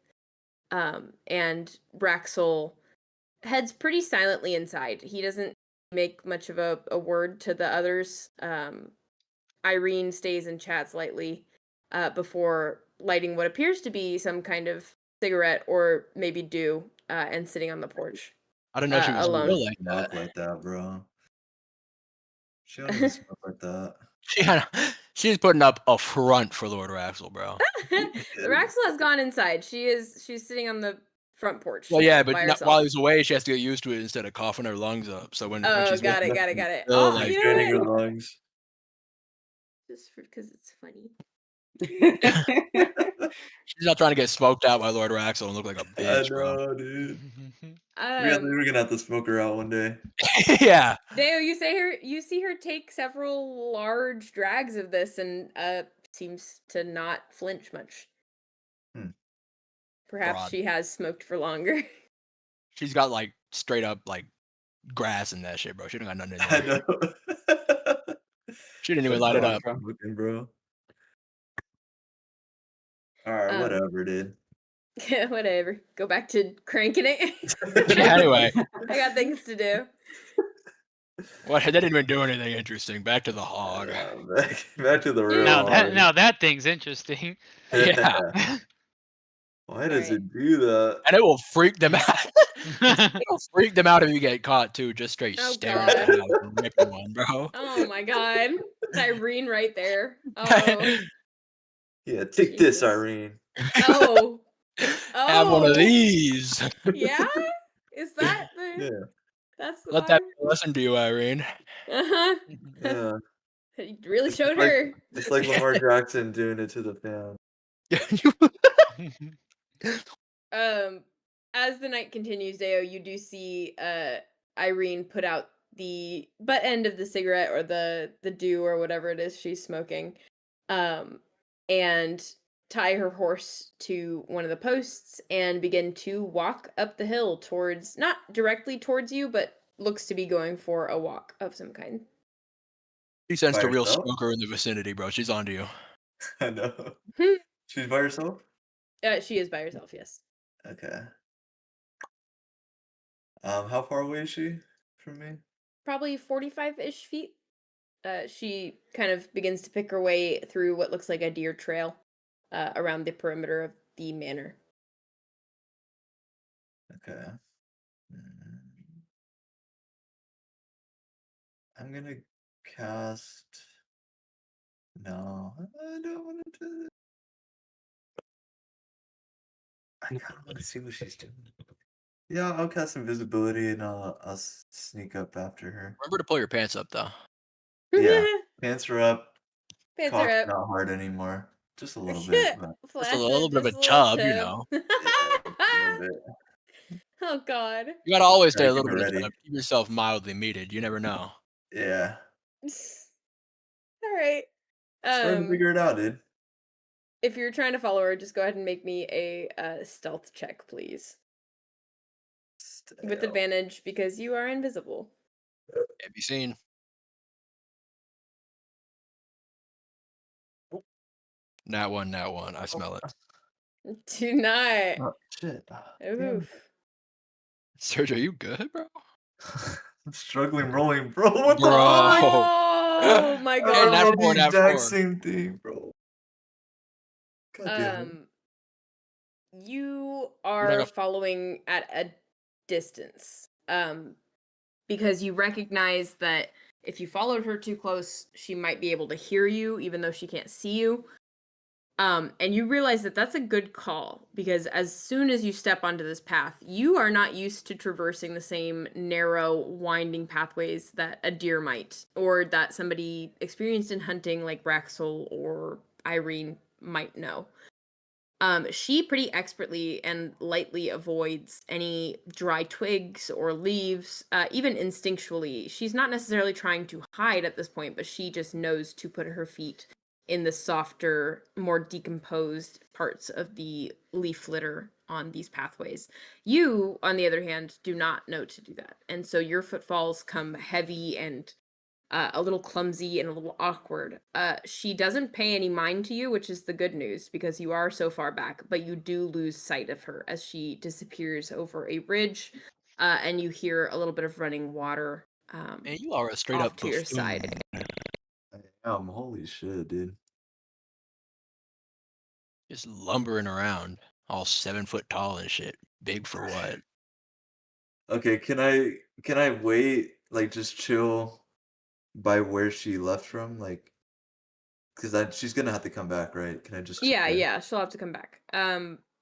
And Braxel heads pretty silently inside. He doesn't make much of a word to the others. Irene stays and chats lightly before lighting what appears to be some kind of cigarette or maybe dew and sitting on the porch. I don't know she was alone. real like Smoke that. like that, bro. She doesn't smoke like that. She's putting up a front for Lord Raxel, bro. Raxel has gone inside. She's sitting on the front porch. Well, yeah, but by not, herself. while he's away, she has to get used to it instead of coughing her lungs up. So when Oh, she's got with it. him, Oh, like, you Draining her know what? lungs. Just because it's funny. she's not trying to get smoked out by Lord Raxel and look like a I bitch, bro. know, dude. We're gonna have to smoke her out one day. Yeah. Deo, you see her take several large drags of this and seems to not flinch much. Perhaps Broad. she has smoked for longer. She's got like straight up like grass in that shit, bro. She don't got nothing in I there. know. She didn't even light it up. Looking, bro. Alright, whatever, dude. Whatever. Go back to cranking it. Yeah, anyway. I got things to do. What? They didn't even do anything interesting. Back to the hog. Back to the real Now that thing's interesting. Yeah. Why does it do that? And it will freak them out. It'll freak them out if you get caught too. Just straight staring at the house and ripping one, bro. Oh my god. It's Irene right there. Oh. Yeah, take this, Irene. Oh. Have one of Oh. these. Yeah? Is that the Yeah. that's the Let that vibe? be a lesson to you, Irene. Uh-huh. Yeah. You really It's showed like her. it's like Lamar Jackson doing it to the fan. As the night continues, Deo, you do see Irene put out the butt end of the cigarette or the dew or whatever it is she's smoking. And tie her horse to one of the posts and begin to walk up the hill towards, not directly towards you, but looks to be going for a walk of some kind. She sensed By a real herself? smoker in the vicinity, bro. She's on to you. I know. Hmm. She's by herself? She is by herself, yes. Okay. How far away is she from me? Probably 45-ish feet. She kind of begins to pick her way through what looks like a deer trail around the perimeter of the manor. Okay. Mm, I'm gonna cast. No, I don't want to do. I kind of want to see what she's doing. Yeah, I'll cast invisibility and I'll sneak up after her. Remember to pull your pants up, though. Yeah, pants are up. Pants Cock's are up. not hard anymore. Just a little bit, but Just a Flaccid, little bit of a just a little chub, you know. yeah, just a little bit. Oh God. You gotta always stay Gotta a keep little it bit of ready. chub. Keep yourself mildly meated. You never know. Yeah, All right. starting to figure it out, dude. If you're trying to follow her, just go ahead and make me a stealth check, please. With Stealth. advantage because you are invisible. Have you seen? Nat one. I smell it. Do not. Oh shit! Damn. Oof. Sergio, you good, bro? I'm struggling rolling, bro. What the Bro. fuck? Oh my I Yeah, nat God. rolled four, the nat exact 4. same thing, bro. God damn it. You You're not are gonna following at a distance. Because you recognize that if you followed her too close, she might be able to hear you, even though she can't see you. And you realize that that's a good call because as soon as you step onto this path, you are not used to traversing the same narrow, winding pathways that a deer might, or that somebody experienced in hunting like Raxel or Irene might know. She pretty expertly and lightly avoids any dry twigs or leaves, even instinctually. She's not necessarily trying to hide at this point, but she just knows to put her feet in the softer, more decomposed parts of the leaf litter on these pathways. You, on the other hand, do not know to do that. And so your footfalls come heavy and a little clumsy and a little awkward. She doesn't pay any mind to you, which is the good news because you are so far back, but you do lose sight of her as she disappears over a ridge, and you hear a little bit of running water Man, you are a straight off up to your side. Holy shit, dude. Just lumbering around, all 7 foot tall and shit. Big for what? Okay, can I wait, like just chill by where she left from? Like, because she's gonna have to come back, right? Can I just chill Yeah, there? yeah, she'll have to come back.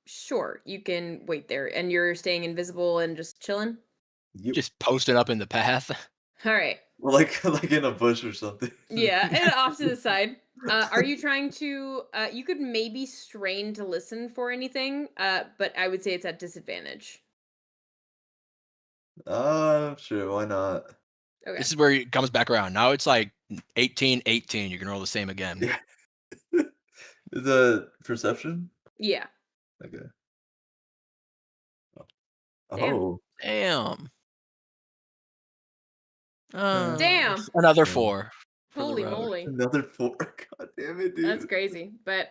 Sure, you can wait there, and you're staying invisible and just chilling. Yep. Just posted up in the path. All right. Well, like in a bush or something. Yeah, and off to the side. Are you trying to? You could maybe strain to listen for anything, but I would say it's at disadvantage. Sure, why not? Okay. This is where it comes back around. Now it's like 18-18. You can roll the same again. Yeah. The perception? Yeah. Okay. Damn. Oh. Damn. Damn. Another Yeah. 4. for the Holy road. moly. Another 4. God damn it, dude. That's crazy. But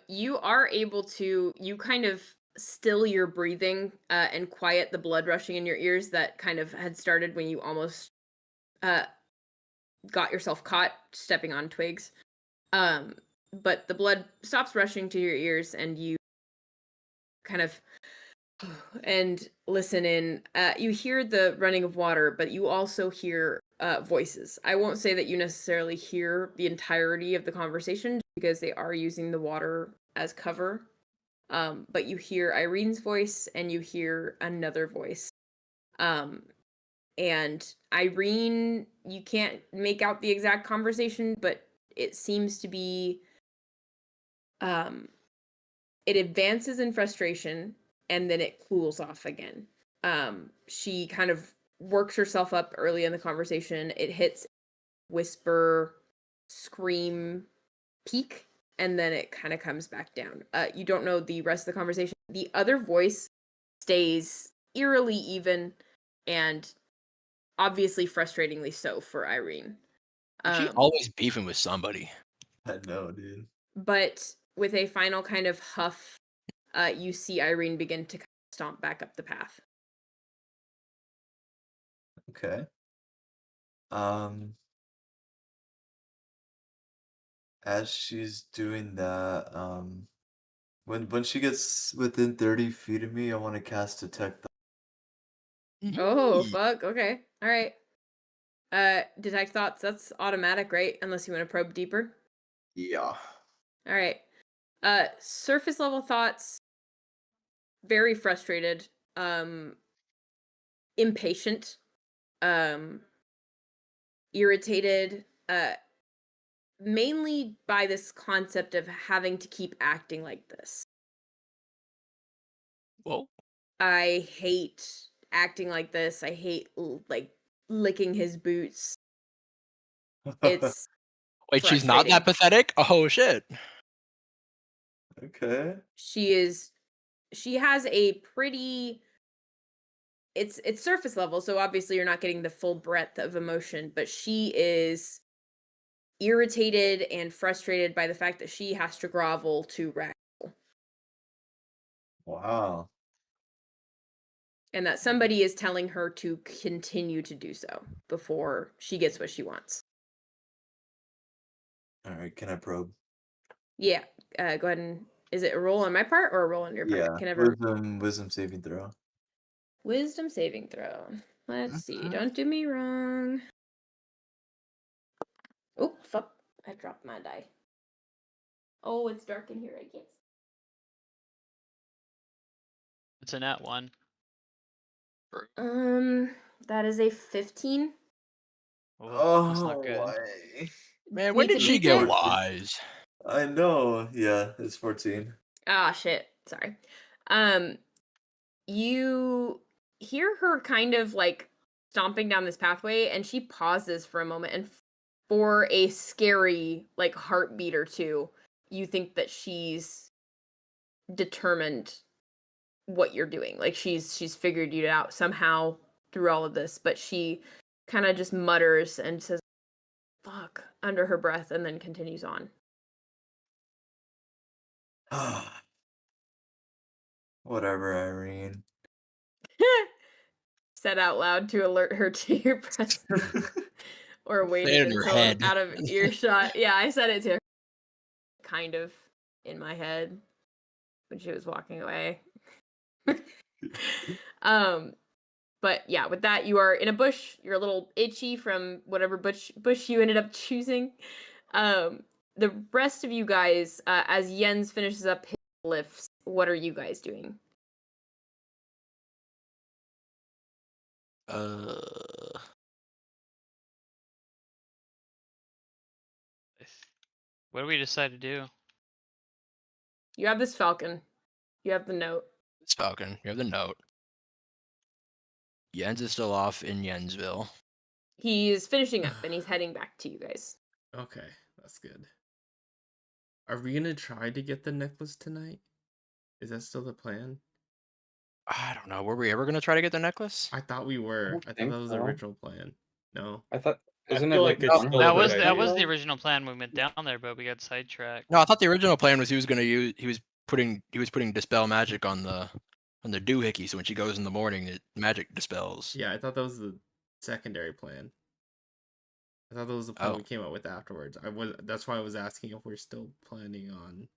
you are able to kind of still your breathing and quiet the blood rushing in your ears that kind of had started when you almost got yourself caught stepping on twigs. But the blood stops rushing to your ears and you kind of and listen in. You hear the running of water, but you also hear voices. I won't say that you necessarily hear the entirety of the conversation because they are using the water as cover. But you hear Irene's voice and you hear another voice. And Irene, you can't make out the exact conversation, but it seems to be it advances in frustration and then it cools off again. She kind of works herself up early in the conversation. It hits whisper, scream, peak, and then it kind of comes back down. You don't know the rest of the conversation. The other voice stays eerily even and obviously frustratingly so for Irene. She always beefing with somebody. I know, dude. But with a final kind of huff, you see Irene begin to stomp back up the path. Okay. As she's doing that, when she gets within 30 feet of me, I want to cast Detect. Oh, fuck. Okay. All right. Detect thoughts. That's automatic, right? Unless you want to probe deeper. Yeah. All right. Surface level thoughts. Very frustrated. Impatient. Irritated. Mainly by this concept of having to keep acting like this. Whoa. I hate acting like this. I hate like licking his boots. It's Wait, she's not frustrating. that pathetic? Oh shit. Okay. She has a pretty it's surface level, so obviously you're not getting the full breadth of emotion, but she is irritated and frustrated by the fact that she has to grovel to Raxel. Wow. And that somebody is telling her to continue to do so before she gets what she wants. All right. Can I probe? Yeah. Go ahead and is it a roll on my part or a roll on your part? Yeah. Can ever Wisdom saving throw. Wisdom saving throw. Let's see. Mhm. Don't do me wrong. Oh, fuck. I dropped my die. Oh, it's dark in here. I can't. It's a nat 1. That is a 15. Oh, that's not good. Why? Man, when Beats did it, she beats get it. wise? I know. Yeah, it's 14. Ah, shit. Sorry. You hear her kind of like stomping down this pathway, and she pauses for a moment, and for a scary like heartbeat or two, you think that she's determined what you're doing. Like she's figured you out somehow through all of this, but she kind of just mutters and says fuck under her breath and then continues on. Whatever, Irene. Said out loud to alert her to your presence. Or Say it waited in her until head. out of earshot. Yeah, I said it to her. Kind of in my head when she was walking away. But yeah, with that, you are in a bush. You're a little itchy from whatever bush you ended up choosing. The rest of you guys, as Jens finishes up his lifts, what are you guys doing? What do we decide to do? You have this falcon. You have the note. It's Falcon. You have the note. Jens is still off in Jensville. He's finishing up and he's heading back to you guys. Okay, that's good. Are we gonna try to get the necklace tonight? Is that still the plan? I don't know. Were we ever gonna try to get the necklace? I thought we were. don't I thought think that was the so. original plan. No. I thought I isn't feel it like like it's one still a That whole good was idea? that was idea. the original plan when we went down there, but we got sidetracked. No, I thought the original plan was he was putting dispel magic on the doohickey, so when she goes in the morning, it magic dispels. Yeah, I thought that was the secondary plan. I thought that was the plan Oh. we came up with afterwards. That's why I was asking if we're still planning on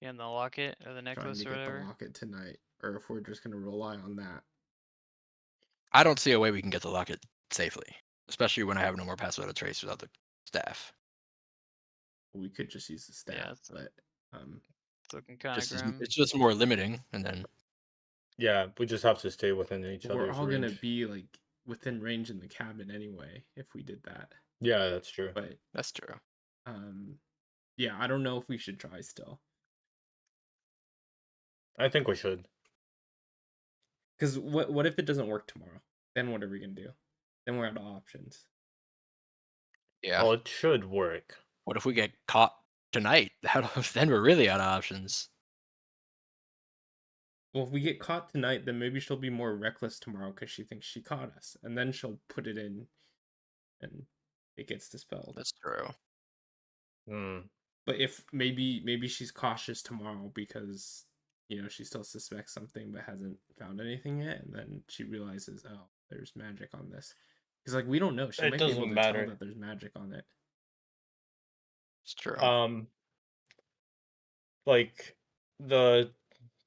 Yeah, and the locket or the trying necklace to or get the whatever. locket tonight, or if we're just gonna rely on that. I don't see a way we can get the locket safely, especially when I have no more pass without a trace without the staff. We could just use the staff, Yeah, but It's looking kind of grim. It's just more limiting, and then Yeah, we just have to stay within each We're other's all gonna range. be like within range in the cabin anyway if we did that. Yeah, that's true. But that's true. yeah, I don't know if we should try still. I think we should. Because what if it doesn't work tomorrow? Then what are we gonna do? Then we're out of options. Yeah. Well, it should work. What if we get caught tonight? Then we're really out of options. Well, if we get caught tonight, then maybe she'll be more reckless tomorrow because she thinks she caught us, and then she'll put it in, and it gets dispelled. That's true. But if maybe she's cautious tomorrow because she still suspects something but hasn't found anything yet, and then she realizes, oh, there's magic on this. Because like we don't know, she might be able to tell that there's magic on it. It's true. Like the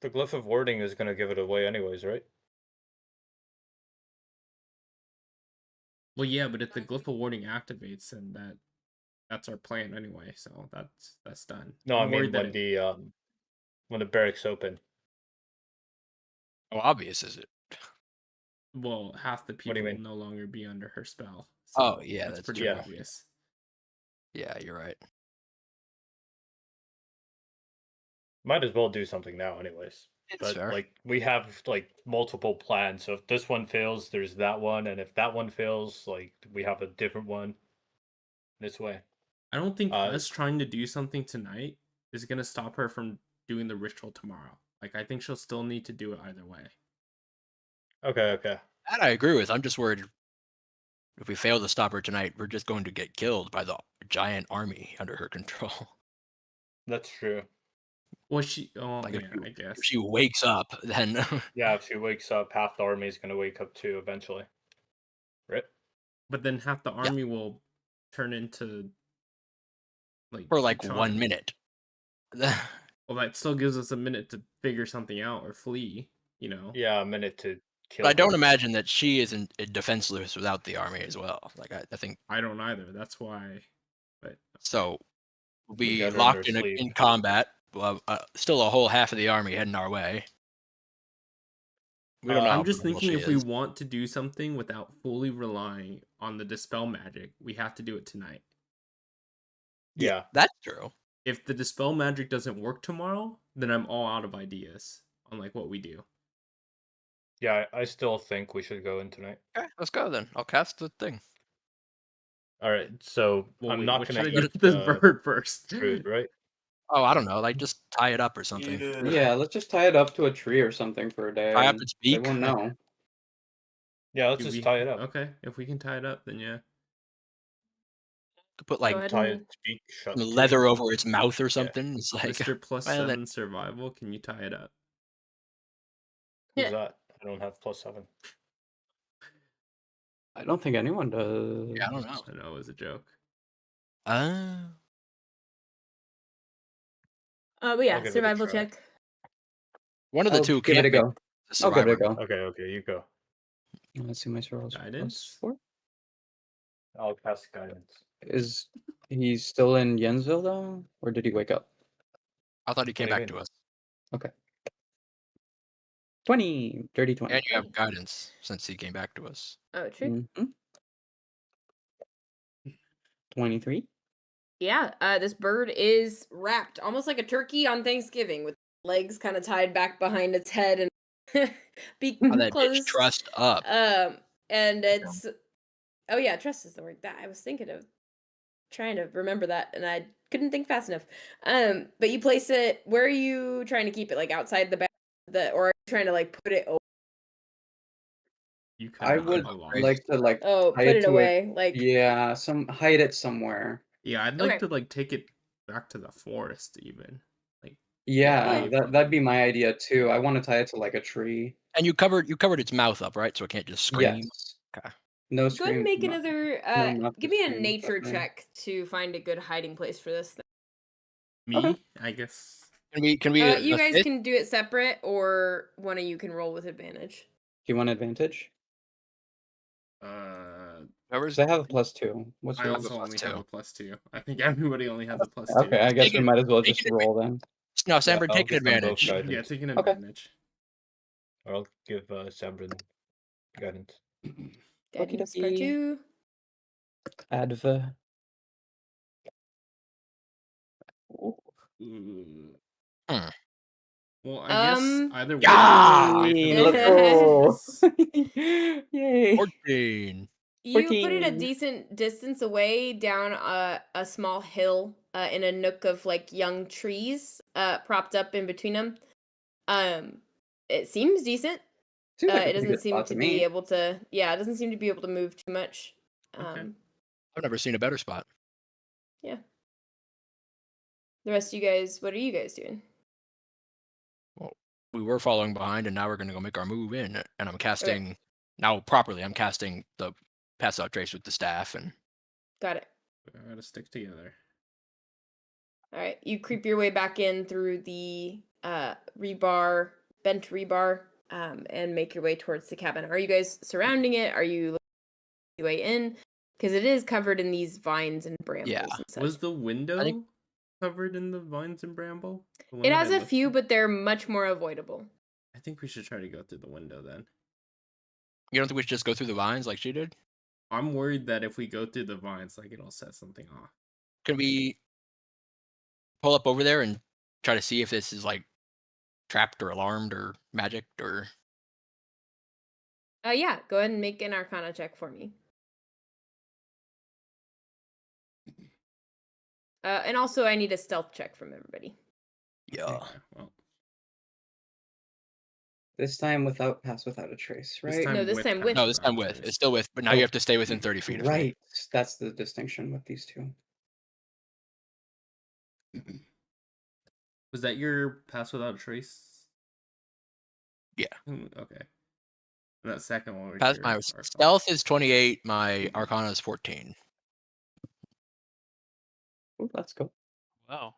glyph of warding is gonna give it away anyways, right? Well, yeah, but if the glyph of warding activates, then that's our plan anyway. So that's done. No, I'm I worried mean when the barracks open. How obvious is it? Well, half the What do people you will mean? no longer be under her spell. Oh, So yeah, that's that's pretty true. obvious. Yeah, you're right. Might as well do something now anyways. It's But fair. like we have like multiple plans. So if this one fails, there's that one, and if that one fails, like we have a different one this way. I don't think us trying to do something tonight is gonna stop her from doing the ritual tomorrow. Like I think she'll still need to do it either way. Okay. That I agree with. I'm just worried if we fail to stop her tonight, we're just going to get killed by the giant army under her control. That's true. Well, yeah, I if guess. she wakes up, then Yeah, if she wakes up, half the army is gonna wake up too eventually. Right? But then half the army will turn into for like Chana. 1 minute. Well, that still gives us a minute to figure something out or flee. Yeah, a minute to kill. But I don't imagine that she isn't defenseless without the army as well. Like I think I don't either. That's why. But so. We'll We be got her in locked her in sleep. combat. Still a whole half of the army heading our way. We don't know. I'm how just vulnerable thinking she if we is. want to do something without fully relying on the dispel magic, we have to do it tonight. Yeah. That's true. If the dispel magic doesn't work tomorrow, then I'm all out of ideas on like what we do. Yeah, I still think we should go in tonight. Okay, let's go then. I'll cast the thing. All right, so Well, I'm wait, not what gonna should I do eat with this bird first? food, right? Oh, I don't know. Like just tie it up or something. Yeah, let's just tie it up to a tree or something for a day. Tie up and its They beak. won't know. Yeah, let's Do just we- tie it up. Okay, if we can tie it up, then yeah. Put Go like ahead Tie and its beak shut. some too. leather over its mouth or something. It's like Mr. Plus well, 7 survival, can you tie it up? Who's Yeah. that? I don't have +7. I don't think anyone does. Yeah, I don't know. I know it was a joke. But yeah, I'll give it a survival try. check. One of the I'll two give it can't a make go. the I'll give it a survivor. go. Okay, you go. Let's see my survival. Guidance? +4. I'll cast guidance. Is he still in Yensville though, or did he wake up? I thought he came What do back you to us. Okay. 20, dirty 20. And you have guidance since he came back to us. Oh, true. 23. Yeah, this bird is wrapped almost like a turkey on Thanksgiving with legs kind of tied back behind its head and beak How that bitch closed. trussed up. And it's oh yeah, trust is the word that I was thinking of trying to remember that and I couldn't think fast enough. But you place it, where are you trying to keep it? Like outside the back or are you trying to like put it over? You I kinda would have a lot. like to like Oh, tie put it to away. Like yeah, hide it somewhere. Yeah, I'd like Okay. to like take it back to the forest even. Like Yeah, away from that'd it. be my idea too. I want to tie it to like a tree. And you covered its mouth up, right? So it can't just scream. Yes. Okay. No go ahead scream. and make no- another no, not give the me a scream, nature but, check to find a good hiding place for this thing. Me, Okay. I guess. Can we You guys assist? can do it separate or one of you can roll with advantage. Do you want advantage? Whoever's Because I have a +2. What's I your also only have +2. a +2. I think everybody only has a +2. Okay, I guess Make we it- might as well make just it roll then. No, Sanbrynn I'll taking give them both advantage. Yeah, guidance. taking Okay. advantage. Or I'll give Sanbrynn guidance. Guidance part dokie. 2. Adva. Ooh. Well, I guess Um, either way, Yeah! we're away from Let's the go. trees. Yay. 14. You put it a 14. decent distance away down a small hill in a nook of like young trees propped up in between them. It seems decent. Seems like a It pretty doesn't good seem spot to to be me. able to. Yeah, it doesn't seem to be able to move too much. Okay. I've never seen a better spot. Yeah. The rest of you guys, what are you guys doing? Well, we were following behind, and now we're going to go make our move in. And I'm casting now properly. I'm casting the pass out trace with the staff, and Got it. We gotta stick together. All right, you creep your way back in through the rebar, bent rebar, and make your way towards the cabin. Are you guys surrounding it? Are you looking your way in? Because it is covered in these vines and brambles Yeah. and such. Was the window think- covered in the vines and bramble? The one It that has I a looked few, at? but they're much more avoidable. I think we should try to go through the window then. You don't think we should just go through the vines like she did? I'm worried that if we go through the vines, like it'll set something off. Can we pull up over there and try to see if this is like trapped or alarmed or magic or? Yeah, go ahead and make an Arcana check for me. And also, I need a stealth check from everybody. Yeah. Okay, well, This time without pass without a trace, this right? time No, this with time with. No, this time pass with. without It's trace. still with, but now Oh, you have to stay within 30 feet of me. Right. That's the distinction with these two. Was that your pass without a trace? Yeah. Okay. And that second one was Pass, your my Arcana. stealth is 28. My Arcana is 14. Ooh, let's go. Wow.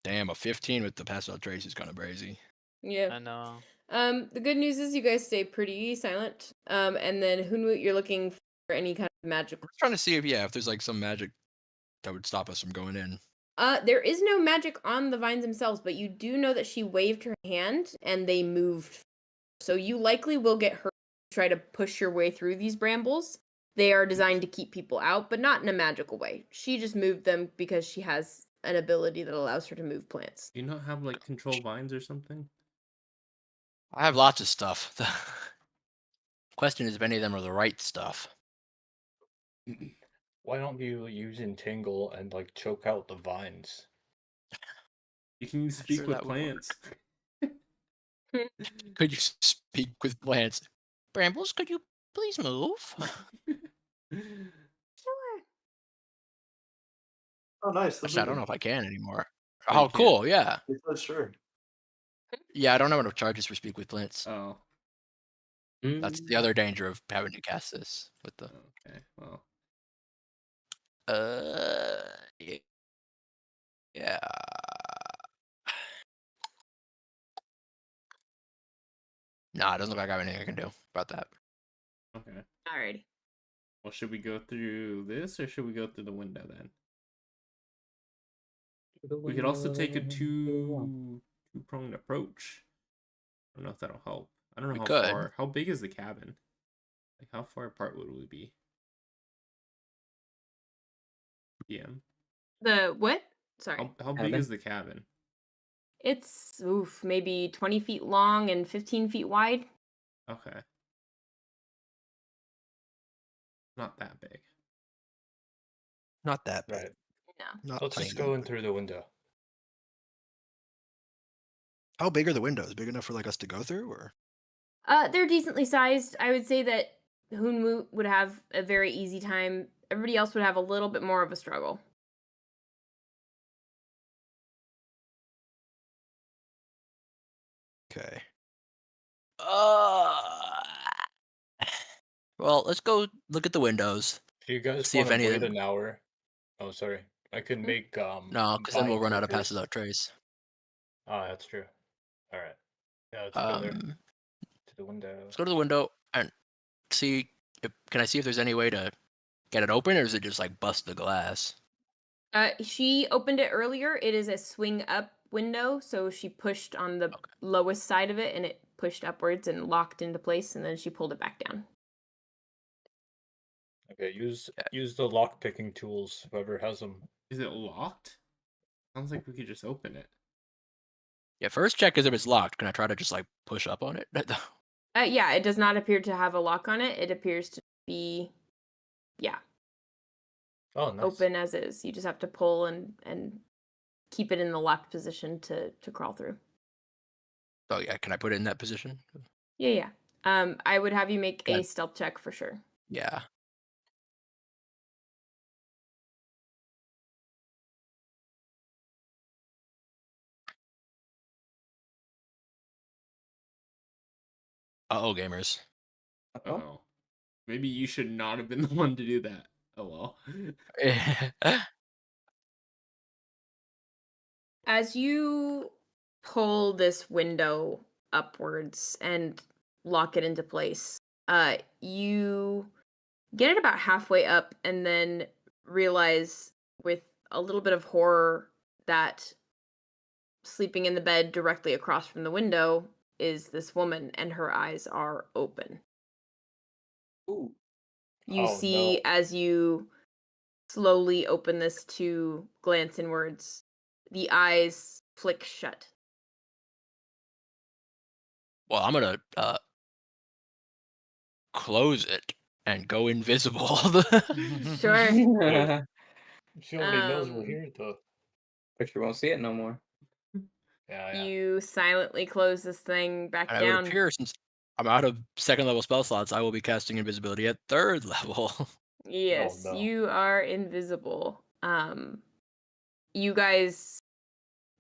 Damn, a 15 with the pass out trace is kind of brazy. Yeah. I know. The good news is you guys stay pretty silent. And then Hunwut, you're looking for any kind of magical. We're trying to see if there's like some magic that would stop us from going in. There is no magic on the vines themselves, but you do know that she waved her hand and they moved. So you likely will get hurt to try to push your way through these brambles. They are designed to keep people out, but not in a magical way. She just moved them because she has an ability that allows her to move plants. Do you not have like control vines or something? I have lots of stuff. The question is if any of them are the right stuff. Why don't you use Entangle and like choke out the vines? You can sure speak with that would work. plants. Could you speak with plants? Brambles, could you please move? Sure. Oh, nice. Actually, I don't know if I can anymore. Oh, you Oh, can't. cool. Yeah. Sure. Yeah, I don't have enough charges for speak with plants. Oh, That's the other danger of having to cast this with the. okay. Well, Yeah. Yeah. Nah, it doesn't look like I have anything I can do about that. okay. Alrighty. Well, should we go through this or should we go through the window then? We could also take a two-pronged approach. I don't know if that'll help. I don't know We how could. far. How big is the cabin? Like, how far apart would we be? PM. The what? Sorry. How big Cabin? is the cabin? It's maybe 20 feet long and 15 feet wide. Okay. Not that big. Not that big. Right. No. Not Let's just tiny. go in through the window. How big are the windows? Big enough for like us to go through, or? They're decently sized. I would say that Hunwut would have a very easy time. Everybody else would have a little bit more of a struggle. Okay. Well, let's go look at the windows. If you guys See if want to any of wait them. an hour. Oh, sorry. I could make No, because then we'll run out of clickers. passes out trace. Ah, that's true. All right. Yeah, let's go there Um, to the window. let's go to the window and see. Can I see if there's any way to get it open, or is it just like bust the glass? She opened it earlier. It is a swing up window, so she pushed on the lowest side of it, and it pushed upwards and locked into place, and then she pulled it back down. Okay, use the lock picking tools. Whoever has them. Is it locked? Sounds like we could just open it. Yeah, first check is if it's locked. Can I try to just like push up on it? Yeah, it does not appear to have a lock on it. It appears to be, Oh, nice. open as is. You just have to pull and keep it in the locked position to crawl through. Oh yeah, can I put it in that position? Yeah. I would have you make Okay. a stealth check for sure. Yeah. Uh-oh, gamers. Oh. Maybe you should not have been the one to do that. Oh well. As you pull this window upwards and lock it into place, you get it about halfway up and then realize with a little bit of horror that sleeping in the bed directly across from the window is this woman, and her eyes are open. Ooh. You Oh, see no. as you slowly open this to glance inwards, the eyes flick shut. Well, I'm gonna close it and go invisible. Sure. She already knows we're Um, here, though. Picture won't see it no more. Yeah. You silently close this thing back And it would down. appear since I'm out of second level spell slots, I will be casting invisibility at third level. Yes, no. you are invisible. You guys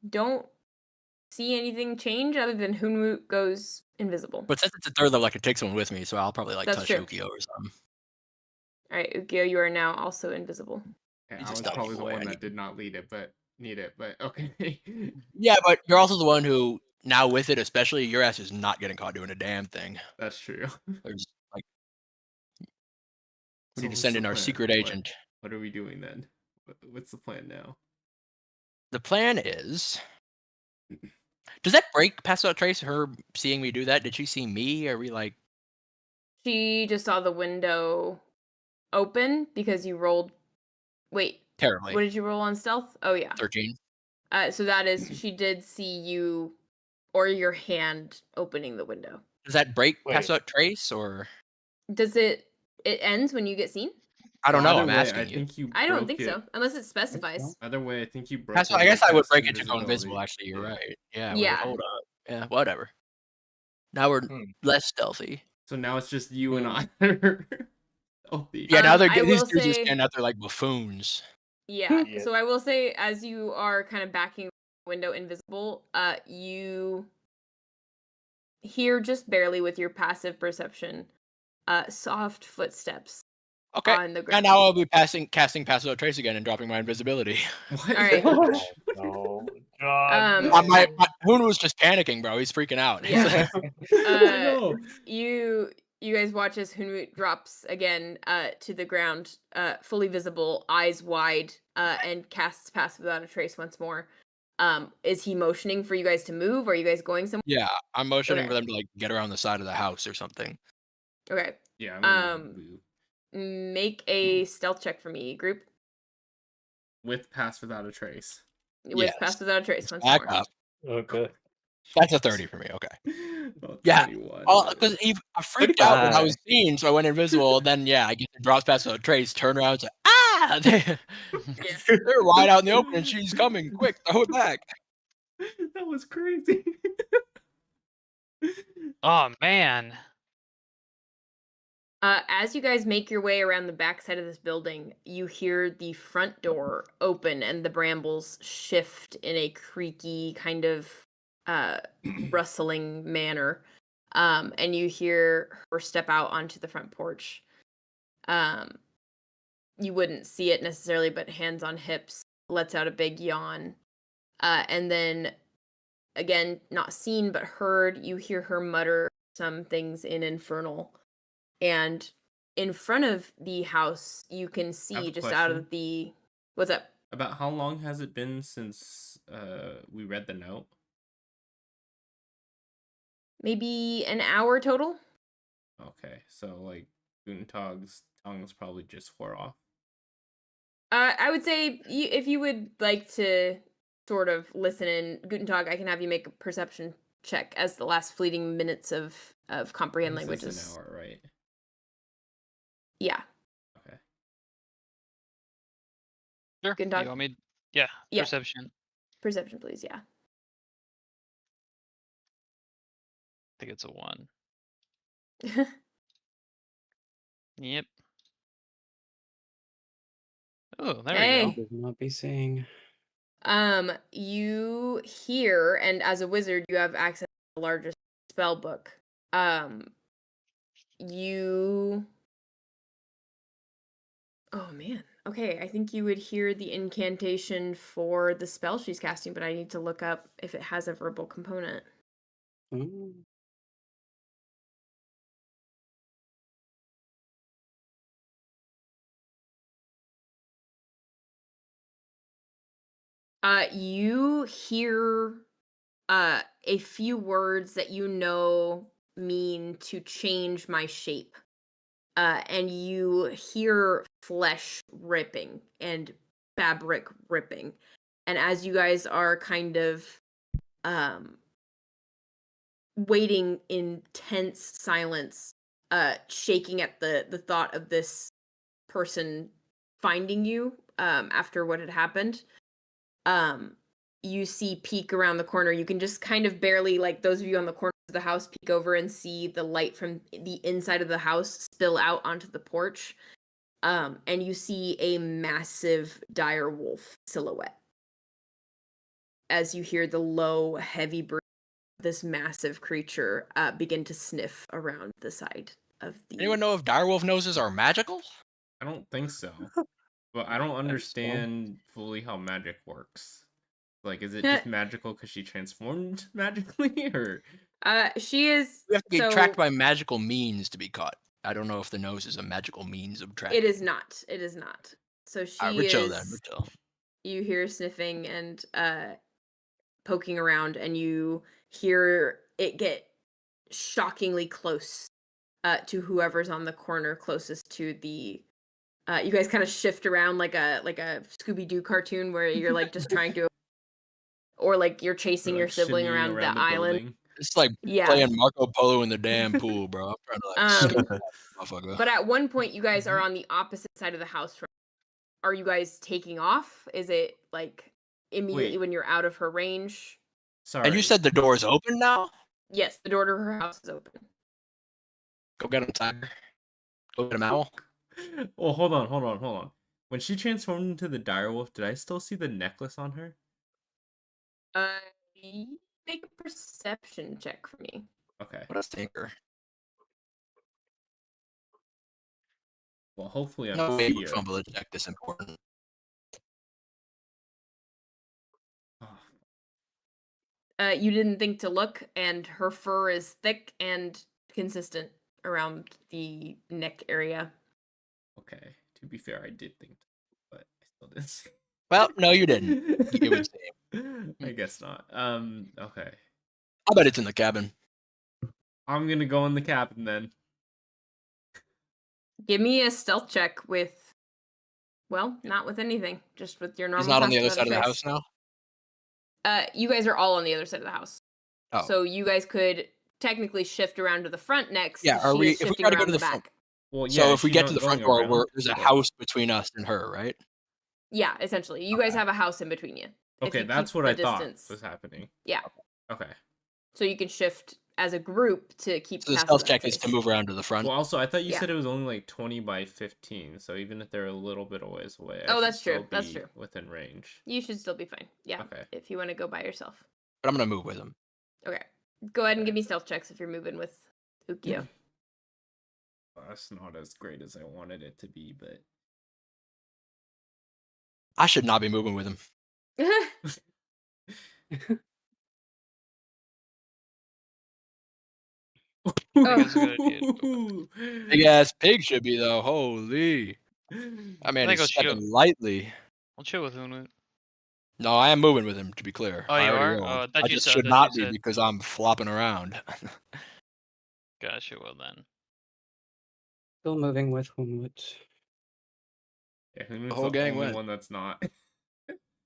don't see anything change other than Hunwut goes invisible. But since it's a third level, I could take someone with me, so I'll probably like That's touch true. Ookiyo or something. All right, Ookiyo, you are now also invisible. Yeah, He's I just was not probably the aware. one that did not need it, but okay. Yeah, but you're also the one who now with it, especially your ass is not getting caught doing a damn thing. That's true. There's like we So need to what's send the in our plan? secret agent. What are we doing then? What's the plan now? The plan is. Does that break pass out trace? Her seeing me do that? Did she see me? Are we like? She just saw the window open because you rolled. Wait, Terribly. what did you roll on stealth? Oh yeah. 13. So that is she did see you or your hand opening the window. Does that break pass Wait. out trace or? Does it ends when you get seen? I don't know. Either I'm way, asking I you. think you. I don't broke think it. so, unless it specifies. Either way, I think you broke. That's it why I guess by I would casting break it to go invisible. invisibility. Actually, you're Yeah. right. Yeah. Yeah. Wait, hold up. Yeah. Whatever. Now we're less stealthy. So now it's just you and Hmm. I. that are stealthy. Yeah. Now I these will dudes are say- standing out there like buffoons. Yeah. Yeah. So I will say, as you are kind of backing the window invisible, you hear just barely with your passive perception, soft footsteps Okay. on the And ground. now I'll be casting pass out trace again and dropping my invisibility. What? All right. No. God. My Hoon was just panicking, bro. He's freaking out. Yeah. No. You guys watch as Hunwut drops again to the ground, fully visible, eyes wide, and casts Pass Without a Trace once more. Is he motioning for you guys to move? Or are you guys going somewhere? Yeah, I'm motioning Okay. for them to like get around the side of the house or something. Okay. Yeah. I'm gonna move. Make a stealth check for me, group. With Pass Without a Trace. With Yes. Pass Without a Trace once Back more. up. Okay. That's a 30 for me. Okay. Oh, Yeah. 21. Because I freaked out when I was seen, so I went invisible. Then yeah, I get the drops past a trace, turn around, it's like ah! They're wide out in the open, and she's coming. Quick, throw it back. That was crazy. Oh man. As you guys make your way around the backside of this building, you hear the front door open and the brambles shift in a creaky kind of rustling manner. And you hear her step out onto the front porch. You wouldn't see it necessarily, but hands on hips, lets out a big yawn. And then, again, not seen but heard, you hear her mutter some things in Infernal. And in front of the house, you can have see a just out question. of the... What's up? About how long has it been since we read the note? Maybe an hour total. Okay, so like Guntentog's tongue's probably just wore off. I would say if you would like to sort of listen in, Guntentog, I can have you make a perception check as the last fleeting minutes of comprehend This is languages. an hour, right? Yeah. Okay. Sure. Guntentog? You want me? Yeah. Yeah. Perception. Perception, please. Yeah. I think it's a 1. Yep. Oh, there we Hey. go. Does not be saying. You hear, and as a wizard, you have access to the largest spell book. You. Oh man. Okay, I think you would hear the incantation for the spell she's casting, but I need to look up if it has a verbal component. Oh. You hear a few words that you know mean to change my shape. And you hear flesh ripping and fabric ripping. And as you guys are kind of waiting in tense silence, shaking at the thought of this person finding you after what had happened, you see peek around the corner. You can just kind of barely, like those of you on the corner of the house, peek over and see the light from the inside of the house spill out onto the porch. And you see a massive dire wolf silhouette as you hear the low, heavy breathing of this massive creature begin to sniff around the side of the. Anyone know if direwolf noses are magical? I don't think so. But I don't understand fully how magic works. Like, is it just magical because she transformed magically, or? She is. We have to be tracked by magical means to be caught. I don't know if the nose is a magical means of tracking. It is not. It is not. So she Richo is. then, Richo. You hear sniffing and poking around, and you hear it get shockingly close to whoever's on the corner closest to the. You guys kind of shift around like a Scooby-Doo cartoon where you're like just trying to, or like you're chasing your sibling around the island. Building. It's like playing Marco Polo in the damn pool, bro. I'm trying to like motherfucker. But at one point, you guys are on the opposite side of the house. Are you guys taking off? Is it like immediately when you're out of her range? Sorry. And you said the door is open now? Yes, the door to her house is open. Go get him, Tiger. Go get him, Owl. Well, hold on. When she transformed into the direwolf, did I still see the necklace on her? Make a perception check for me. Okay. What a stinker. Well, hopefully I'm no way see you her. fumble a check this important. You didn't think to look, and her fur is thick and consistent around the neck area. Okay. To be fair, I did think, but I still didn't see. Well, no, you didn't. You would say. I guess not. Okay. I bet it's in the cabin. I'm gonna go in the cabin then. Give me a stealth check with, well, not with anything, just with your normal. He's not on the other side of the house now? You guys are all on the other side of the house. Oh. So you guys could technically shift around to the front next. Yeah, are we, if we try to go to the front? Well, yeah, so if we get to the front door, there's a house between us and her, right? Yeah, essentially. You guys have a house in between you. Okay, that's what I thought was happening. Yeah. Okay. So you can shift as a group to keep. So the stealth check is to move around to the front. Well, also, I thought you said it was only like 20 by 15. So even if they're a little bit a ways away, oh, that's true. That's true. Within range. You should still be fine. Yeah. Okay. If you want to go by yourself. But I'm gonna move with him. Okay. Go ahead and give me stealth checks if you're moving with Ookiyo. Well, that's not as great as I wanted it to be, but I should not be moving with him. Big ass pig should be though. Holy! I mean, he's stepping lightly. I'll chill with Hunwut. No, I am moving with him, to be clear. Oh, I you already are? rolled. Oh, I thought I you just said- should I thought not you be said- because I'm flopping around. Gotcha, well then. Still moving with Hunwut. Yeah, Hunwut's whole the gang only went. one that's not.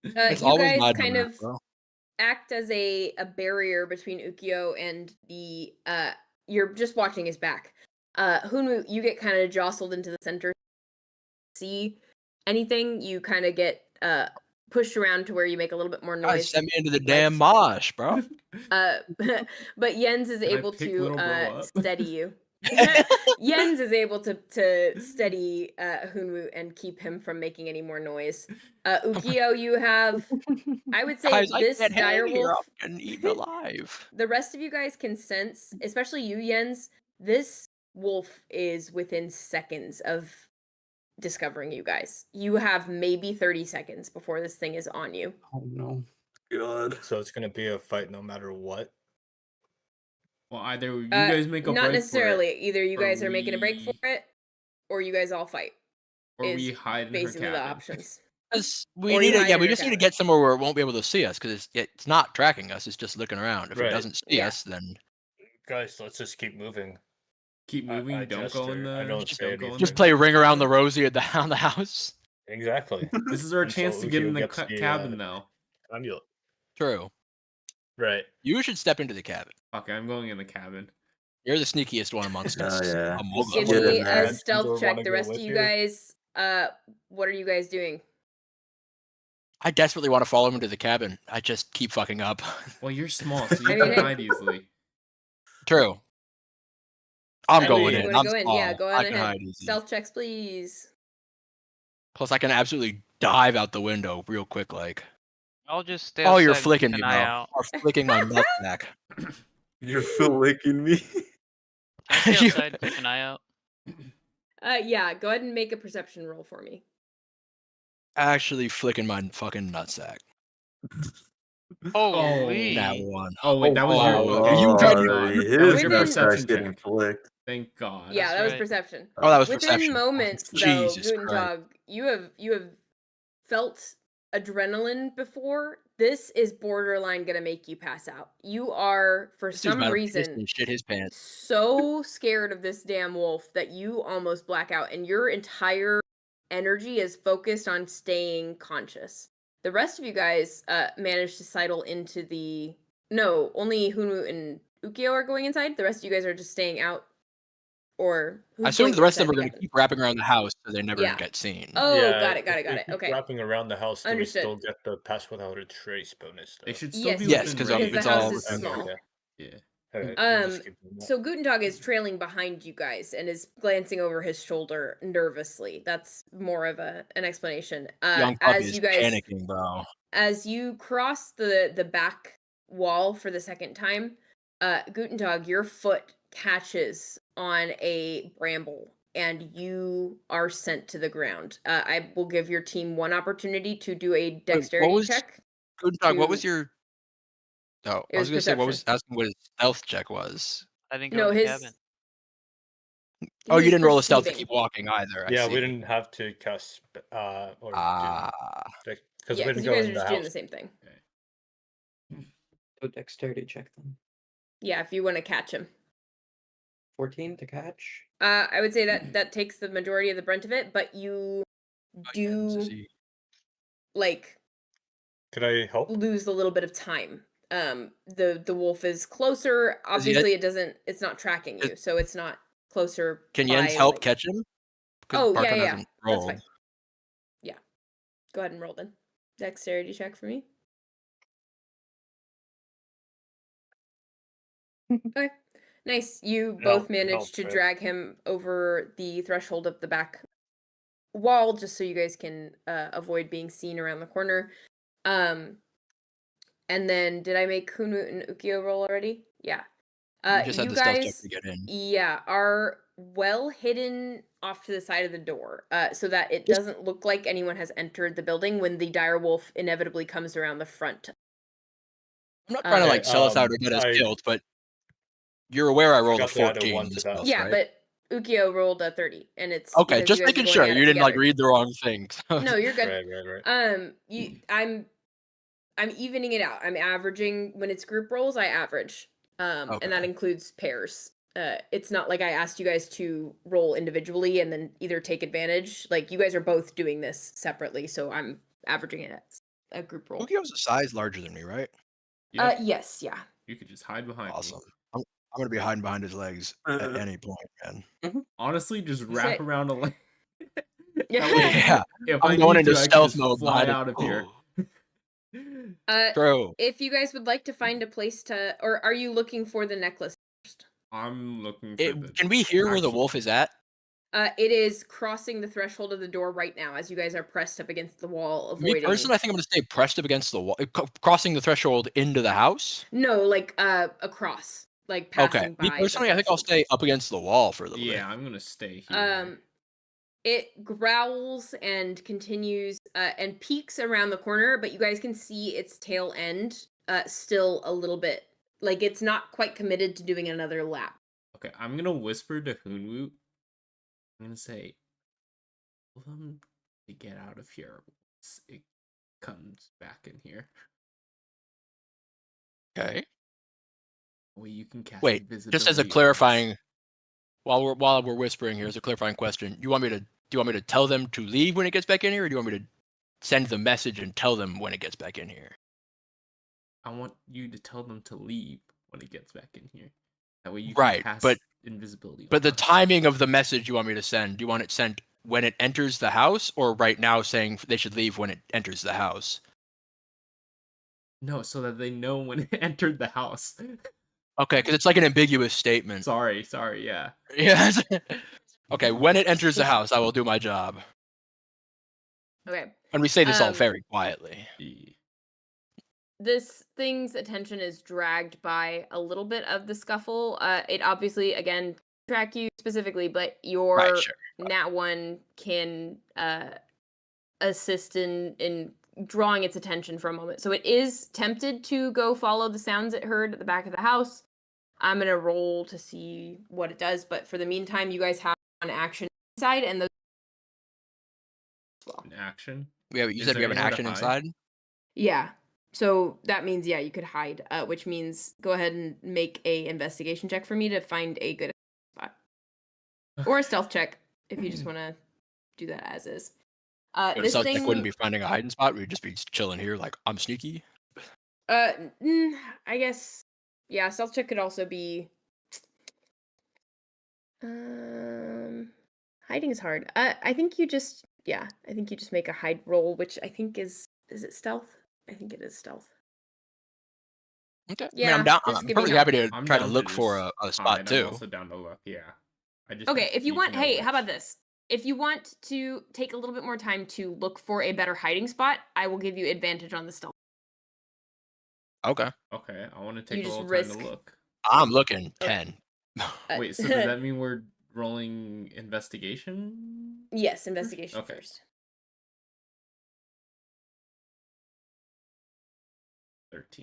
It's You always guys my kind number, of bro. act as a barrier between Ookiyo and the you're just watching his back. Hunwut, you get kind of jostled into the center. See anything, you kind of get pushed around to where you make a little bit more Guys, noise. send me into the like- damn mosh, bro. But Jens is Can I able pick to little bro up? steady you. Jens is able to steady Hunwut and keep him from making any more noise. Ookiyo, you have, I would say, Guys, I this can't hang here. direwolf. I'm getting eaten alive. The rest of you guys can sense, especially you, Jens, this wolf is within seconds of discovering you guys. You have maybe 30 seconds before this thing is on you. Oh no. God. So it's gonna be a fight no matter what. Well, either you guys make a not break necessarily. for it, Either you or guys are making a break for we- it, or you guys all fight. or we is hide in her basically the cabin. options. 'Cause Or we you need to, hide yeah, in we your just need to cabin. get somewhere where it won't be able to see us because it's not tracking us. It's just looking around. If it Right. doesn't see Yeah. us, then Guys, let's just keep moving. Keep moving. I don't go in gesture. I the. don't say Don't go in anything. just the play Ring Around cabin. the Rosie at on the house. Exactly. This is our Until chance to get in Ookiyo the gets the, cabin now. amulet. True. Right. You should step into the cabin. Okay, I'm going in the cabin. You're the sneakiest one amongst Oh, us. yeah. Among Give us. Get me in a there. stealth Or check. wanna The go rest of with you you? guys, what are you guys doing? I desperately want to follow him into the cabin. I just keep fucking up. Well, you're small, so you I can mean, hey- hide easily. True. I'm I going mean- in. You wanna I'm go in? small. Yeah, go I on can ahead. hide easy. Stealth checks, please. Plus, I can absolutely dive out the window real quick, like. I'll just stay Oh, outside you're and keep flicking me, an bro. eye out. You're flicking my nut back. You're flicking me. I'll stay You- outside, keep an eye out. Yeah, go ahead and make a perception roll for me. Actually flicking my fucking nutsack. Holy. That one. Oh wait, that was Oh, your. wow. Okay, You thank tried- God. his That was your Women- nutsack's perception getting check. flicked. Thank God. Yeah, That's that was right. perception. Oh, that was Within perception. moments, though, Jesus Christ. Guntentog, you have felt adrenaline before. This is borderline gonna make you pass out. You are, for This dude's some about to piss reason, and shit his pants. so scared of this damn wolf that you almost black out, and your entire energy is focused on staying conscious. The rest of you guys managed to sidle into the. No, only Hunwut and Ookiyo are going inside. The rest of you guys are just staying out. Or I assumed the rest of them inside are going to cabin? keep wrapping around the house so they never Yeah. get seen. Oh, Yeah, got it. if we keep Okay. Wrapping around the house, do we Understood. still get the pass without a trace bonus? They Though? should still Yes, be Yes, within 'cause range. because the it's house all is within- small. Okay. Yeah. Alright, we'll just keep doing that. So Guntentog is trailing behind you guys and is glancing over his shoulder nervously. That's more of an explanation. Young puppy As is you guys, panicking, bro. as you cross the back wall for the second time, Guntentog, your foot catches on a bramble and you are sent to the ground. I will give your team one opportunity to do a dexterity was- check. Good dog. What was to- your? Oh, It I was was going to say what was perception. asking what his stealth check was. I didn't go No, in the his. cabin. Oh, you he's didn't roll a stealth to perceiving. keep walking either. I Yeah, see. we didn't have to cast or Ah, because Yeah, we because didn't you go guys in are the just doing the house. same thing. So dexterity check then. Yeah, if you want to catch him. 14 to catch. I would say that takes the majority of the brunt of it, but you do like Could I help? lose a little bit of time. The wolf is closer. Obviously, it's not tracking you, so it's not closer. Can Jens by, help like- catch him? 'Cause Oh, yeah, Vartan yeah, hasn't that's rolled. fine. Yeah, go ahead and roll then. Dexterity check for me. Okay, nice. You both Help- managed help, to right? drag him over the threshold of the back wall, just so you guys can avoid being seen around the corner. And then did I make Hunwut and Ookiyo roll already? Yeah. We just had You the stealth check guys, to get in. yeah, are well hidden off to the side of the door, so that it Just- doesn't look like anyone has entered the building when the dire wolf inevitably comes around the front. I'm not trying to like sell us out or get us I killed, but you're aware I rolled a forgot to add a 14 one in to this that. house, Yeah, right? but Ookiyo rolled a 30, and it's Okay, because just you guys are making going sure at you it didn't like together. read the wrong things. No, you're good. Right. I'm evening it out. I'm averaging when it's group rolls. I average, and that Okay. includes pairs. It's not like I asked you guys to roll individually and then either take advantage. Like you guys are both doing this separately, so I'm averaging it as a group roll. Ookiyo's a size larger than me, right? Yep. Yes, yeah. You could just hide behind Awesome. me. I'm gonna be hiding behind his legs at any point, man. Honestly, just You wrap say- around a leg. Yeah. That way, Yeah, if I'm I going need into to, I can stealth just mode fly behind it. out of here. True. If you guys would like to find a place to, or are you looking for the necklace first? I'm looking for the. Can we hear where the actual wolf is thing. at? It is crossing the threshold of the door right now as you guys are pressed up against the wall, Me avoiding. personally, I think I'm gonna stay pressed up against the wall, crossing the threshold into the house. No, like across, like passing Okay. Me by. personally, I think I'll stay up against the wall for a little Yeah, I'm gonna stay here. It growls and continues and peeks around the corner, but you guys can see its tail end still a little bit. Like it's not quite committed to doing another lap. Okay, I'm gonna whisper to Hunwut. I'm gonna say, tell them to get out of here once it comes back in here. Okay. Well, you can cast Wait, just as a invisibility on us. clarifying, while we're whispering here, as a clarifying question, do you want me to tell them to leave when it gets back in here, or do you want me to send the message and tell them when it gets back in here? I want you to tell them to leave when it gets back in here. That way you Right, can cast but- invisibility. But on the us. timing of the message you want me to send, do you want it sent when it enters the house, or right now saying they should leave when it enters the house? No, so that they know when it entered the house. Okay, because it's like an ambiguous statement. Sorry, yeah. Yes. Okay, when it enters the house, I will do my job. Okay. And we say this all very quietly. This thing's attention is dragged by a little bit of the scuffle. It obviously, again, track you specifically, but your Right, sure. Nat 1 can assist in drawing its attention for a moment. So it is tempted to go follow the sounds it heard at the back of the house. I'm going to roll to see what it does, but for the meantime, you guys have an action inside and those An action? You Is said we there have an anywhere to action hide? inside? Yeah. So that means, yeah, you could hide, which means go ahead and make a investigation check for me to find a good spot. Or a stealth check, if you just want to do that as is. But This it thing... wouldn't be finding a hiding spot. We'd just be chilling here like, I'm sneaky. I guess... Yeah, stealth check could also be... hiding is hard. I think you just... Yeah, I think you just make a hide roll, which I think is... Is it stealth? I think it is stealth. Okay. Yeah, I mean, I'm down. just I'm give me perfectly help. happy to I'm try to down look just for a spot hide. too. I'm also down to look, yeah. I just Okay, have if you need want, to know hey, how about which. this? If you want to take a little bit more time to look for a better hiding spot, I will give you advantage on the stealth. Okay. Okay, I want to take You a just little risk- time to look. I'm looking 10. Wait, so does that mean we're rolling investigation? Yes, investigation Okay. first.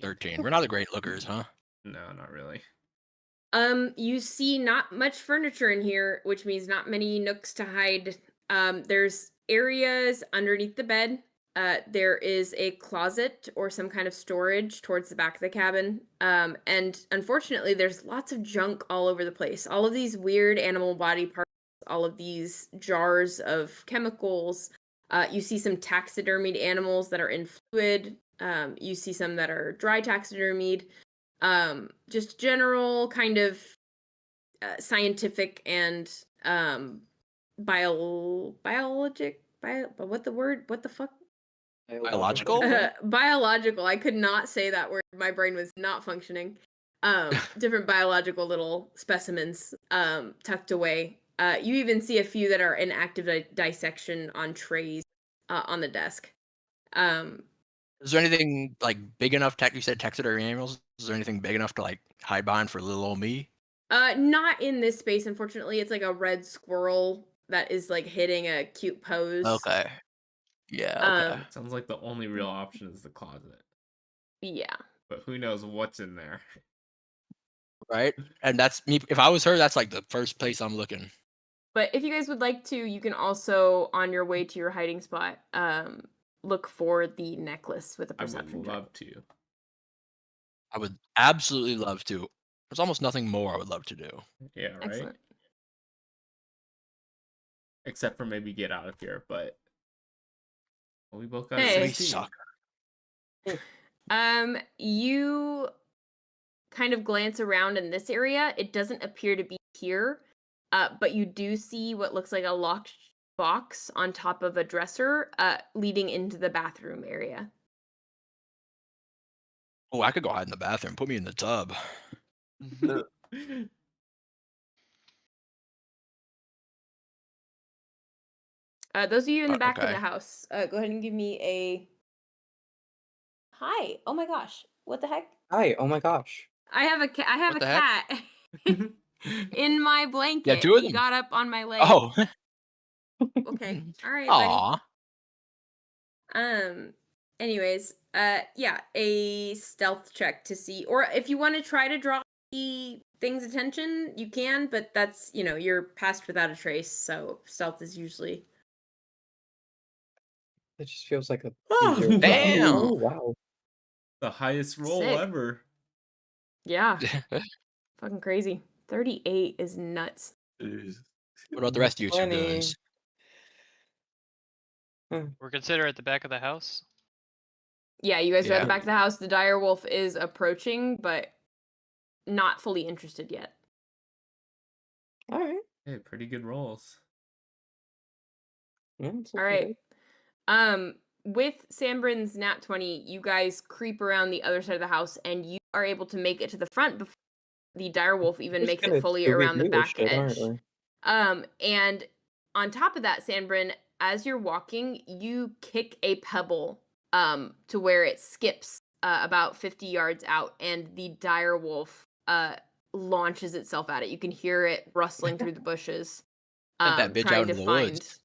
13. We're not the great lookers, huh? No, not really. You see not much furniture in here, which means not many nooks to hide. There's areas underneath the bed. There is a closet or some kind of storage towards the back of the cabin. And unfortunately, there's lots of junk all over the place. All of these weird animal body parts, all of these jars of chemicals. You see some taxidermied animals that are in fluid. You see some that are dry taxidermied. Just general kind of scientific and biologic. What the fuck? Biological? Biological. I could not say that word. My brain was not functioning. Different biological little specimens tucked away. You even see a few that are in active dissection on trays on the desk. Is there anything like big enough? You said taxidermy animals. Is there anything big enough to like hide behind for little old me? Not in this space, unfortunately. It's like a red squirrel that is like hitting a cute pose. Okay. Yeah. Okay. Sounds like the only real option is the closet. Yeah. But who knows what's in there? Right. And that's me. If I was her, that's like the first place I'm looking. But if you guys would like to, you can also, on your way to your hiding spot, look for the necklace with a I perception would check. love to. I would absolutely love to. There's almost nothing more I would love to do. Yeah, right. Excellent. Except for maybe get out of here, but we both got Hey. We 16. suck. You kind of glance around in this area. It doesn't appear to be here, but you do see what looks like a locked box on top of a dresser, leading into the bathroom area. Oh, I could go hide in the bathroom. Put me in the tub. Those of you in the back of Okay. the house, go ahead and give me a. Hi! Oh my gosh! What the heck? Hi, oh my gosh. I have a I have What a the heck? cat in my blanket. two of He them. got up on my leg. Oh. Okay. All right, buddy. Aw. Anyways, yeah, a stealth check to see, or if you want to try to draw the thing's attention, you can, but that's, you're passed without a trace, so stealth is usually. It just feels like a Oh, easier Damn. Oh wow. The highest roll Sick. ever. Yeah, fucking crazy. 38 is nuts. Jeez. What about the rest of you two 20. villains? We're considered at the back of the house. Yeah, you guys are at Yeah. the back of the house. The dire wolf is approaching, but not fully interested yet. Alright. Hey, pretty good rolls. Yeah, it's All okay. right. With Sanbrynn's nat 20, you guys creep around the other side of the house, and you are able to make it to the front before the dire wolf even Just makes gonna it fully Scooby-Doo around the this back shit, edge. aren't we? And on top of that, Sanbrynn, as you're walking, you kick a pebble to where it skips about 50 yards out, and the dire wolf launches itself at it. You can hear it rustling through the bushes, Sent that bitch trying out to into the find. woods.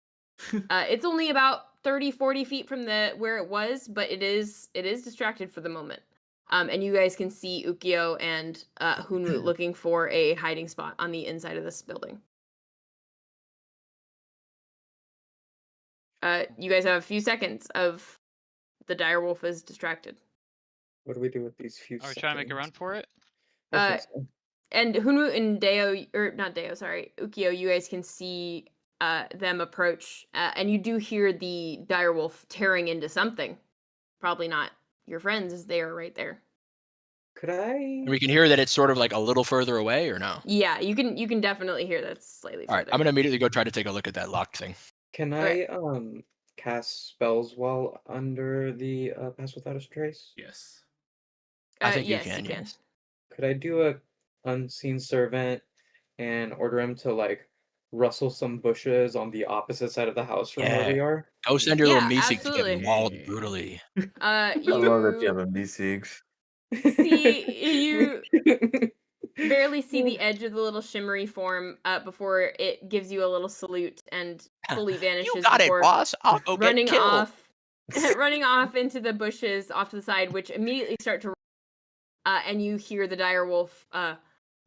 It's only about 30-40 feet from where it was, but it is distracted for the moment. And you guys can see Ookiyo and Hunwut looking for a hiding spot on the inside of this building. You guys have a few seconds of the dire wolf is distracted. What do we do with these few Are we trying to make a run for it? I think so. And Hunwut and Deo, or not Deo, sorry, Ookiyo, you guys can see them approach, and you do hear the dire wolf tearing into something. Probably not your friends, as they are right there. Could I And we can hear that it's sort of like a little further away, or no? Yeah, you can definitely hear that slightly All right, further. I'm gonna immediately go try to take a look at that locked thing. can I cast spells while under the pass without a trace? Yes. I think yes, you can. Yes. Could I do a unseen servant and order him to like rustle some bushes on the opposite side of the house from where we Yeah. are? Go send your little Yeah, Meeseeks to get absolutely. mauled brutally. I love that you You have a B6. you barely see the edge of the little shimmery form before it gives you a little salute and fully vanishes You got it, before boss. I'll go running get killed. off running off into the bushes off to the side, which immediately start to and you hear the dire wolf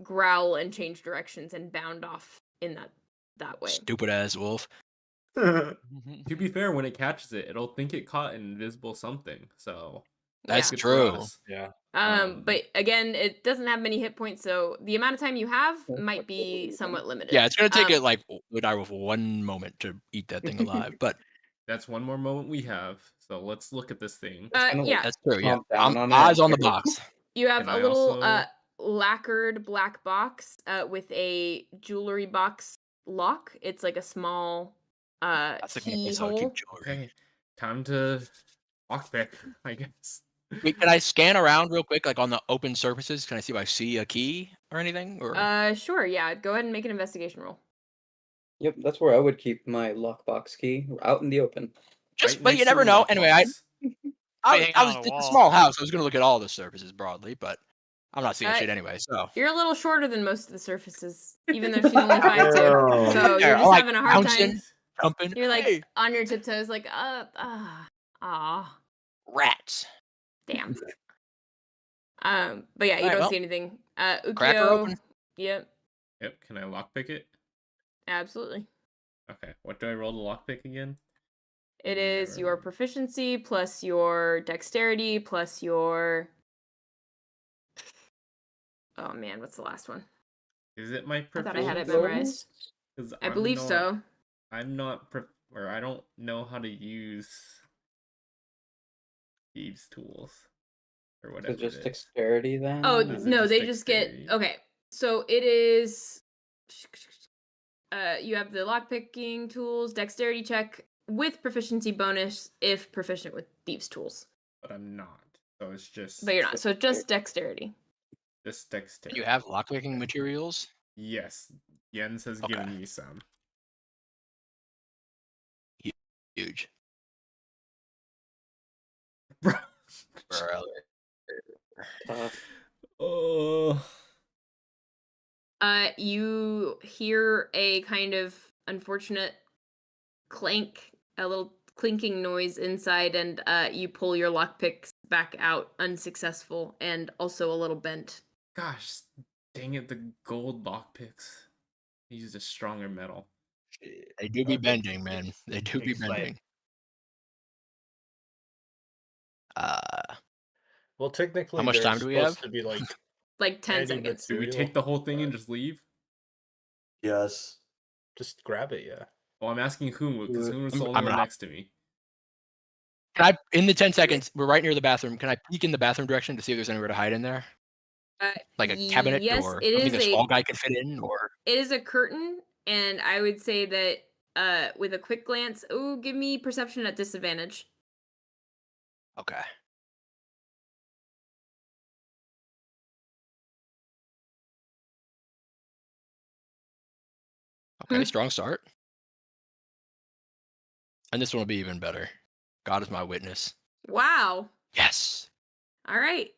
growl and change directions and bound off in that way. Stupid ass wolf. To be fair, when it catches it, it'll think it caught an invisible something. So That's good for true. us. Yeah. But again, it doesn't have many hit points, so the amount of time you have might be somewhat limited. Yeah, it's gonna take it like the dire wolf 1 moment to eat that thing alive, but That's one more moment we have. So let's look at this thing. Yeah, that's true. Yeah, Calm down on it eyes and on the pick it. box. you have Can a I little also- lacquered black box with a jewelry box lock. It's like a small That's the kind of place I would keyhole. keep jewelry. Okay, time to lockpick, I guess. Wait, can I scan around real quick, like on the open surfaces? Can I see if I see a key or anything? Or Sure, yeah. Go ahead and make an investigation roll. Yep, that's where I would keep my lockbox key, out in the open. just, Right but next you to never the know. Anyway, I lockbox. hanging on a it's a wall. small house. I was gonna look at all the surfaces broadly, but I'm not seeing Uh, shit anyway. So You're a little shorter than most of the surfaces, even though she's only 5'2". Oh. So Yeah, you're I just like having a hard bouncing. time. jumping. You're like Hey, on your tiptoes, like rats. damn. But yeah, you Alright, don't well, see anything. Crack her Ookiyo, open. yep, Yep. Can I lockpick it? absolutely. Okay, what do I roll the lockpick again? It is your proficiency plus your dexterity plus your. Oh man, what's the last one? Is it my I proficiency? thought I had it memorized. 'Cause I believe so. I'm not, or I don't know how to use thieves' tools or whatever. So just it is. dexterity then? Oh Is it no, just they just get dexterity? okay. So it is. You have the lockpicking tools, dexterity check with proficiency bonus if proficient with thieves' tools. But I'm not. So it's just. But you're not. So just dexterity. Just Do dexterity. you have lockpicking materials? Yes, Jens has Okay. given me some. Huge. Bro. Brother. Tough. Oh. You hear a kind of unfortunate clank, a little clinking noise inside, and you pull your lockpicks back out, unsuccessful and also a little bent. Gosh, dang it! The gold lockpicks. I used a stronger metal. They do be Okay. bending, man. They do be Big flame. bending. Well, technically, How much they're time do we supposed have? to be like Like 10 any seconds. Do we material, take the whole thing and but just leave? Yes. just grab it. Yeah. Well, I'm asking Hunwut because Hunwut's the I'm only one gonna- next to me. Can I, in the 10 seconds, we're right near the bathroom. Can I peek in the bathroom direction to see if there's anywhere to hide in there? Like a cabinet yes, or it something is a small guy could fit in? Or It is a curtain, and I would say that with a quick glance, give me perception at disadvantage. okay. Okay, strong start. And this one will be even better. God is my witness. Wow. Yes. All right.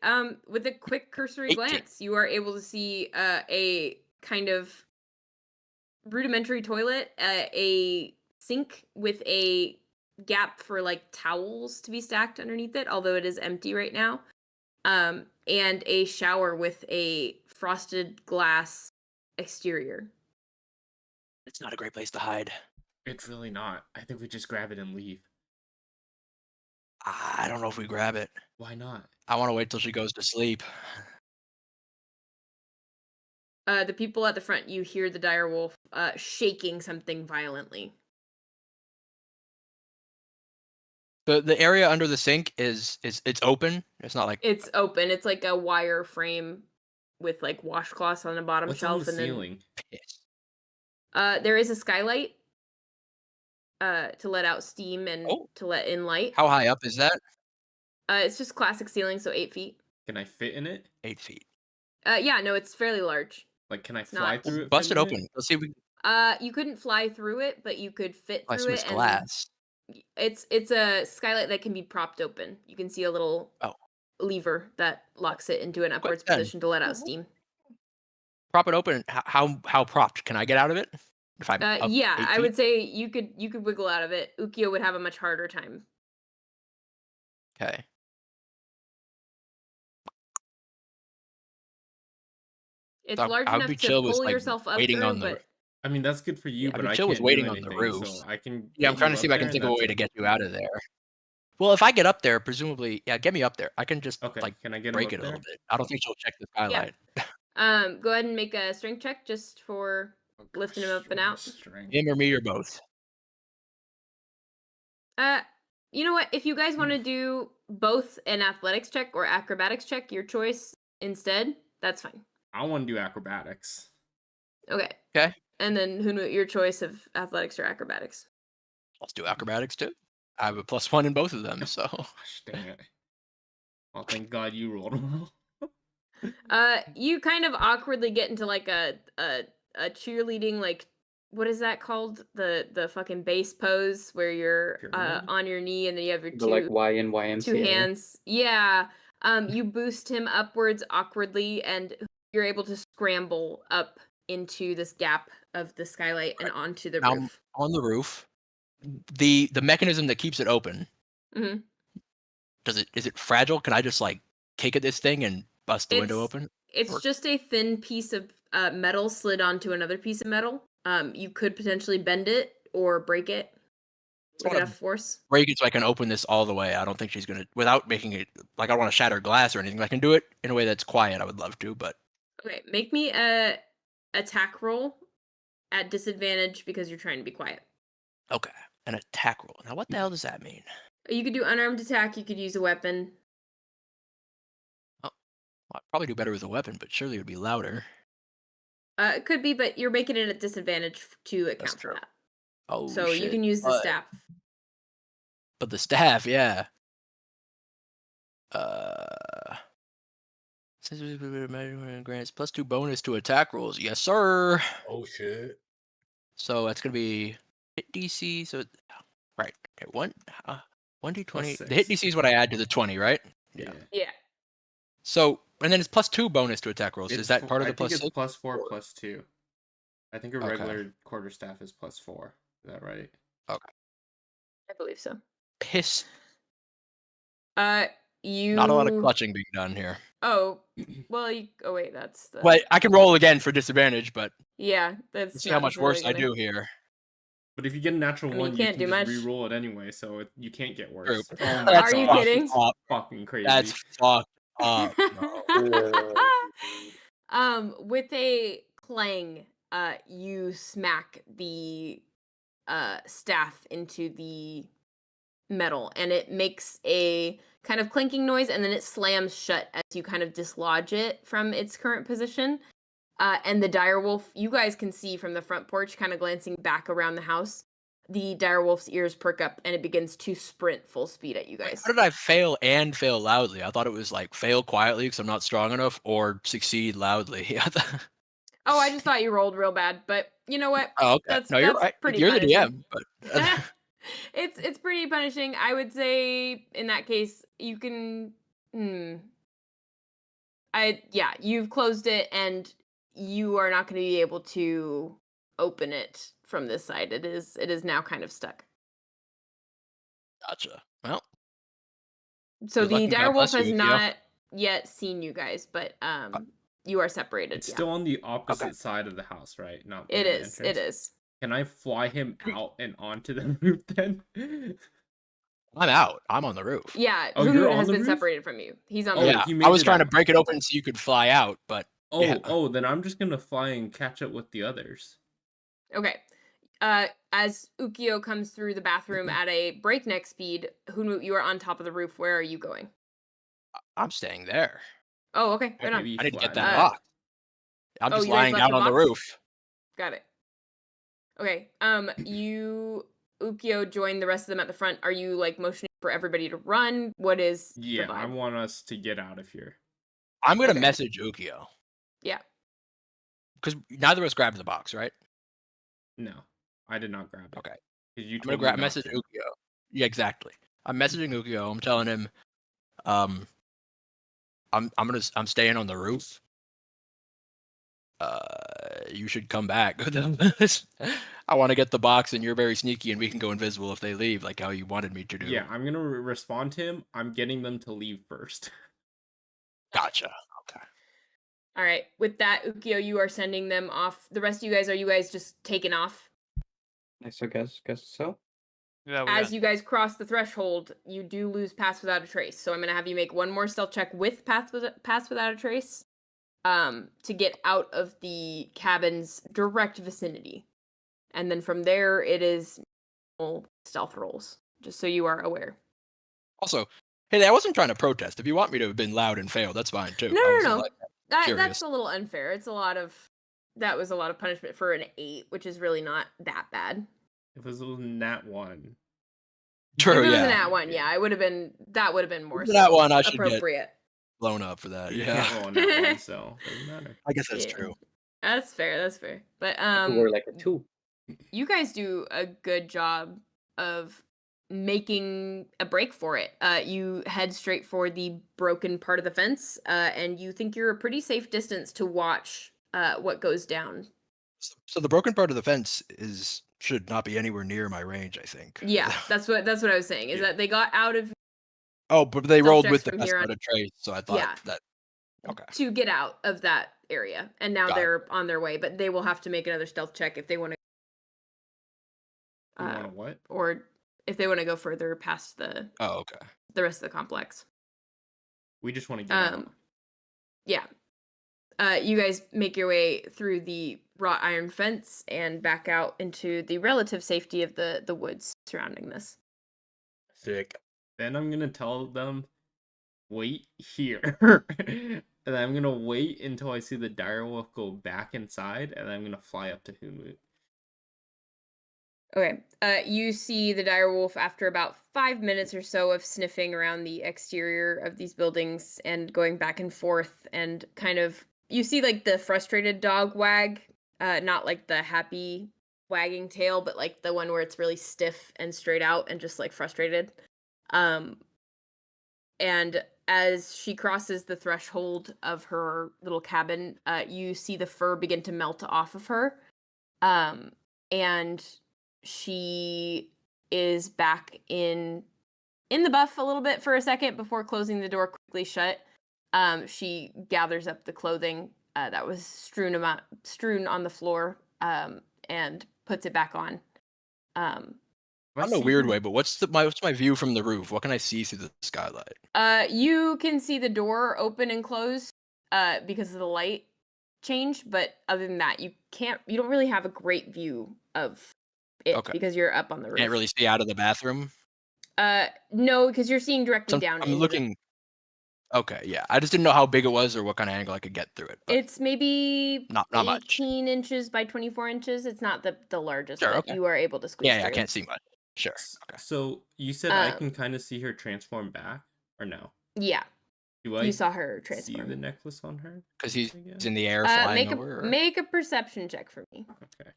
With a quick cursory 18. glance, you are able to see a kind of rudimentary toilet, a sink with a gap for like towels to be stacked underneath it, although it is empty right now. And a shower with a frosted glass exterior. It's not a great place to hide. It's really not. I think we just grab it and leave. I don't know if we grab it. Why not? I want to wait till she goes to sleep. The people at the front, you hear the dire wolf shaking something violently. The area under the sink is it's open. It's not like It's open. It's like a wire frame with like washcloths on the bottom What's shelf, on the and ceiling? piss. then there is a skylight to let out steam and Oh. to let in light. How high up is that? It's just classic ceiling, so 8 feet. Can I fit in it? 8 feet. Yeah, no, it's fairly large. Like, can I not- fly through it? Bust fit it in open. Let's see if we can You couldn't fly through it, but you could fit I through assume it. it's And glass. it's a skylight that can be propped open. You can see a little lever that locks it into an upwards then. position to let out steam. Prop it open. How propped? Can I get out of it? If I'm up Yeah, 8 I feet? would say you could wiggle out of it. Ookiyo would have a much harder time. Okay. It's So large I would enough be to chill with, pull like, yourself up waiting through, on the- but I mean, that's good for you, Yeah, but I chill can't with waiting do on the anything, roof. so I can. Yeah, I'm get trying you to see if up I can there, think of a and way that's to it. get you out of there. Well, if I get up there, presumably, yeah, get me up there. I can just Okay, like can I get him break up it a little there? bit. I don't think she'll check the skylight. go ahead and make a strength check just for Oh, lifting him gosh, up and out. strength. Him or me or both. You know what? If you guys want to do both an athletics check or acrobatics check, your choice instead, that's fine. I want to do acrobatics. Okay. Okay. And then Hunwut, your choice of athletics or acrobatics. Let's do acrobatics too. I have a +1 in both of them, so Gosh, dang it. Well, thank God you rolled well. You kind of awkwardly get into like a cheerleading, like, what is that called? The fucking base pose where you're Pyramid? on your knee and then you have your The like Y and two YMCA. hands. Yeah. You boost him upwards awkwardly, and you're able to scramble up into this gap of the skylight and onto the I'm roof. on the roof. The mechanism that keeps it open. Mhm. Is it fragile? Can I just like kick at this thing and bust the window open? It's Or- just a thin piece of metal slid onto another piece of metal. You could potentially bend it, or break it with wanna enough force. break it so I can open this all the way. I don't think she's gonna, without making it like I don't want to shatter glass or anything. I can do it in a way that's quiet. I would love to, but Okay, make me a attack roll at disadvantage because you're trying to be quiet. okay. An attack roll. Now, what the hell does that mean? You could do unarmed attack. You could use a weapon. Well, I'd probably do better with a weapon, but surely it would be louder. It could be, but you're making it a disadvantage to account That's for true. that. Oh, So you shit. can use the But- staff. But the staff, yeah. Since we grants +2 bonus to attack rolls. Yes, sir. Oh shit. So that's gonna be hit DC. So right, okay, 1d20. The hit 6. DC is what I add to the 20, right? Yeah. Yeah. So and then it's +2 bonus to attack rolls. Is that part of the I think +6? it's +4 +2. I think a Okay. regular quarterstaff is +4. Is that right? I believe so. Piss. You. Not a lot of clutching being done here. Oh, well. Oh wait, that's the. Wait, I can roll again for disadvantage, but Yeah, that's. let's see how not much worse I necessarily do here. But if you get a natural I mean, you 1, can't you do can much. just re-roll it anyway, so you can't get True. worse. gonna- Oh my Are you gosh, kidding? it's fucking crazy. That's fucked up, bro. With a clang, you smack the staff into the metal, and it makes a kind of clinking noise, and then it slams shut as you kind of dislodge it from its current position. And the direwolf, you guys can see from the front porch, kind of glancing back around the house, the direwolf's ears perk up, and it begins to sprint full speed at you guys. How did I fail and fail loudly? I thought it was like fail quietly because I'm not strong enough, or succeed loudly. Oh, I just thought you rolled real bad, but you know what? Oh, okay. That's No, you're right. pretty You're the punishing. DM, but It's pretty punishing. I would say in that case you can. You've closed it, and you are not going to be able to open it from this side. It is now kind of stuck. gotcha. Well, So Good luck the and God direwolf bless you, has Ookiyo. not yet seen you guys, but you are separated. It's yeah. still on the opposite side of the house, right? Not by It the is. It entrance. is. Can I fly him out and onto the roof then? I'm out. I'm on the roof. Yeah, Oh, you're Hunwut on has the been roof? separated from you. He's on Oh, the Yeah, roof. he I made was it trying to out. break it open so you could fly out, but yeah. Then I'm just gonna fly and catch up with the others. Okay. As Ookiyo comes through the bathroom at a breakneck speed, Hunwut, you are on top of the roof. Where are you going? I'm staying there. Oh, okay. Right on. Maybe I need to get fly that him. box. I'm just you guys lying left down the on the box? roof. Got it. Okay. You, Ookiyo, join the rest of them at the front. Are you like motioning for everybody to run? What is Yeah, the I vibe? want us to get out of here. I'm gonna Okay. message Ookiyo Yeah. because neither of us grabbed the box, right? No, I did not grab it. Okay. 'Cause you I'm gonna told me not message to. Ookiyo. Yeah, exactly. I'm messaging Ookiyo. I'm telling him, I'm staying on the roof. You should come back. I want to get the box, and you're very sneaky, and we can go invisible if they leave, like how you wanted me to do. Yeah, I'm gonna respond to him. I'm getting them to leave first. Gotcha. Okay. All right. With that, Ookiyo, you are sending them off. The rest of you guys, are you guys just taking off? I guess so. Yeah, As you guys cross the threshold, you do lose Pass Without a Trace. So I'm going to have you make one more stealth check with Pass Without a Trace to get out of the cabin's direct vicinity. And then from there, it is stealth rolls, just so you are aware. Also, Hayley, I wasn't trying to protest. If you want me to have been loud and failed, that's fine too. I No, was no, just no. like, That's curious. a little unfair. That was a lot of punishment for an 8, which is really not that bad. If it was a nat 1. True, If it was yeah. an at one, yeah, that would have been more That one I should get appropriate. blown up for that. You Yeah. can't roll a nat 1, so doesn't matter. I guess that's Yeah. true. That's fair. But We're like a 2. you guys do a good job of making a break for it. You head straight for the broken part of the fence, and you think you're a pretty safe distance to watch what goes down. So the broken part of the fence should not be anywhere near my range, I think. Yeah, that's what I was saying. Is Yeah. that they got out of Oh, but they Stealth rolled checks with the from best here on- out of trace, so I thought Yeah. that. Okay. to get out of that area, and now Got it. they're on their way. But they will have to make another stealth check if they want to. You want to what? or if they want to go further past the Oh, okay. rest of the complex. We just want to get out. Yeah. You guys make your way through the wrought iron fence and back out into the relative safety of the woods surrounding this. Sick. Then I'm gonna tell them, wait here. And I'm gonna wait until I see the direwolf go back inside, and I'm gonna fly up to Hunwut. Okay. You see the direwolf after about 5 minutes or so of sniffing around the exterior of these buildings and going back and forth, and kind of you see like the frustrated dog wag, not like the happy wagging tail, but like the one where it's really stiff and straight out and just like frustrated. And as she crosses the threshold of her little cabin, you see the fur begin to melt off of her. And she is back in the buff a little bit for a second before closing the door quickly shut. She gathers up the clothing that was strewn on the floor, and puts it back on. Not in a weird way, but what's my view from the roof? What can I see through the skylight? You can see the door open and close because of the light change, but other than that, you don't really have a great view of it because you're up on the roof. Can't really see out of the bathroom. No, because you're seeing directly down. I'm looking. Okay, yeah. I just didn't know how big it was or what kind of angle I could get through it. It's maybe not much. 18 inches by 24 inches. It's not the largest Sure, that okay. you are able to squeeze Yeah, I through. can't see much. Sure. Okay. So you said I can kind of see her transform back, or no? Yeah. Do I you saw her transform. see the necklace on her? Because he's in the air flying over? Make a perception check for me. Okay.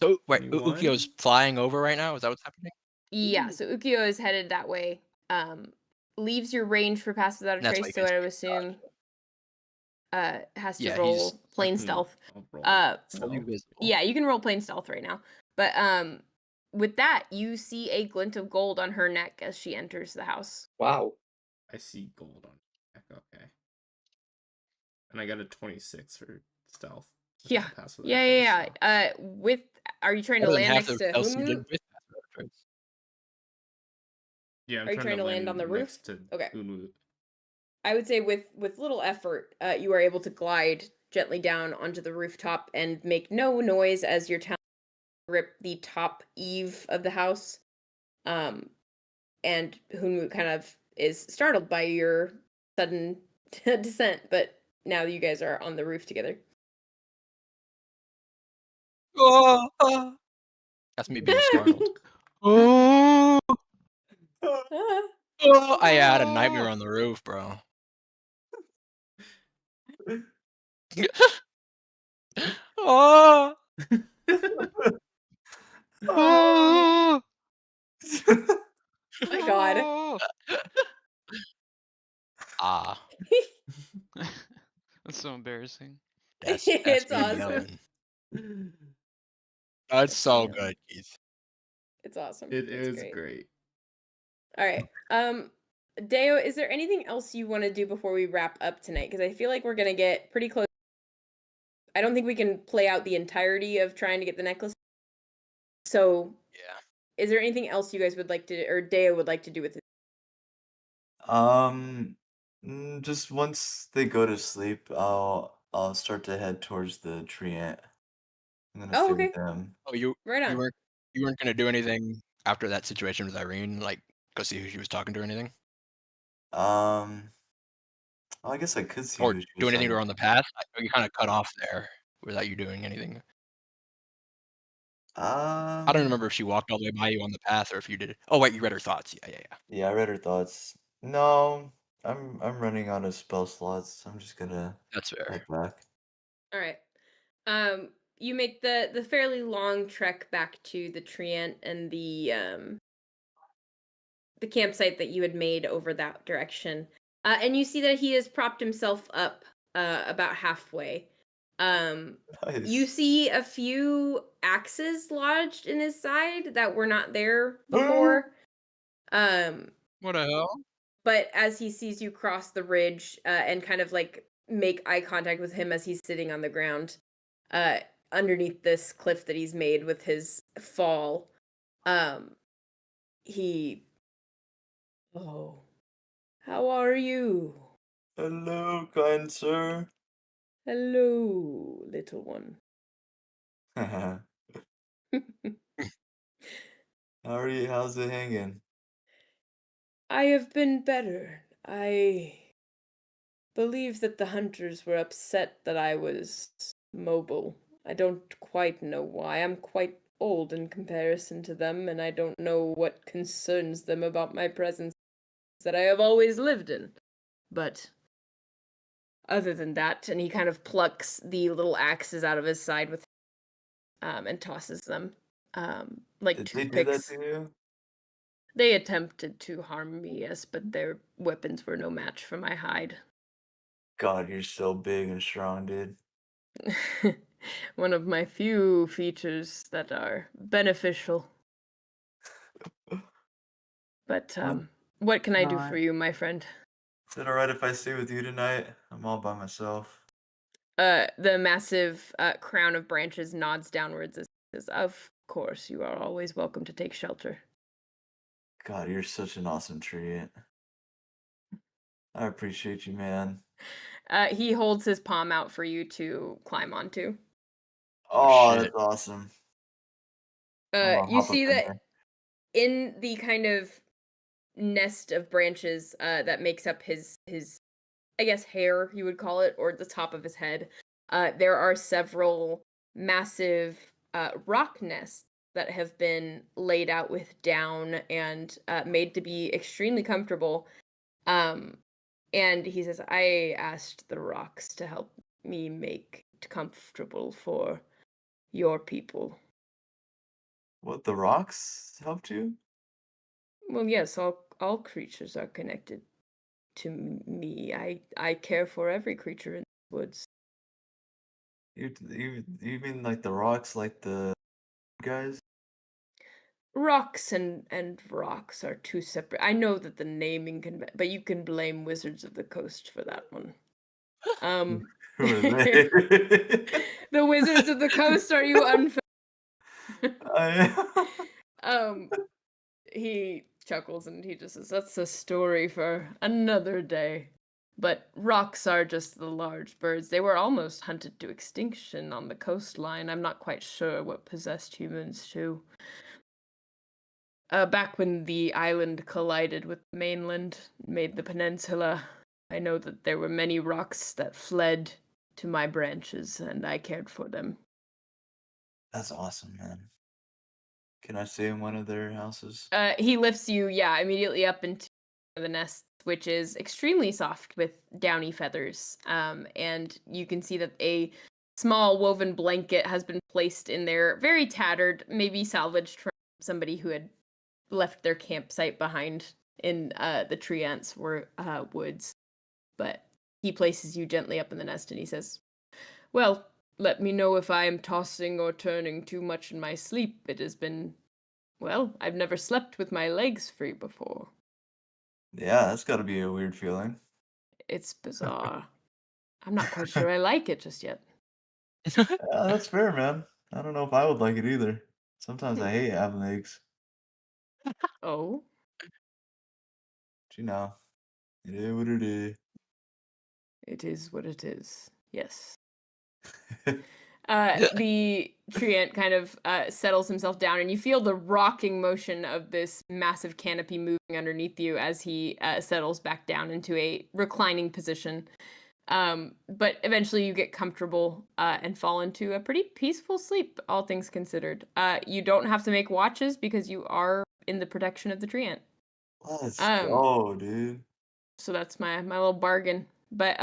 So, wait, Ookiyo's flying over right now? Is that what's happening? Yeah, so Ookiyo is headed that way. Leaves your range for pass without a trace, so I would assume has to roll plain stealth. Yeah, you can roll plain stealth right now. But with that, you see a glint of gold on her neck as she enters the house. Wow. I see gold on her neck, okay. And I got a 26 for stealth. Yeah. Are you trying to land next to Hunwut? Yeah, are you trying to land on the roof? Okay. Hunwut. I would say with little effort, you are able to glide gently down onto the rooftop and make no noise as your talons rip the top eave of the house. And Hunwut kind of is startled by your sudden descent, but now you guys are on the roof together. That's me being startled. Oh, I had a nightmare on the roof, bro. Oh. Oh my god. That's so embarrassing. It's awesome. That's so good, Keith. It's awesome. It is great. All right. Deo, is there anything else you want to do before we wrap up tonight? Because I feel like we're gonna get pretty close. I don't think we can play out the entirety of trying to get the necklace. So yeah. Is there anything else you guys would like to, or Deo would like to do with it? Just once they go to sleep, I'll start to head towards the tree ant. I'm gonna stay with them. Oh, you right on. You weren't gonna do anything after that situation with Irene, like go see who she was talking to or anything? Well, I guess I could see or who she do was anything to talking her on the path. You kind of cut off there without you doing anything. I don't remember if she walked all the way by you on the path or if you did it. Oh wait, you read her thoughts. Yeah. Yeah, I read her thoughts. No, I'm running out of spell slots. I'm just gonna That's fair. head back. All right. You make the fairly long trek back to the tree ant and the campsite that you had made over that direction. And you see that he has propped himself up about halfway. Nice. You see a few axes lodged in his side that were not there before. What the hell? But as he sees you cross the ridge and kind of like make eye contact with him as he's sitting on the ground, underneath this cliff that he's made with his fall. He Oh, how are you? Hello, kind sir. Hello, little one. How are you? How's it hanging? I have been better. I believe that the hunters were upset that I was mobile. I don't quite know why. I'm quite old in comparison to them, and I don't know what concerns them about my presence that I have always lived in. But other than that, and he kind of plucks the little axes out of his side with and tosses them like Did they do that toothpicks. to you? They attempted to harm me, yes, but their weapons were no match for my hide. God, you're so big and strong, dude. One of my few features that are beneficial. But what can I do for you, my friend? Is it alright if I stay with you tonight? I'm all by myself. The massive crown of branches nods downwards and says, "Of course, you are always welcome to take shelter." God, you're such an awesome treat. I appreciate you, man. He holds his palm out for you to climb onto. Oh, shit. that's awesome. I'm gonna You hop up see in that there. in the kind of nest of branches that makes up his I guess hair you would call it, or the top of his head, there are several massive rock nests that have been laid out with down and made to be extremely comfortable. And he says, "I asked the rocks to help me make it comfortable for your people." What, the rocks helped you? Well, yes, all creatures are connected to me. I care for every creature in the woods. You mean like the rocks, like the guys? Rocks and rocks are two separate. I know that the naming can, but you can blame Wizards of the Coast for that one. Who are they? The Wizards of the Coast, are you unfamiliar? I He chuckles and he just says, "That's a story for another day." But rocks are just the large birds. They were almost hunted to extinction on the coastline. I'm not quite sure what possessed humans too. Back when the island collided with the mainland, made the peninsula, I know that there were many rocks that fled to my branches, and I cared for them. That's awesome, man. Can I stay in one of their houses? He lifts you, immediately up into the nest, which is extremely soft with downy feathers. And you can see that a small woven blanket has been placed in there, very tattered, maybe salvaged from somebody who had left their campsite behind in the tree ants woods. But he places you gently up in the nest and he says, "Well, let me know if I am tossing or turning too much in my sleep. It has been, well, I've never slept with my legs free before. Yeah, that's gotta be a weird feeling. It's bizarre. I'm not quite sure I like it just yet." Yeah, that's fair, man. I don't know if I would like it either. Sometimes I hate having legs. Oh, But you know, it is what it is. it is what it is. Yes. The tree ant kind of settles himself down, and you feel the rocking motion of this massive canopy moving underneath you as he settles back down into a reclining position. But eventually you get comfortable and fall into a pretty peaceful sleep, all things considered. You don't have to make watches because you are in the protection of the tree ant. Let's Um, go, dude. so that's my little bargain. But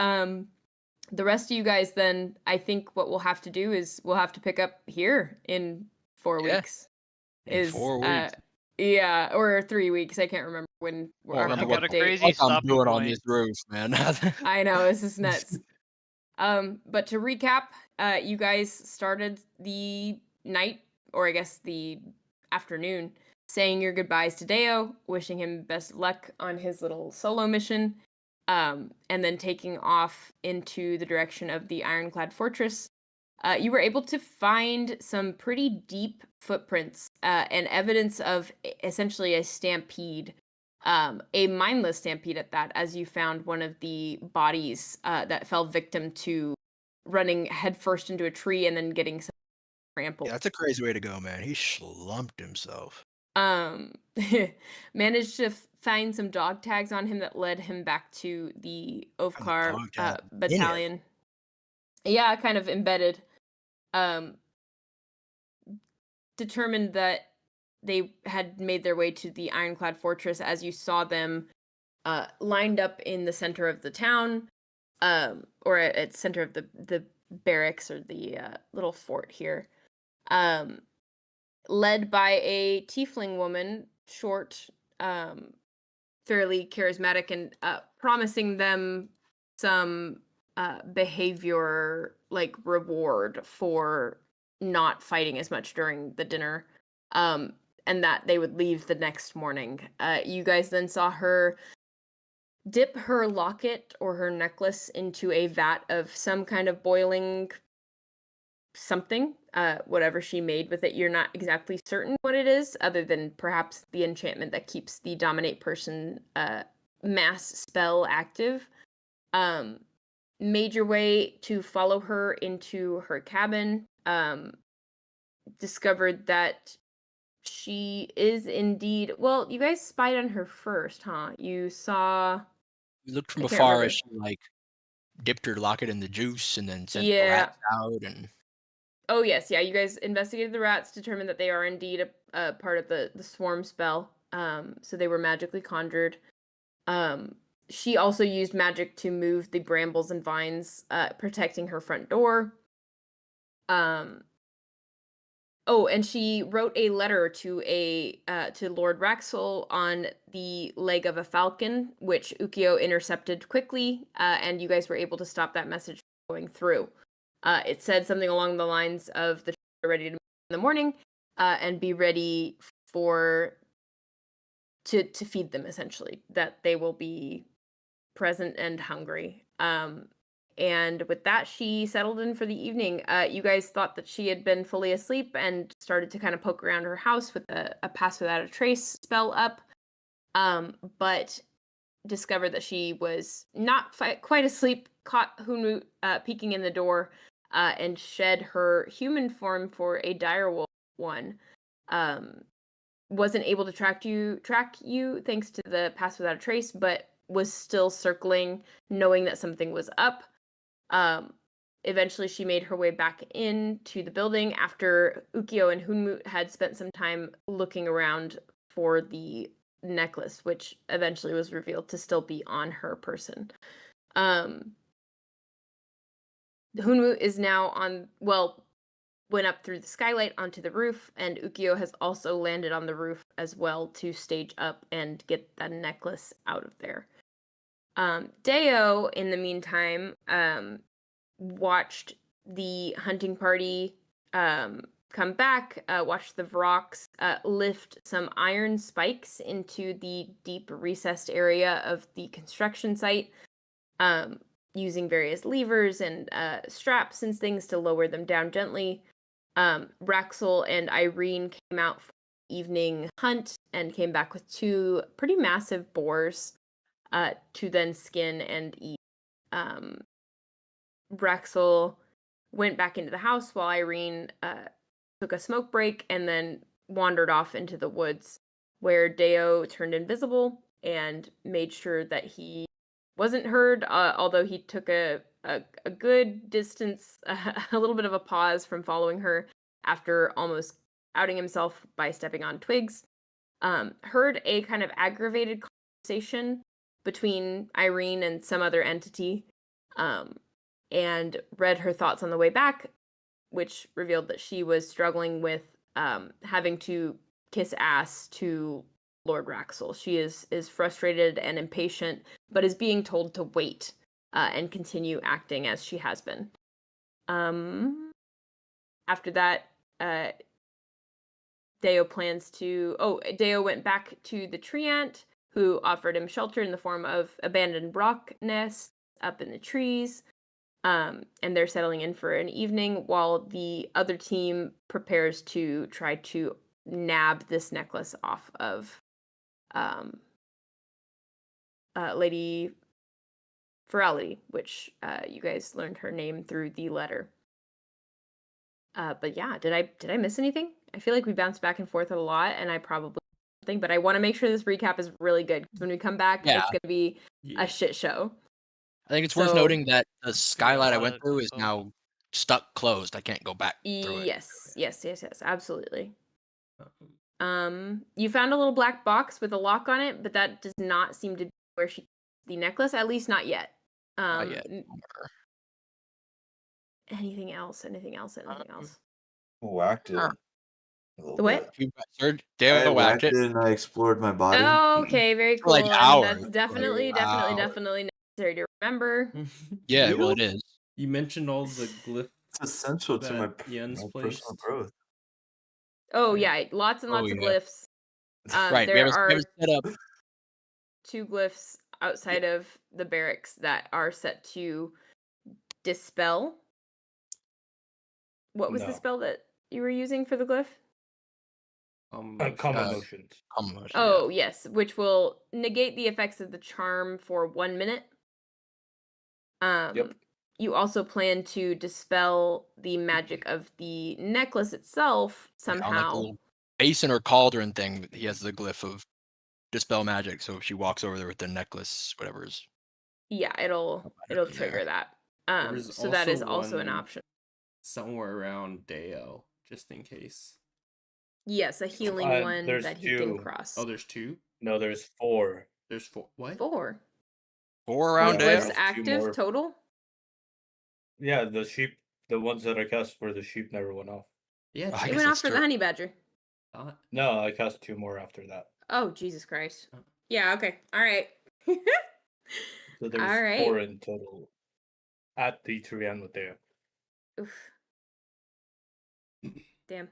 the rest of you guys, then, I think what we'll have to do is we'll have to pick up here in 4 Yeah. weeks. In 4 weeks. Yeah, or 3 weeks. I can't remember when Well, our I pickup got a date. crazy What I'm stopping doing on point. this roof, man. I know, this is nuts. But to recap, you guys started the night, or I guess the afternoon, saying your goodbyes to Deo, wishing him best luck on his little solo mission, and then taking off into the direction of the Ironclad Fortress. You were able to find some pretty deep footprints and evidence of essentially a stampede, a mindless stampede at that, as you found one of the bodies that fell victim to running headfirst into a tree and then getting trampled. Yeah, that's a crazy way to go, man. He slumped himself. Um, managed to find some dog tags on him that led him back to the Ofkar dog tags in him. battalion. Yeah, kind of embedded. Determined that they had made their way to the ironclad fortress as you saw them lined up in the center of the town, or at center of the barracks or the little fort here, led by a tiefling woman, short, fairly charismatic, and promising them some behavior like reward for not fighting as much during the dinner, and that they would leave the next morning. You guys then saw her dip her locket or her necklace into a vat of some kind of boiling something, whatever she made with it. You're not exactly certain what it is, other than perhaps the enchantment that keeps the dominate person mass spell active. Made your way to follow her into her cabin. Discovered that she is indeed, well, you guys spied on her first, huh? You saw, We looked from I can't afar remember. as she like dipped her locket in the juice and then sent the Yeah. rats out and Oh yes, yeah. You guys investigated the rats, determined that they are indeed a part of the swarm spell. So they were magically conjured. She also used magic to move the brambles and vines, protecting her front door. Oh, and she wrote a letter to Lord Raxel on the leg of a falcon, which Ookiyo intercepted quickly, and you guys were able to stop that message from going through. It said something along the lines of the are ready to move in the morning, and be ready to feed them, essentially, that they will be present and hungry. And with that, she settled in for the evening. You guys thought that she had been fully asleep and started to kind of poke around her house with a pass without a trace spell up, but discovered that she was not quite asleep, caught Hunwut peeking in the door, and shed her human form for a direwolf one. Wasn't able to track you thanks to the pass without a trace, but was still circling, knowing that something was up. Eventually she made her way back into the building after Ookiyo and Hunwut had spent some time looking around for the necklace, which eventually was revealed to still be on her person. Hunwut is now went up through the skylight onto the roof, and Ookiyo has also landed on the roof as well to stage up and get the necklace out of there. Deo, in the meantime, watched the hunting party come back, watched the Vrox lift some iron spikes into the deep recessed area of the construction site, using various levers and straps and things to lower them down gently. Raxel and Irene came out for the evening hunt and came back with 2 pretty massive boars to then skin and eat. Raxel went back into the house while Irene took a smoke break and then wandered off into the woods, where Deo turned invisible and made sure that he wasn't heard, although he took a good distance, a little bit of a pause from following her after almost outing himself by stepping on twigs. Heard a kind of aggravated conversation between Irene and some other entity, and read her thoughts on the way back, which revealed that she was struggling with having to kiss ass to Lord Raxel. She is frustrated and impatient, but is being told to wait and continue acting as she has been. After that, Deo went back to the treant, who offered him shelter in the form of abandoned rock nests up in the trees. and they're settling in for an evening while the other team prepares to try to nab this necklace off of Lady Ferality, which you guys learned her name through the letter. But yeah, did I miss anything? I feel like we bounced back and forth a lot, and I probably think, but I want to make sure this recap is really good because when we come back, Yeah. it's gonna be Yeah. a shit show. I think it's worth So- noting that the skylight I lot went of through is info. now stuck closed. I can't go back through it. Yes, absolutely. Um, You found a little black box with a lock on it, but that does not seem to be where she the necklace, at least not yet. Not yet. Anything else? Whacked it. Sure. A little The what? bit. Sergio I whacked it and I explored my body. Oh, okay, very for cool. like And hours. that's definitely necessary to remember. Yeah, You? well, it is. You mentioned all the glyphs. It's essential to my that Yen's personal placed. growth. Oh Right. yeah, lots and Oh, lots of yeah. glyphs. Right, we There have are a set up. 2 glyphs outside of the barracks that are set to dispel. What was the No. spell that you were using for the glyph? Calm emotions. Calm emotion, Oh, yes, which will negate the effects of the charm for 1 minute. Yep. You also plan to dispel the magic of the necklace itself Yeah, on like the somehow. little basin or cauldron thing, he has the glyph of dispel magic. So if she walks over there with the necklace, whatever is. Yeah, it'll Automatically trigger there. that. There was So that is also also an one- option. Somewhere around Deo, just in case. Yes, a healing one there's that he can 2. cross. Oh, there's 2? No, there's 4. There's 4. What? 4. 4 4 around Yeah, there. glyphs there's 2 active more. total? Yeah, the ones that I cast for the sheep never went off. Yeah, I It guess went off that's for the true. honey badger. not. No, I cast 2 more after that. Oh, Jesus Christ. Oh. Yeah, okay. All right. So there's All right. 4 in total at the Trian there. Oof. Damn.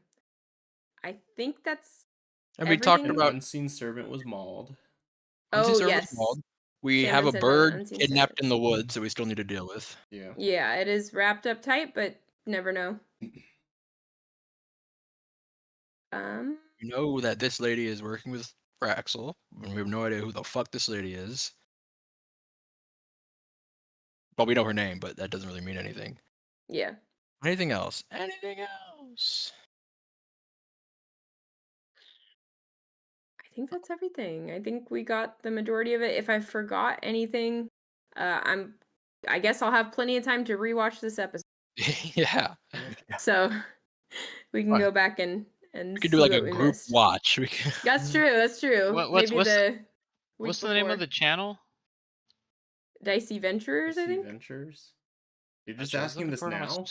I think that's And we talked everything- about Unseen Servant was mauled. Unseen Oh, Servant yes. Mauled. We Sanbrynn have a said about the bird Unseen kidnapped Servant. in the woods that we still need to deal with. Yeah. Yeah, it is wrapped up tight, but never know. We know that this lady is working with Fraxel, and we have no idea who the fuck this lady is. Well, we know her name, but that doesn't really mean anything. Yeah. Anything else? Anything else? I think that's everything. I think we got the majority of it. If I forgot anything, I guess I'll have plenty of time to rewatch this episode. Yeah. So we can Fine. go back and We see could do like what a we group missed. watch. We could... That's true. What's Maybe the week What's the name of before. the channel? Dicey Venturers, I Dicey think. Ventures. You're That's just what I was asking looking this for on my now?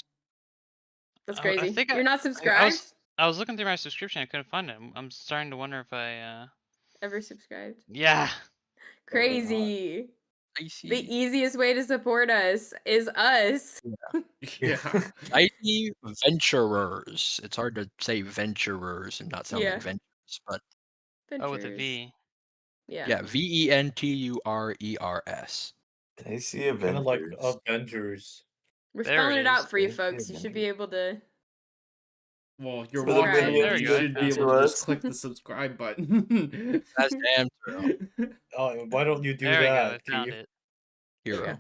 That's I crazy. think You're not subscribed? I was looking through my subscription. I couldn't find it. I'm starting to wonder if I. Ever subscribed? Yeah. Crazy. I see. The easiest way to support us is us. Yeah. Dicey Venturers. It's hard to say venturers and not sound Yeah. like ventures, but Oh, with a Ventures. V. yeah, Venturers. I see Kind of like Avengers. Avengers. We're There spelling it it out is. for you Dicey folks. You should be able to. Well, you're For the watching. video There You we go, I should be found able it. to just click the subscribe button. That's damn true. Oh, why don't you do There we go. that? I found Keith? it. Hero.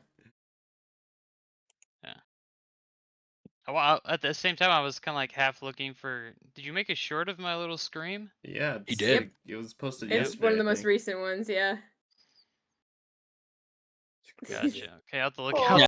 Well, at the same time, I was kind of like half looking for. Did you make a short of my little scream? Yeah, He it's did. like- it was posted It's yesterday. one of the I most think. recent ones, yeah. Gotcha. Okay, I'll have to look Oh. out.